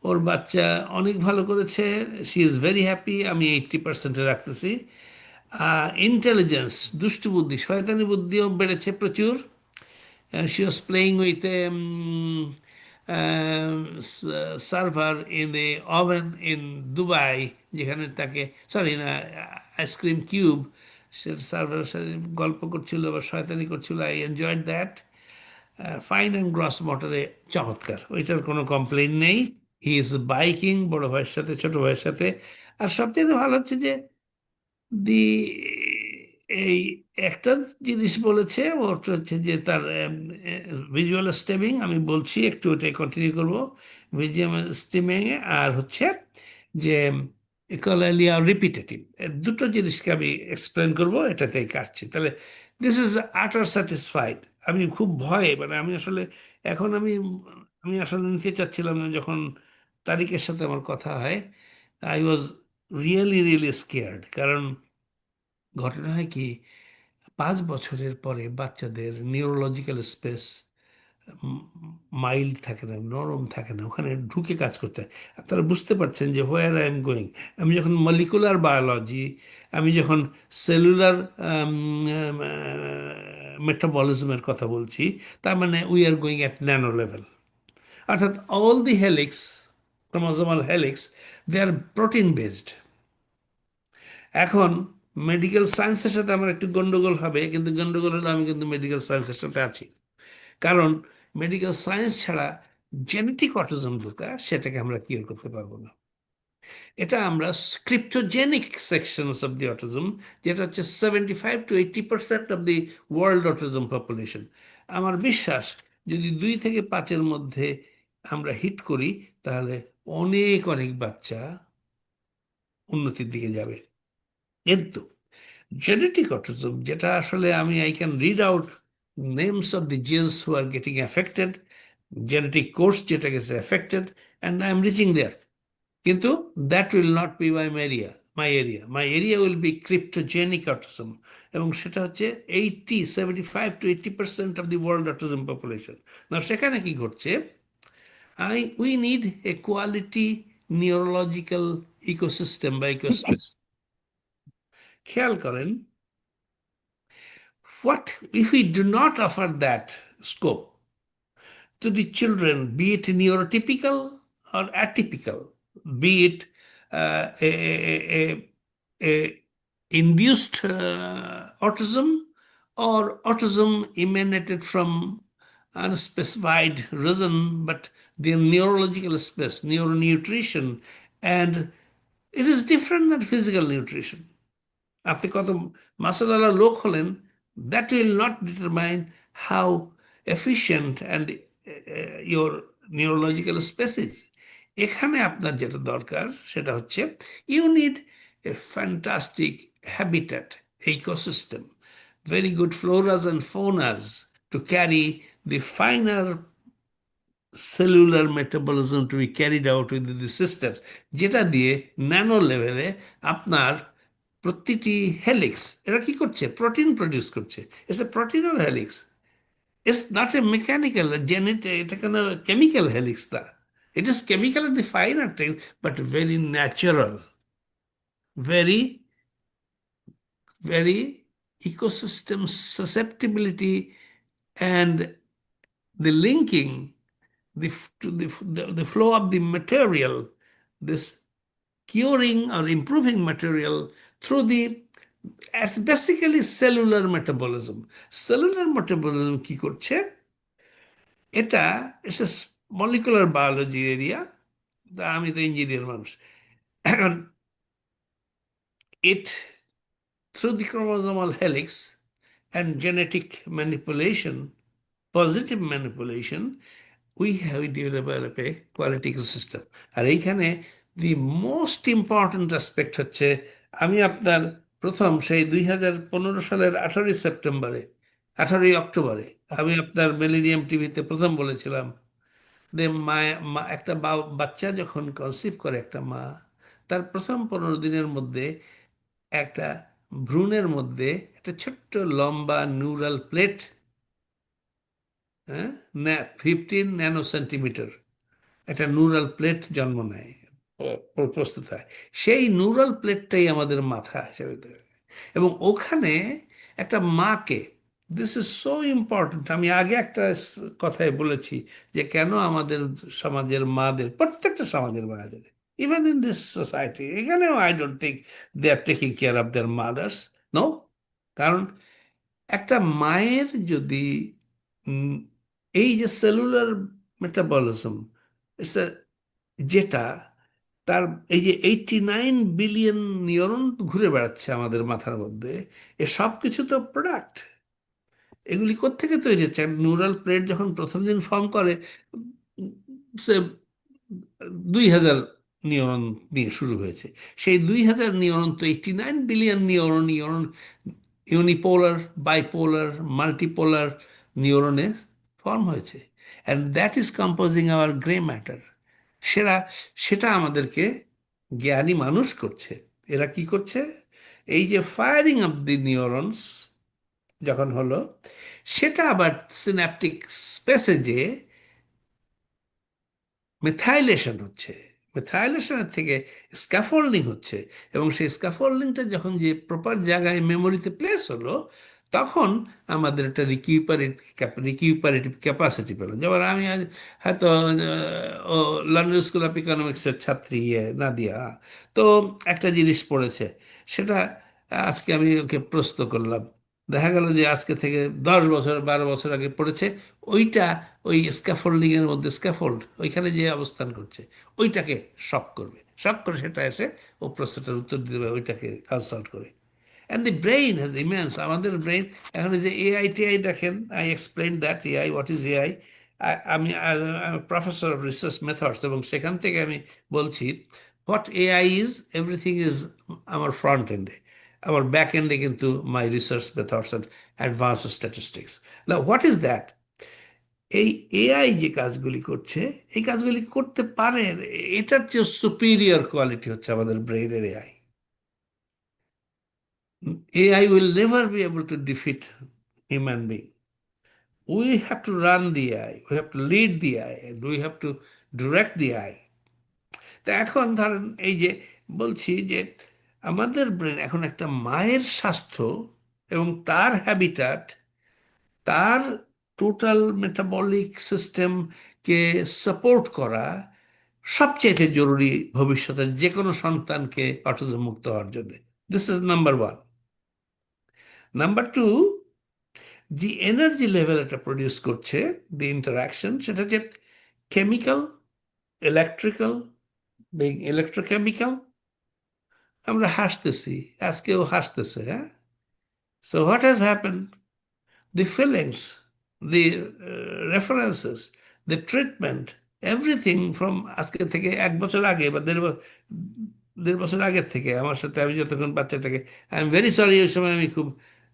ওর বাচ্চা অনেক ভালো করেছে, শি ইজ ভেরি হ্যাপি, আমি 80%-এ রাখতেছি। ইন্টেলিজেন্স, দুষ্টু বুদ্ধি, শয়তানি বুদ্ধিও বেড়েছে প্রচুর। She was playing with a server in the woven in Dubai, যেখানে তাকে সরি না আইসক্রিম কিউব, সে সার্ভারের সাথে গল্প করছিল বা শয়তানি করছিল। I enjoyed that. Fine and gross মোটরে চমৎকার, ওইটার কোনো কমপ্লেন নেই। হি ইজ বাইকিং বড় ভাইয়ের সাথে ছোট ভাইয়ের সাথে। আর সবচেয়ে ভালো হচ্ছে যে দি এই একটা জিনিস বলেছে, ওটা হচ্ছে যে তার ভিজুয়াল স্টেমিং, আমি বলছি একটু ওটাই কন্টিনিউ করবো। ভিজুয়াল স্টেমিং আর হচ্ছে যে ইকোয়ালিয়া রিপিটেটিভ, দুটো জিনিসকে আমি এক্সপ্লেন করবো, এটাতেই কাটছি। তাহলে দিস ইজ আটার স্যাটিসফাইড। আমি খুব ভয়ে, মানে আমি আসলে এখন আমি আসলে নিতে চাচ্ছিলাম না, যখন তারিকের সাথে আমার কথা হয় আই ওয়াজ রিয়েলি স্কেয়ার্ড। কারণ ঘটনা হয় কি, 5 বছরের পরে বাচ্চাদের নিউরোলজিক্যাল স্পেস মাইল্ড থাকে না, নরম থাকে না, ওখানে ঢুকে কাজ করতে হয়। আপনারা বুঝতে পারছেন যে হোয়ার আই এম গোয়িং। আমি যখন মলিকুলার বায়োলজি, আমি যখন সেলুলার মেটাবলিজমের কথা বলছি, তার মানে we are going at nano level. অর্থাৎ all the helix, chromosomal helix, they are protein based. এখন মেডিকেল সায়েন্সের সাথে আমার একটু গন্ডগোল হবে, কিন্তু গন্ডগোল হলে আমি কিন্তু মেডিকেল সায়েন্সের সাথে আছি। কারণ মেডিকেল সায়েন্স ছাড়া জেনেটিক অটিজম যেটা, সেটাকে আমরা কিওর করতে পারবো না। এটা আমরা ক্রিপ্টোজেনিক সেকশনস অফ দি অটিজম, যেটা হচ্ছে 75 to 80% of the world autism population. আমার বিশ্বাস যদি 2 থেকে 5-এর মধ্যে আমরা হিট করি, তাহলে অনেক বাচ্চা উন্নতির দিকে যাবে। কিন্তু জেনেটিক অটিজম, যেটা আসলে I can read out names of the genes who are getting affected, genetic course যেটা গেছে affected, and I am reaching there. কিন্তু that will not be my area will be cryptogenic autism, এবং সেটা হচ্ছে 75 to 80% of the world autism population. না, সেখানে কি ঘটছে, we need a quality neurological ecosystem বা ecospace. খেয়াল করেন, what if we do not offer that scope to the children, be it neurotypical or atypical, be it a induced autism or autism emanated from unspecified reason, but their neurological space, neuronutrition, and it is different than physical nutrition. আপনি কত মাসালালা লোক হলেন, that will not determine how efficient and your neurological space is. এখানে আপনার যেটা দরকার সেটা হচ্ছে you need a fantastic habitat ecosystem, very good floras and faunas to carry the finer cellular metabolism to be carried out within the systems, যেটা দিয়ে nano লেভেলে আপনার প্রতিটি হেলিক্স এরা কি করছে, প্রোটিন প্রডিউস করছে। It's a protein or helix, it's not a mechanical এটা কেন কেমিক্যাল হেলিক্স না, ইট ইস chemical at the finer things, but very natural, very ecosystem susceptibility, and the linking the flow of the material, this curing or improving material through as basically cellular metabolism. Cellular metabolism কি করছে? এটা it's a molecular biology area. আমি তো engineer মানুষ। এখন it through the chromosomal helix and genetic manipulation, positive manipulation, we have developed a quality ecosystem. আর এইখানে the most important aspect হচ্ছে, আমি আপনার প্রথম সেই 2015 সালের 18 অক্টোবরে আমি আপনার মিলেনিয়াম টিভিতে প্রথম বলেছিলাম যে একটা বাচ্চা যখন কনসিভ করে একটা মা, তার প্রথম 15 দিনের মধ্যে একটা ভ্রূণের মধ্যে একটা ছোট্ট লম্বা নিউরাল প্লেট, 15 ন্যানো সেন্টিমিটার একটা নিউরাল প্লেট জন্ম নেয়, প্রস্তুত হয়। সেই নিউরাল প্লেটটাই আমাদের মাথা হিসেবে তৈরি। এবং ওখানে একটা মাকে, দিস ইজ সো ইম্পর্টেন্ট, আমি আগে একটা কথায় বলেছি যে কেন আমাদের সমাজের মাদের, প্রত্যেকটা সমাজের মাদের, ইভেন ইন দিস সোসাইটি, এখানেও I don't think they are taking care of their mothers. No, কারণ একটা মায়ের যদি এই যে সেলুলার মেটাবলিজম, যেটা তার এই যে 89 বিলিয়ন নিউরন ঘুরে বেড়াচ্ছে আমাদের মাথার মধ্যে, এ সব কিছু তো প্রোডাক্ট। এগুলি কোত্থেকে তৈরি হচ্ছে? নিউরাল প্লেট যখন প্রথম দিন ফর্ম করে, সে 2000 নিউরন নিয়ে শুরু হয়েছে। সেই 2000 নিউরন তো 89 billion neuron unipolar, bipolar, multipolar নিউরনে ফর্ম হয়েছে। And that is composing our grey matter. সেটা আমাদেরকে জ্ঞানী মানুষ করছে। এরা কি করছে? এই যে ফায়ারিং অফ দি নিউরনস যখন হলো, সেটা আবার সিন্যাপটিক স্পেসে যে মেথাইলেশন হচ্ছে, মেথাইলেশনের থেকে স্ক্যাফোল্ডিং হচ্ছে, এবং সেই স্ক্যাফোল্ডিংটা যখন যে প্রপার জায়গায় মেমোরিতে প্লেস হলো, তখন আমাদের একটা রিকিউপারেটিভ ক্যাপাসিটি পেলো। যেমন আমি আজ হয়তো ও লন্ডন স্কুল অফ ইকোনমিক্সের ছাত্রী নাদিয়া, তো একটা জিনিস পড়েছে, সেটা আজকে আমি ওকে প্রশ্ন করলাম। দেখা গেল যে আজকে থেকে 10 বছর 12 বছর আগে পড়েছে, ওইটা ওই স্ক্যাফোল্ডিংয়ের মধ্যে, স্ক্যাফোল্ড ওইখানে যে অবস্থান করছে, ওইটাকে শক করবে, শক করে সেটা এসে ও প্রশ্নটার উত্তর দিতে হবে ওইটাকে কনসাল্ট করে। And the brain has immense, আমাদের ব্রেইন এখন যে এআই টিআই দেখেন, I explain that AI, what is AI. আমি প্রফেসর অফ রিসার্চ মেথডস, এবং সেখান থেকে আমি বলছি what AI is, everything is আমার ফ্রন্ট এন্ডে, আমার ব্যাক এন্ডে কিন্তু মাই research methods and advance statistics. না, হোয়াট ইজ দ্যাট? এই এআই যে কাজগুলি করছে, এই কাজগুলি করতে পারে, এটার চেয়ে সুপিরিয়র কোয়ালিটি হচ্ছে আমাদের ব্রেইনের AI. AI will never be able to defeat human being. We have to run the AI, we have to lead the AI, and we have to direct the AI. তা এখন ধরেন এই যে বলছি যে আমাদের ব্রেন এখন একটা মায়ের স্বাস্থ্য এবং তার হ্যাবিটাট, তার টোটাল মেটাবলিক সিস্টেমকে সাপোর্ট করা সবচেয়ে জরুরি ভবিষ্যতে যে কোনো সন্তানকে অটিজম মুক্ত হওয়ার জন্য। This is number 1। নাম্বার 2, যে এনার্জি লেভেল এটা প্রডিউস করছে, দি ইন্টারাকশন, সেটা হচ্ছে কেমিক্যাল, ইলেকট্রিক্যাল, ইলেকট্রোকেমিক্যাল। আমরা হাসতেছি, আজকেও হাসতেছে, হ্যাঁ। So what has happen? The feelings, the references, the treatment, everything from আজকে থেকে 1 বছর আগে বা 1.5 বছর আগের থেকে আমার সাথে, আমি যতক্ষণ বাচ্চাটাকে, আই এম ভেরি সরি, ওই সময় আমি খুব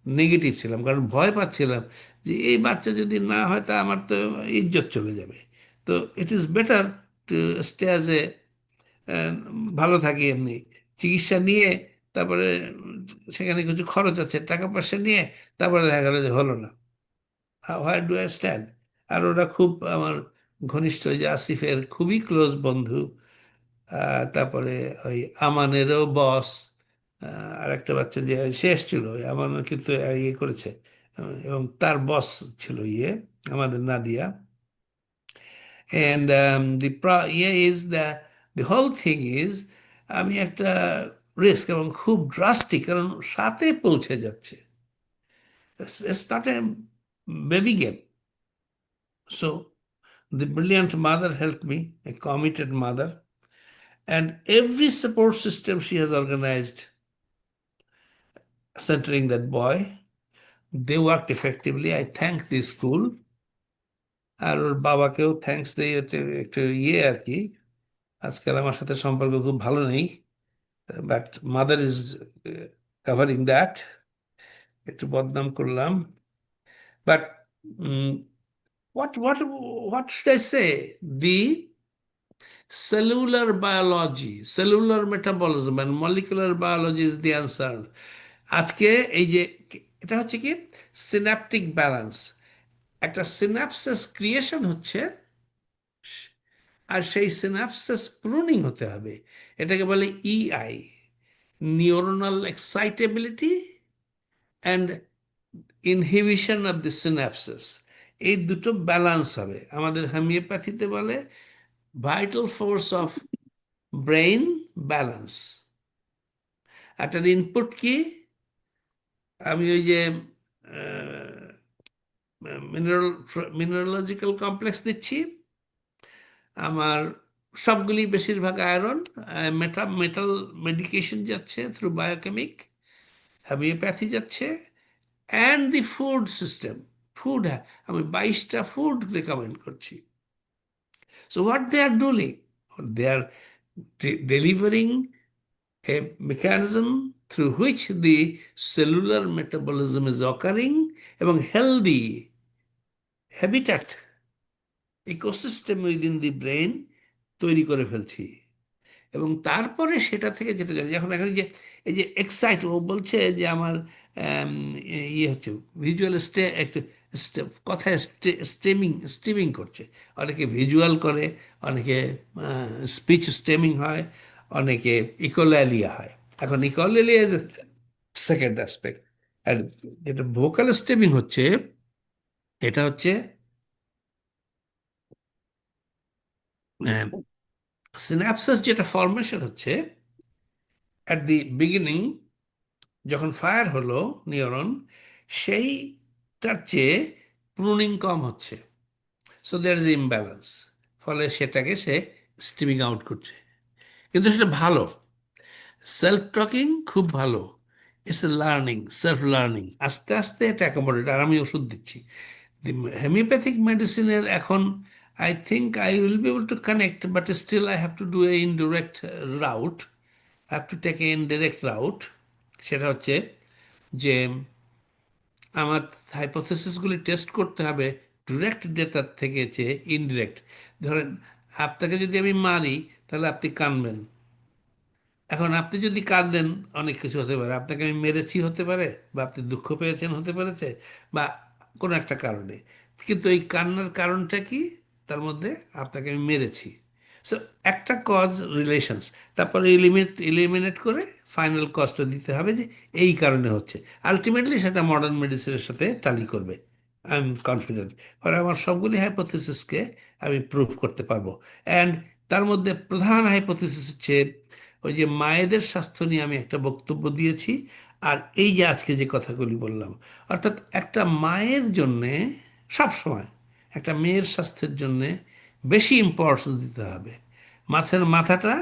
নেগেটিভ ছিলাম, কারণ ভয় পাচ্ছিলাম যে এই বাচ্চা যদি না হয় তা আমার তো ইজ্জত চলে যাবে। তো it is better to stay as a, ভালো থাকি এমনি, চিকিৎসা নিয়ে তারপরে সেখানে কিছু খরচ আছে, টাকা পয়সা নিয়ে তারপরে দেখা গেল যে হলো না। Where do I stand? আর ওরা খুব আমার ঘনিষ্ঠ, যে আসিফের খুবই ক্লোজ বন্ধু, তারপরে ওই আমানেরও বস, আর একটা বাচ্চা যে সে এসছিল, ওই আমান কিন্তু ইয়ে করেছে, এবং তার বস ছিল আমাদের Nadia. And the whole thing is আমি একটা রিস্ক এবং খুব ড্রাস্টিক, কারণ সাথে পৌঁছে যাচ্ছে। It's not a baby game. So the brilliant mother helped me, a committed mother, and every support system she has organized centering that boy, they worked effectively. I thank the school, আর ওর বাবাকেও thanks দিই, একটু আর কি, আজকাল আমার সাথে সম্পর্ক খুব ভালো নেই, but mother is covering that, একটু বদনাম করলাম, but what should I say? The cellular biology, cellular metabolism and molecular biology is the answer. আজকে এই যে এটা হচ্ছে কি সিন্যাপটিক ব্যালেন্স, একটা সিনাপসিস ক্রিয়েশন হচ্ছে, আর সেই সিনাপসিস প্রুনিং হতে হবে। এটাকে বলে EI, neuronal excitability and inhibition of the synapsis. এই দুটো ব্যালেন্স হবে। আমাদের হোমিওপ্যাথিতে বলে vital force of brain balance. একটার ইনপুট কি, আমি ওই যে মিনারেলজিক্যাল কমপ্লেক্স দিচ্ছি, আমার সবগুলি বেশিরভাগ আয়রন, মেটাল মেডিকেশন যাচ্ছে থ্রু বায়োকেমিক, হোমিওপ্যাথি যাচ্ছে, and the food system, food, আমি 22টা ফুড রেকমেন্ড করছি। So what they are doing, they are delivering a mechanism through which the cellular metabolism is occurring এবং healthy habitat ecosystem within the brain তৈরি করে ফেলছি। এবং তারপরে সেটা থেকে যেতে যাবে, যখন এখন যে এই যে এক্সাইট, ও বলছে যে আমার ইয়ে হচ্ছে ভিজুয়াল একটু কথায় স্টেমিং করছে, অনেকে ভিজুয়াল করে, অনেকে স্পিচ স্টেমিং হয়, অনেকে ইকোল্যালিয়া হয়। এখন ইকোল্যালিয়া ইজ সেকেন্ড অ্যাসপেক্ট, আর যেটা ভোকাল স্টেমিং হচ্ছে, এটা হচ্ছে সিনাপসিস যেটা ফরমেশন হচ্ছে অ্যাট দি বিগিনিং, যখন ফায়ার হলো নিউরন, সেইটার চেয়ে প্রুনিং কম হচ্ছে। সো দেয়ার ইজ ইমব্যালেন্স, ফলে সেটাকে সে স্টিমিং আউট করছে। কিন্তু সেটা ভালো, সেলফ টকিং খুব ভালো, it's a learning, self learning, আস্তে আস্তে এটা অ্যাকোমোডেট। আর আমি ওষুধ দিচ্ছি হোমিওপ্যাথিক মেডিসিনের এখন, I think I will be able to connect, but still I have to do a indirect route. I have to take an indirect route. সেটা হচ্ছে যে আমার হাইপোথেসিসগুলি টেস্ট করতে হবে ডিরেক্ট ডেটার থেকে চেয়ে ইনডিরেক্ট। ধরেন আপনাকে যদি আমি মারি, তাহলে আপনি কাঁদবেন। এখন আপনি যদি কাঁদেন, অনেক কিছু হতে পারে, আপনাকে আমি মেরেছি হতে পারে, বা আপনি দুঃখ পেয়েছেন হতে পেরেছে, বা কোনো একটা কারণে, কিন্তু এই কান্নার কারণটা কি, তার মধ্যে আপনাকে আমি মেরেছি। সো একটা কজ রিলেশনস, তারপরে এলিমিনেট করে ফাইনাল কজটা দিতে হবে যে এই কারণে হচ্ছে। আলটিমেটলি সেটা মডার্ন মেডিসিনের সাথে টালি করবে, আই এম কনফিডেন্ট। ফলে আমার সবগুলি হাইপোথিসিসকে আমি প্রুভ করতে পারবো। অ্যান্ড তার মধ্যে প্রধান হাইপোথিসিস হচ্ছে ওই যে মায়েদের স্বাস্থ্য নিয়ে আমি একটা বক্তব্য দিয়েছি, আর এই যে আজকে যে কথাগুলি বললাম, অর্থাৎ একটা মায়ের জন্যে সবসময় একটা মেয়ের স্বাস্থ্যের জন্যে বেশি ইম্পর্টেন্স দিতে হবে। মাছের মাথাটা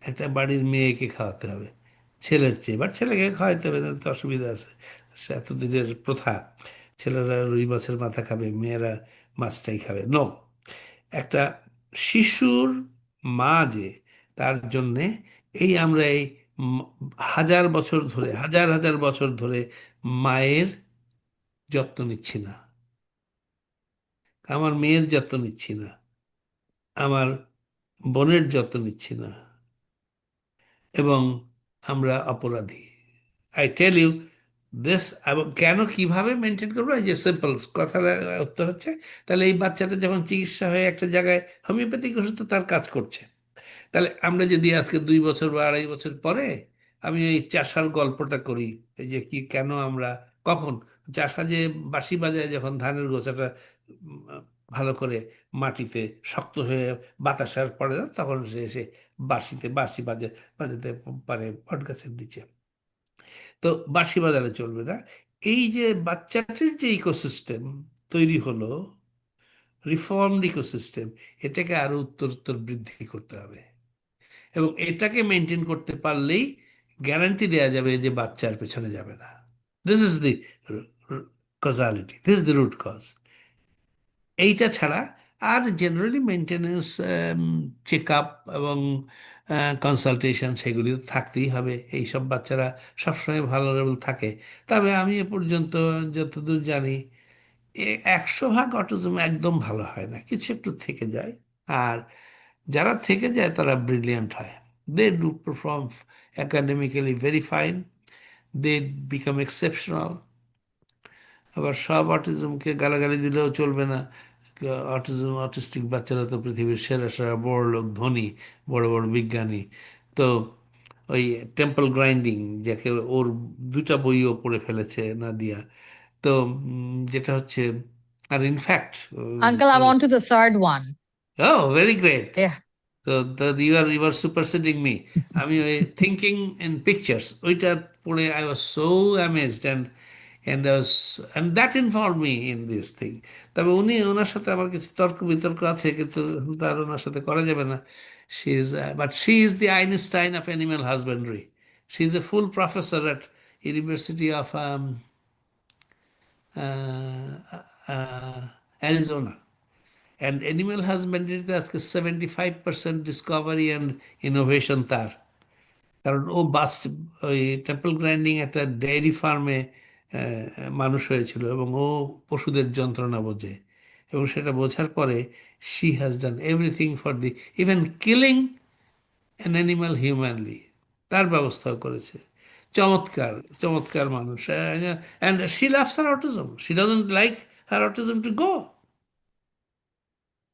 একটা বাড়ির মেয়েকে খাওয়াতে হবে ছেলের চেয়ে, বাট ছেলেকে খাওয়াইতে হবে, তো অসুবিধা আছে, সে এতদিনের প্রথা, ছেলেরা রুই মাছের মাথা খাবে, মেয়েরা মাছটাই খাবে। নো, একটা শিশুর মা যে, তার জন্যে এই আমরা এই হাজার বছর ধরে, হাজার হাজার বছর ধরে মায়ের যত্ন নিচ্ছি না, আমার মেয়ের যত্ন নিচ্ছি না, আমার বোনের যত্ন নিচ্ছি না, এবং আমরা অপরাধী। I tell you this. এবং কেন, কিভাবে মেনটেন করবো, এই যে সিম্পল কথার উত্তর হচ্ছে, তাহলে এই বাচ্চাটা যখন চিকিৎসা হয়ে একটা জায়গায়, হোমিওপ্যাথিক ওষুধ তো তার কাজ করছে, তাহলে আমরা যদি আজকে 2 বছর বা 2.5 বছর পরে আমি এই চাষার গল্পটা করি, এই যে কি কেন আমরা, কখন চাষা যে বাঁশি বাজায় যখন ধানের গোছাটা ভালো করে মাটিতে শক্ত হয়ে বাতাস আর পড়ে না, তখন সে এসে বাঁশি বাজাতে পারে বট গাছের নিচে। তো বাঁশি বাজালে চলবে না। এই যে বাচ্চাটির যে ইকোসিস্টেম তৈরি হলো, রিফর্মড ইকোসিস্টেম, এটাকে আরো উত্তরোত্তর বৃদ্ধি করতে হবে, এবং এটাকে মেনটেন করতে পারলেই গ্যারান্টি দেওয়া যাবে যে বাচ্চার পেছনে যাবে না। This is the causality, this is the root cause. এইটা ছাড়া আর জেনারেলি মেনটেনেন্স, চেক আপ এবং কনসালটেশন সেগুলি তো থাকতেই হবে। এইসব বাচ্চারা সবসময় ভালোরেবল থাকে। তবে আমি এ পর্যন্ত যতদূর জানি 100% অটিজম একদম ভালো হয় না, কিছু একটু থেকে যায়। আর যারা থেকে যায় তারা ব্রিলিয়ান্ট হয়, they do perform academically very fine, they become exceptional. আবার সব অটিজমকে গালাগালি দিলেও চলবে না। অটিস্টিক বাচ্চারা তো পৃথিবীর সেরা সেরা বড় লোক, ধনী, বড় বড় বিজ্ঞানী। তো ওই টেম্পল গ্রাইন্ডিং, যাকে ওর 2টা বইও পড়ে ফেলেছে নাদিয়া। তো যেটা হচ্ছে, আর in fact, Uncle, I'm on to the third one. Very great. Yeah. তো ইউ আর সুপারসিডিং মি। আমি ওই থিঙ্কিং ইন পিকচার্স ওইটা পড়ে I was so amazed, and that involve me in this thing. তবে ওনার সাথে আমার কিছু তর্ক বিতর্ক আছে, কিন্তু তার ওনার সাথে করা যাবে না। She is the Einstein of animal husbandry. She is a full professor at university of Arizona. And animal হাজবেন্ডারিতে আজকে 75% ডিসকভারি অ্যান্ড ইনোভেশন তার। কারণ ও ওই টেম্পল গ্রাইন্ডিং একটা ডেয়ারি ফার্মে মানুষ হয়েছিল, এবং ও পশুদের যন্ত্রণা বোঝে, এবং সেটা বোঝার পরে she has done everything for the even killing an animal humanly, তার ব্যবস্থাও করেছে। চমৎকার চমৎকার মানুষ। And she loves her autism, she doesn't like her autism to go.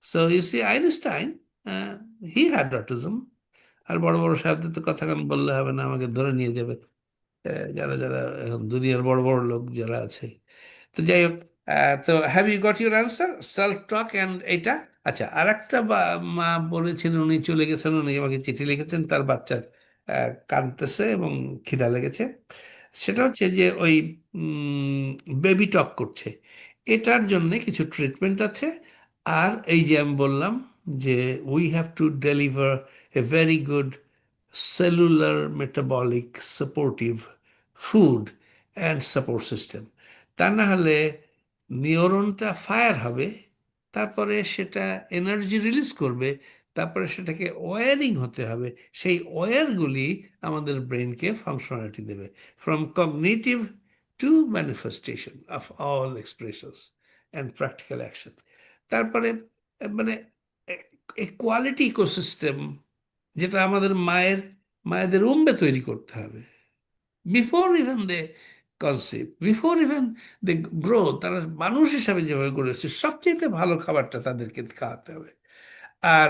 So you see, Einstein, he had autism. আর বড় বড় সাহেবদের তো কথা কান বললে হবে না, আমাকে ধরে নিয়ে যাবে যারা যারা এখন দুনিয়ার বড় বড় লোক যারা আছে। তো যাই হোক, তো have you got your answer, self talk and এইটা। আচ্ছা, আর একটা মা বলেছেন, উনি চলে গেছেন, উনি আমাকে চিঠি লিখেছেন, তার বাচ্চার কাঁদতেছে এবং খিদা লেগেছে। সেটা হচ্ছে যে ওই বেবি টক করছে, এটার জন্য কিছু ট্রিটমেন্ট আছে। আর এই যে আমি বললাম যে we have to deliver A very good cellular metabolic supportive food and support system. তা না হলে নিউরনটা ফায়ার হবে, তারপরে সেটা এনার্জি রিলিজ করবে, তারপরে সেটাকে ওয়ারিং হতে হবে। সেই ওয়্যারগুলি আমাদের ব্রেনকে ফাংশনালিটি দেবে, from cognitive to manifestation of all expressions and practical action. তারপরে মানে কোয়ালিটি ইকোসিস্টেম, যেটা আমাদের মায়েদের উম্বে তৈরি করতে হবে, before even they conceive, before even they grow. তারা মানুষ হিসাবে যেভাবে গড়েছে, সবচেয়ে ভালো খাবারটা তাদেরকে খাওয়াতে হবে। আর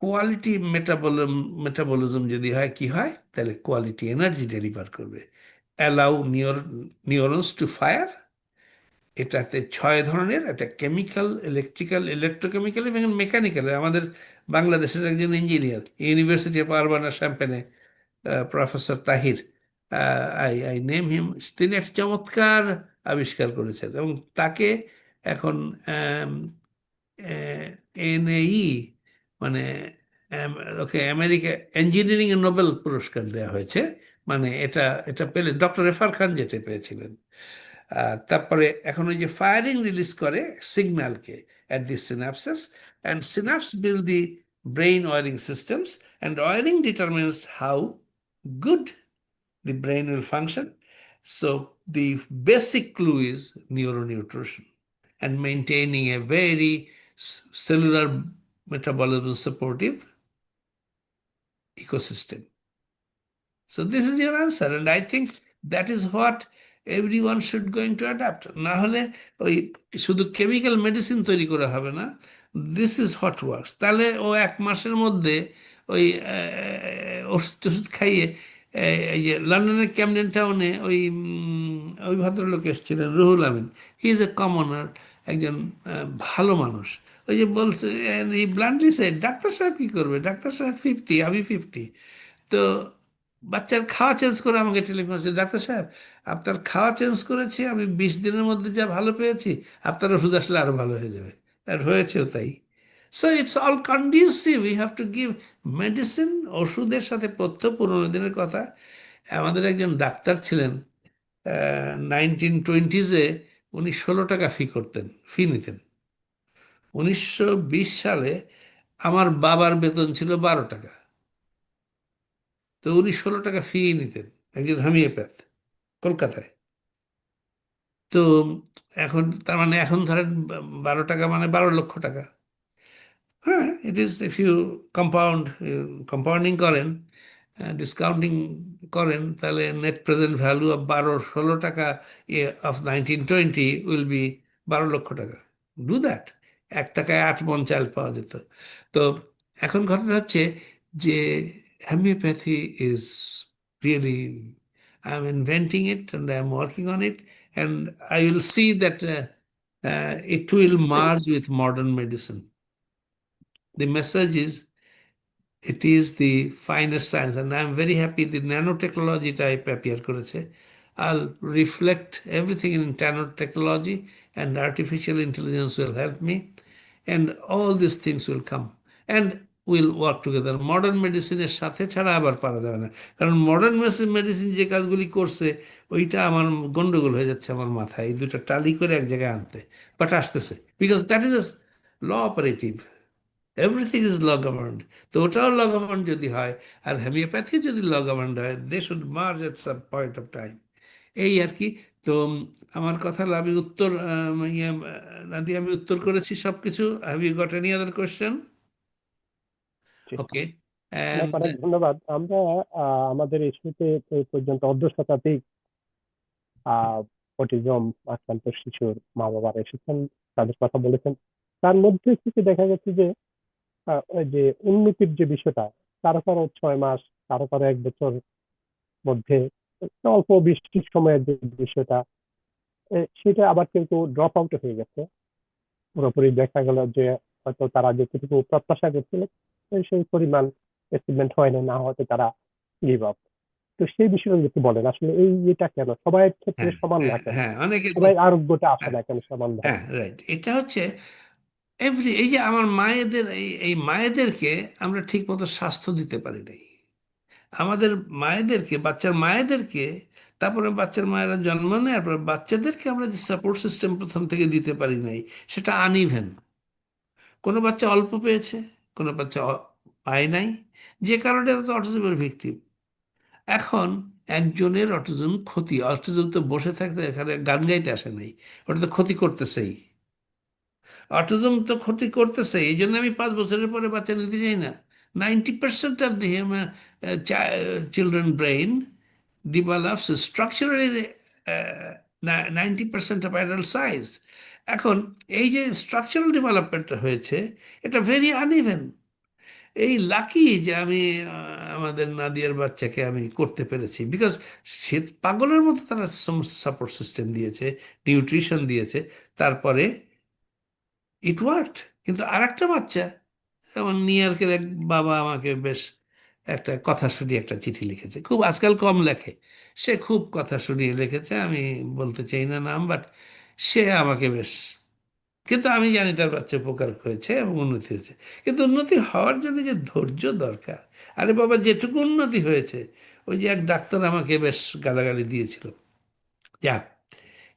কোয়ালিটি মেটাবলিজম যদি হয়, কি হয়, তাহলে কোয়ালিটি এনার্জি ডেলিভার করবে। Allow neurons to fire. এটাতে 6 ধরনের, একটা কেমিক্যাল, ইলেকট্রিক্যাল, ইলেকট্রোকেমিক্যাল এবং মেকানিক্যাল। আমাদের বাংলাদেশের একজন ইঞ্জিনিয়ার, ইউনিভার্সিটি অফ আরবানা শ্যাম্পেনে, professor Tahir, I name him, তিনি একটা চমৎকার আবিষ্কার করেছেন, এবং তাকে এখন এনএই, মানে ওকে আমেরিকা ইঞ্জিনিয়ারিং এর নোবেল পুরস্কার দেওয়া হয়েছে। মানে এটা এটা পেলে ডক্টর এফার খান যেটা পেয়েছিলেন। তারপরে এখন ওই যে ফায়ারিং রিলিজ করে সিগন্যালকে at the synapses, and synapse build the brain wiring systems, and wiring determines how good the brain will function. So the basic clue is neuronutrition and maintaining a very cellular metabolism supportive ecosystem. So this is your answer, and I think that is what everyone should going to adapt. না হলে ওই শুধু chemical medicine তৈরি করা হবে না, this is what works. তাহলে ও 1 মাসের মধ্যে ওই ওষুধ টষুধ খাইয়ে, এই যে লন্ডনের ক্যামডেন টাউনে ওই ভদ্রলোক এসেছিলেন, Ruhul Amin, he is a কমনার, একজন ভালো মানুষ। ওই যে বলছে, এই ব্লান্টলি সেড, ডাক্তার সাহেব কি করবে, ডাক্তার সাহেব 50, আমি 50। তো বাচ্চার খাওয়া চেঞ্জ করে আমাকে টেলিফোন করছে, ডাক্তার সাহেব আপনার খাওয়া চেঞ্জ করেছি, আমি 20 দিনের মধ্যে যা ভালো পেয়েছি, আপনার ওষুধ আসলে আরো ভালো হয়ে যাবে। আর হয়েছেও তাই। So it's all conducive, we have to give medicine. ওষুধের সাথে পথ্য, 15 দিনের কথা। আমাদের একজন ডাক্তার ছিলেন 1920s-এ, উনি 16 টাকা ফি নিতেন। 1920 সালে আমার বাবার বেতন ছিল 12 টাকা, তো উনি 16 টাকা ফি নিতেন, একজন হোমিওপ্যাথ, কলকাতায়। তো এখন তার মানে এখন ধরেন 12 টাকা মানে 12 লক্ষ টাকা। হ্যাঁ, it is, if you compounding করেন, ডিসকাউন্টিং করেন, তাহলে নেট প্রেজেন্ট ভ্যালু অফ 16 টাকা অফ 1920 উইল বি 12 লক্ষ টাকা। Do that. 1 টাকায় 8 মণ চাল পাওয়া যেত। তো এখন ঘটনা হচ্ছে যে homeopathy is really, I am inventing it and I am working on it, and I will see that it will merge with modern medicine. The message is, it is the finest science, and I am very happy the nanotechnology type appear করেছে. I'll reflect everything in nanotechnology, and artificial intelligence will help me, and all these things will come and will work together. Modern মেডিসিনের সাথে ছাড়া আবার পারা যাবে না, কারণ modern medicine যে কাজগুলি করছে, ওইটা আমার গন্ডগোল হয়ে যাচ্ছে আমার মাথায়, এই দুটো টালি করে এক জায়গায় আনতে। বাট আসতেছে, because that is a law operative, everything is law governed. তো ওটাও ল গভর্নড যদি হয়, আর হোমিওপ্যাথি যদি ল গভর্নড হয়, they should merge at some point of time. এই আর কি। তো আমার কথা হলো, আমি উত্তর নাদি, আমি উত্তর করেছি সব কিছু। Have you got any other question? জি, ওকে। অনেক অনেক ধন্যবাদ। আমরা আমাদের এই শুরুতে এই পর্যন্ত অর্ধ শতাধিক অটিজম আক্রান্ত শিশুর মা বাবারা এসেছেন, তাদের কথা বলেছেন। তার মধ্যে থেকে দেখা গেছে যে ওই যে উন্নতির যে বিষয়টা, কারো কারো 6 মাস, কারো কারো 1 বছর মধ্যে, অল্প বৃষ্টির সময়ের যে বিষয়টা, সেটা আবার কিন্তু ড্রপ আউট হয়ে গেছে। পুরোপুরি দেখা গেল যে হয়তো তারা যেটুকু প্রত্যাশা করছিল সেই পরিমাণ অ্যাচিভমেন্ট হয় না, না হয়তো তারা গিভ আপ। তো সেই বিষয়ে যদি বলেন, আসলে এই এটা কেন সবার ক্ষেত্রে হ্যাঁ, সমান না হ্যাঁ, কেন, হ্যাঁ, অনেকে সবাই আরোগ্যটা আসে হ্যাঁ, না কেন সমান ভাবে? হ্যাঁ, রাইট। এটা হচ্ছে এই যে আমার মায়েদের, এই মায়েদেরকে আমরা ঠিক মতো স্বাস্থ্য দিতে পারি নাই। আমাদের মায়েদেরকে, বাচ্চার মায়েদেরকে, তারপরে বাচ্চার মায়েরা জন্ম নেওয়ার পর বাচ্চাদেরকে আমরা যে সাপোর্ট সিস্টেম প্রথম থেকে দিতে পারি নাই, সেটা আনইভেন। কোনো বাচ্চা অল্প পেয়েছে, কোনো বাচ্চা পায় নাই, যে কারণে অটিজমের ভিকটিম। এখন একজনের অটিজম ক্ষতি, অটিজম তো বসে থাকতে এখানে গান গাইতে আসে নাই, ওটা তো ক্ষতি করতেছেই। অটিজম তো ক্ষতি করতেছে, এই জন্য আমি 5 বছরের পরে বাচ্চা নিতে চাই না। 90% of the human children brain develops structurally 90% of adult size. এখন এই যে স্ট্রাকচারাল ডেভেলপমেন্টটা হয়েছে, এটা ভেরি আনইভেন। এই লাকি যে আমি আমাদের নাদিয়ার বাচ্চাকে আমি করতে পেরেছি, বিকজ সে পাগলের মতো তারা সাপোর্ট সিস্টেম দিয়েছে, নিউট্রিশন দিয়েছে, তারপরে ইট ওয়ার্কড। কিন্তু আর একটা বাচ্চা, যেমন নিউ ইয়র্কের এক বাবা আমাকে বেশ একটা কথা শুনিয়ে একটা চিঠি লিখেছে, খুব আজকাল কম লেখে, সে খুব কথা শুনিয়ে লিখেছে, আমি বলতে চাই না নাম, বাট সে আমাকে বেশ, কিন্তু আমি জানি তার বাচ্চা উপকার হয়েছে এবং উন্নতি হয়েছে। কিন্তু উন্নতি হওয়ার জন্য যে ধৈর্য দরকার, আরে বাবা যেটুকু উন্নতি হয়েছে, ওই যে এক ডাক্তার আমাকে বেশ গালাগালি দিয়েছিল, যাক,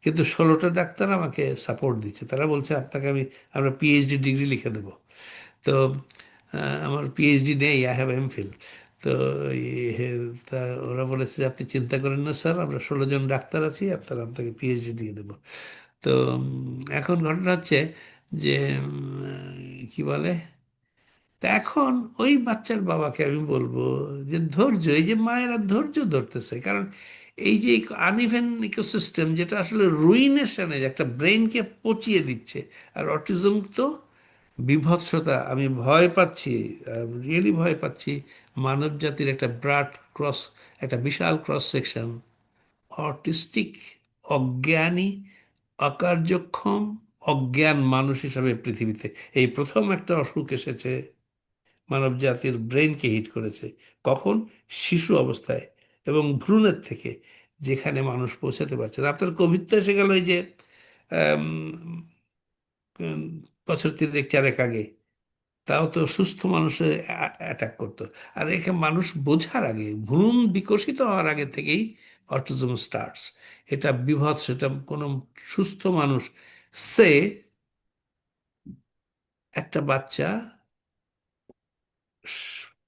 কিন্তু 16টা ডাক্তার আমাকে সাপোর্ট দিচ্ছে, তারা বলছে আপনাকে আমরা পিএইচডি ডিগ্রি লিখে দেবো। তো আমার পিএইচডি নেই, আই হ্যাভ এমফিল। তো তা ওরা বলেছে যে আপনি চিন্তা করেন না স্যার, আমরা 16 জন ডাক্তার আছি, আপনারা আপনাকে পিএইচডি দিয়ে দেবো। তো এখন ঘটনা হচ্ছে যে কি বলে, তা এখন ওই বাচ্চার বাবাকে আমি বলবো যে ধৈর্য, এই যে মায়েরা ধৈর্য ধরতেছে, কারণ এই যে আনইভেন ইকোসিস্টেম, যেটা আসলে রুইনেশনে একটা ব্রেনকে পচিয়ে দিচ্ছে। আর অটিজম তো বিভৎসতা, আমি ভয় পাচ্ছি, রিয়েলি ভয় পাচ্ছি। মানব জাতির একটা ব্রাড ক্রস, একটা বিশাল ক্রস সেকশন অটিস্টিক, অজ্ঞানী, অকার্যক্ষম, অজ্ঞান মানুষ হিসাবে পৃথিবীতে এই প্রথম একটা অসুখ এসেছে, মানব জাতির ব্রেনকে হিট করেছে। কখন? শিশু অবস্থায় এবং ভ্রূণের থেকে, যেখানে মানুষ পৌঁছাতে পারছে না। আপনার কোভিড তো এসে গেল এই যে আম, উম, বছর 3-4 আগে, তাও তো সুস্থ মানুষের অ্যাটাক করতো। আর এখানে মানুষ বোঝার আগে, ভ্রূণ বিকশিত হওয়ার আগে থেকেই অটিজম স্টার্টস। এটা বিভৎস, এটা কোনো সুস্থ মানুষ সে একটা বাচ্চা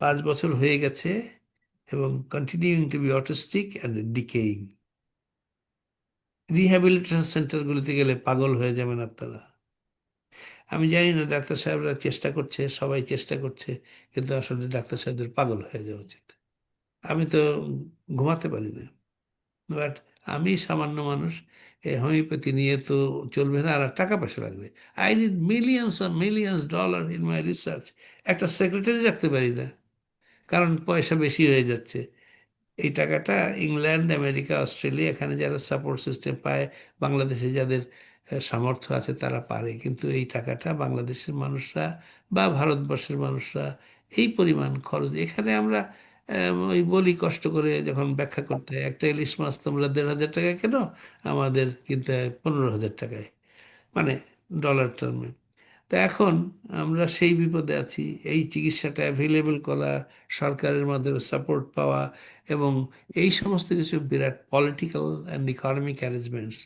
5 বছর হয়ে গেছে এবং continuing to be autistic and decaying. Rehabilitation সেন্টারগুলিতে গেলে পাগল হয়ে যাবেন আপনারা। আমি জানি না, ডাক্তার সাহেবরা চেষ্টা করছে, সবাই চেষ্টা করছে, কিন্তু আসলে ডাক্তার সাহেবদের পাগল হয়ে যাওয়া উচিত। আমি তো ঘুমাতে পারি না, বাট আমি সামান্য মানুষ, এই হোমিওপ্যাথি নিয়ে তো চলবে না, আর টাকা পয়সা লাগবে। I need millions dollar in my research. একটা সেক্রেটারি রাখতে পারি না, কারণ পয়সা বেশি হয়ে যাচ্ছে। এই টাকাটা ইংল্যান্ড, আমেরিকা, অস্ট্রেলিয়া, এখানে যারা সাপোর্ট সিস্টেম পায়, বাংলাদেশে যাদের সামর্থ্য আছে তারা পারে, কিন্তু এই টাকাটা বাংলাদেশের মানুষরা বা ভারতবর্ষের মানুষরা এই পরিমাণ খরচ। এখানে আমরা ওই বলি কষ্ট করে যখন ব্যাখ্যা করতে হয়, একটা ইলিশ মাছ তোমরা 1,500 টাকায় কেন, আমাদের কিনতে হয় 15,000 টাকায়, মানে ডলার টার্মে। তা এখন আমরা সেই বিপদে আছি। এই চিকিৎসাটা অ্যাভেলেবল করা, সরকারের মাধ্যমে সাপোর্ট পাওয়া, এবং এই সমস্ত কিছু বিরাট পলিটিক্যাল অ্যান্ড ইকোনমিক অ্যারেঞ্জমেন্টস।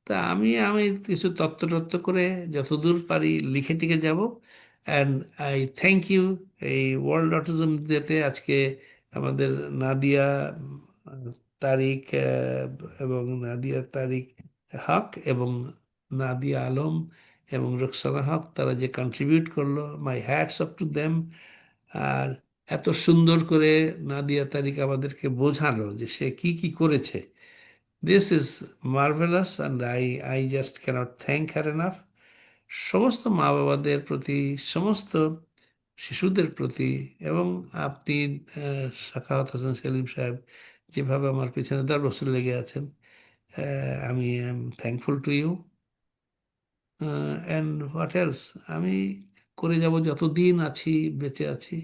তা আমি আমি কিছু তত্ত্ব করে যতদূর পারি লিখে টিকে যাব। অ্যান্ড আই থ্যাংক ইউ এই ওয়ার্ল্ড অটিজম ডেতে আজকে আমাদের নাদিয়া তারিক এবং নাদিয়া তারিক হক এবং নাদিয়া আলম এবং রুকসানা হক, তারা যে কন্ট্রিবিউট করলো, মাই হ্যাটস অফ টু দেম। আর এত সুন্দর করে নাদিয়া তারিক আমাদেরকে বোঝালো যে সে কি কি করেছে। This is marvellous and I just cannot thank her enough. সমস্ত মা বাবাদের প্রতি, সমস্ত শিশুদের প্রতি, এবং আপনি সাখাওয়াত হোসেন সেলিম সাহেব যেভাবে আমার পিছনে 10 বছর লেগে আছেন, আমি am thankful to you. And what else, আমি করে যাব যতদিন আছি, বেঁচে আছি।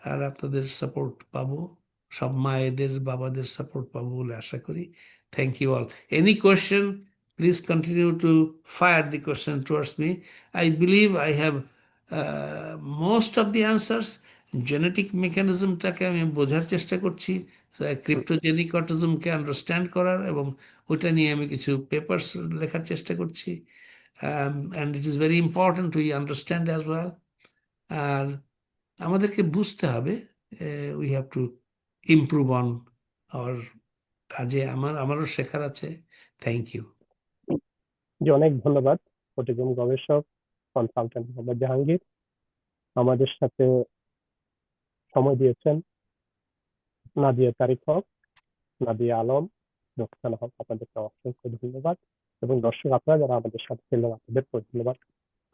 আর আপনাদের সাপোর্ট পাবো, সব মায়েদের বাবাদের সাপোর্ট পাবো বলে আশা করি। Thank you all. Any question, please continue to fire the question towards me. I believe I have most of the answers. Genetic মেকানিজমটাকে আমি বোঝার চেষ্টা করছি, ক্রিপ্টোজেনিক অটিজমকে আন্ডারস্ট্যান্ড করার, এবং ওটা নিয়ে আমি কিছু পেপার্স লেখার চেষ্টা করছি। And it is very important we understand as well. আর আমাদেরকে বুঝতে হবে, we have to improve on our কাজে। আমারও শেখার আছে। Thank you. জি, অনেক ধন্যবাদ অটিজম গবেষক কনসালটেন্ট মোহাম্মদ জাহাঙ্গীর, আমাদের সাথে সময় দিয়েছেন। নাদিয়া তারিক হক, নাদিয়া আলম, রোকসানা হক, আপনাদেরকে অসংখ্য ধন্যবাদ। এবং দর্শক আপনারা যারা আমাদের সাথে ছিলেন, আপনাদেরকেও ধন্যবাদ।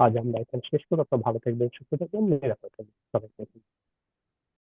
আজ আমরা এখানে শেষ করব। আপনারা ভালো থাকবেন, সুস্থ থাকবেন, নিরাপদ থাকবেন। সবাইকে